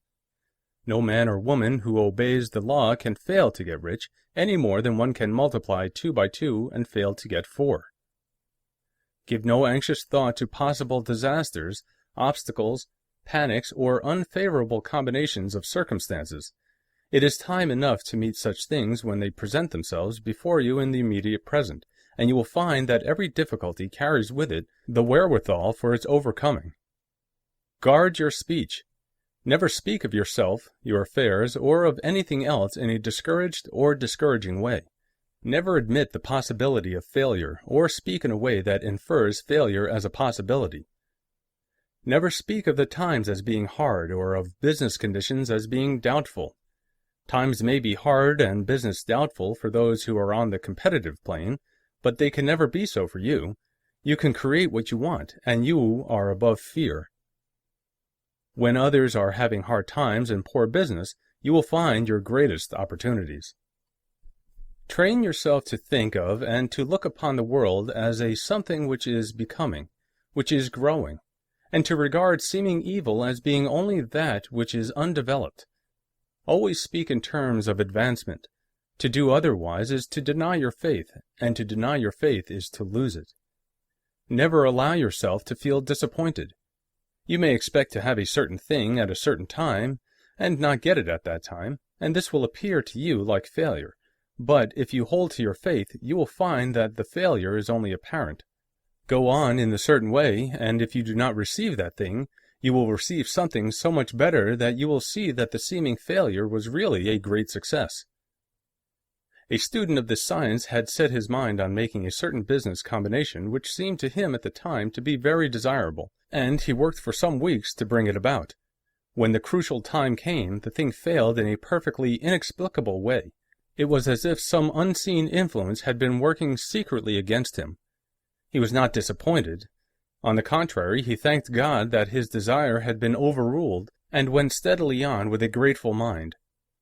No man or woman who obeys the law can fail to get rich, any more than one can multiply 2 by 2 and fail to get 4. Give no anxious thought to possible disasters, obstacles, panics, or unfavorable combinations of circumstances. It is time enough to meet such things when they present themselves before you in the immediate present, and you will find that every difficulty carries with it the wherewithal for its overcoming. Guard your speech. Never speak of yourself, your affairs, or of anything else in a discouraged or discouraging way. Never admit the possibility of failure, or speak in a way that infers failure as a possibility. Never speak of the times as being hard, or of business conditions as being doubtful. Times may be hard and business doubtful for those who are on the competitive plane, but they can never be so for you. You can create what you want, and you are above fear. When others are having hard times and poor business, you will find your greatest opportunities. Train yourself to think of and to look upon the world as a something which is becoming, which is growing, and to regard seeming evil as being only that which is undeveloped. Always speak in terms of advancement. To do otherwise is to deny your faith, and to deny your faith is to lose it. Never allow yourself to feel disappointed. You may expect to have a certain thing at a certain time, and not get it at that time, and this will appear to you like failure. But if you hold to your faith, you will find that the failure is only apparent. Go on in the certain way, and if you do not receive that thing, you will receive something so much better that you will see that the seeming failure was really a great success. A student of this science had set his mind on making a certain business combination which seemed to him at the time to be very desirable, and he worked for some weeks to bring it about. When the crucial time came, the thing failed in a perfectly inexplicable way. It was as if some unseen influence had been working secretly against him. He was not disappointed. On the contrary, he thanked God that his desire had been overruled, and went steadily on with a grateful mind.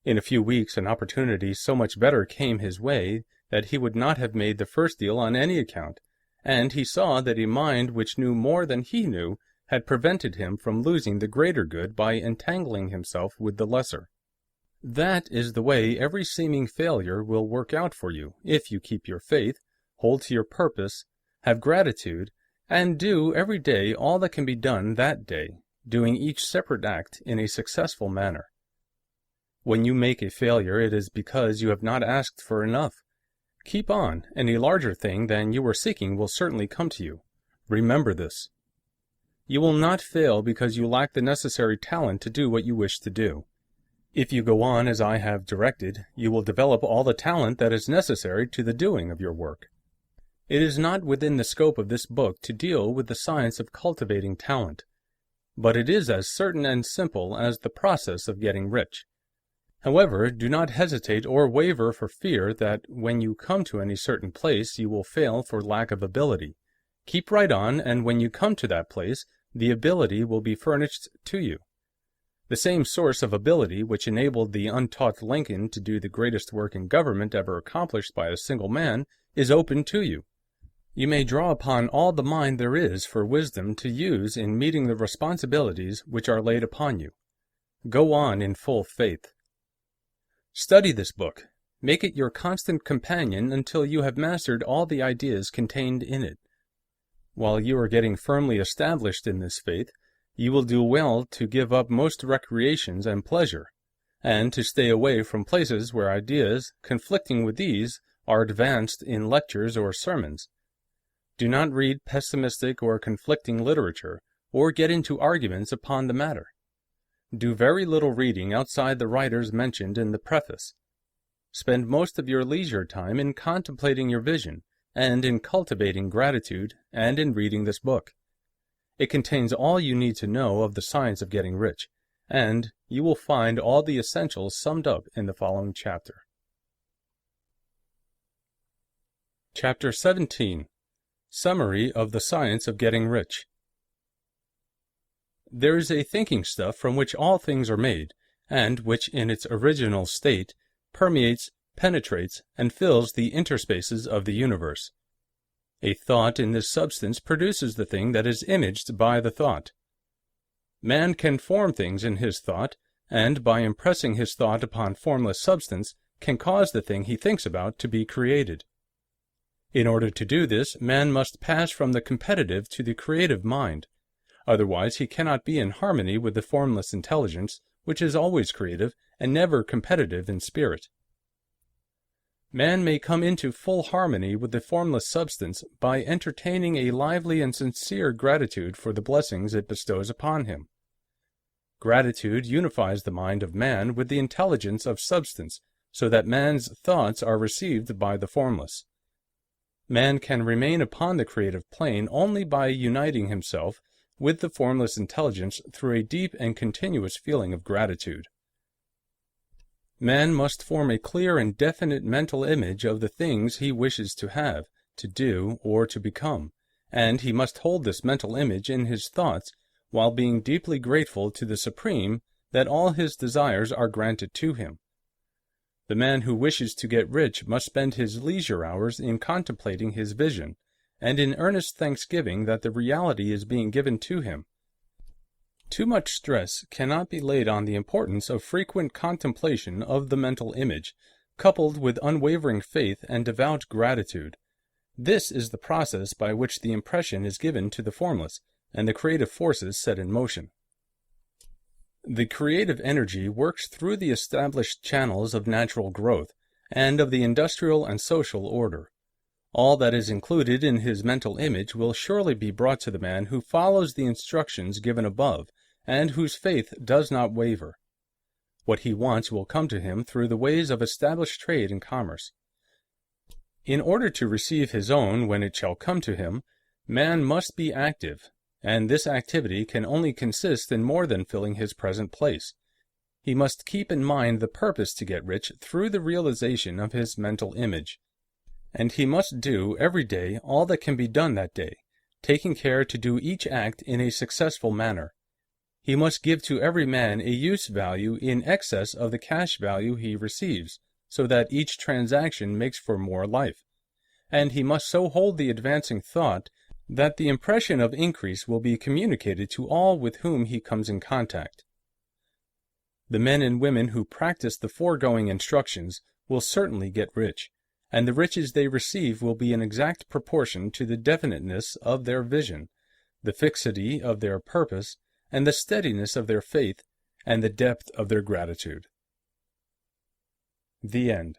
In a few weeks an opportunity so much better came his way that he would not have made the first deal on any account, and he saw that a mind which knew more than he knew had prevented him from losing the greater good by entangling himself with the lesser. That is the way every seeming failure will work out for you, if you keep your faith, hold to your purpose, have gratitude, and do every day all that can be done that day, doing each separate act in a successful manner. When you make a failure, it is because you have not asked for enough. Keep on, and a larger thing than you were seeking will certainly come to you. Remember this. You will not fail because you lack the necessary talent to do what you wish to do. If you go on as I have directed, you will develop all the talent that is necessary to the doing of your work. It is not within the scope of this book to deal with the science of cultivating talent, but it is as certain and simple as the process of getting rich. However, do not hesitate or waver for fear that when you come to any certain place you will fail for lack of ability. Keep right on, and when you come to that place, the ability will be furnished to you. The same source of ability which enabled the untaught Lincoln to do the greatest work in government ever accomplished by a single man is open to you. You may draw upon all the mind there is for wisdom to use in meeting the responsibilities which are laid upon you. Go on in full faith. Study this book. Make it your constant companion until you have mastered all the ideas contained in it. While you are getting firmly established in this faith, you will do well to give up most recreations and pleasure, and to stay away from places where ideas conflicting with these are advanced in lectures or sermons. Do not read pessimistic or conflicting literature, or get into arguments upon the matter. Do very little reading outside the writers mentioned in the preface. Spend most of your leisure time in contemplating your vision, and in cultivating gratitude, and in reading this book. It contains all you need to know of the science of getting rich, and you will find all the essentials summed up in the following chapter. Chapter 17. Summary of the Science of Getting Rich. There is a thinking stuff from which all things are made, and which in its original state permeates, penetrates, and fills the interspaces of the universe. A thought in this substance produces the thing that is imaged by the thought. Man can form things in his thought, and by impressing his thought upon formless substance, can cause the thing he thinks about to be created. In order to do this, man must pass from the competitive to the creative mind. Otherwise, he cannot be in harmony with the formless intelligence, which is always creative and never competitive in spirit. Man may come into full harmony with the formless substance by entertaining a lively and sincere gratitude for the blessings it bestows upon him. Gratitude unifies the mind of man with the intelligence of substance, so that man's thoughts are received by the formless. Man can remain upon the creative plane only by uniting himself with the formless intelligence through a deep and continuous feeling of gratitude. Man must form a clear and definite mental image of the things he wishes to have, to do, or to become, and he must hold this mental image in his thoughts while being deeply grateful to the Supreme that all his desires are granted to him. The man who wishes to get rich must spend his leisure hours in contemplating his vision, and in earnest thanksgiving that the reality is being given to him. Too much stress cannot be laid on the importance of frequent contemplation of the mental image, coupled with unwavering faith and devout gratitude. This is the process by which the impression is given to the formless, and the creative forces set in motion. The creative energy works through the established channels of natural growth, and of the industrial and social order. All that is included in his mental image will surely be brought to the man who follows the instructions given above, and whose faith does not waver. What he wants will come to him through the ways of established trade and commerce. In order to receive his own when it shall come to him, man must be active, and this activity can only consist in more than filling his present place. He must keep in mind the purpose to get rich through the realization of his mental image. And he must do every day all that can be done that day, taking care to do each act in a successful manner. He must give to every man a use value in excess of the cash value he receives, so that each transaction makes for more life. And he must so hold the advancing thought that the impression of increase will be communicated to all with whom he comes in contact. The men and women who practice the foregoing instructions will certainly get rich, and the riches they receive will be in exact proportion to the definiteness of their vision, the fixity of their purpose, and the steadiness of their faith, and the depth of their gratitude. The End.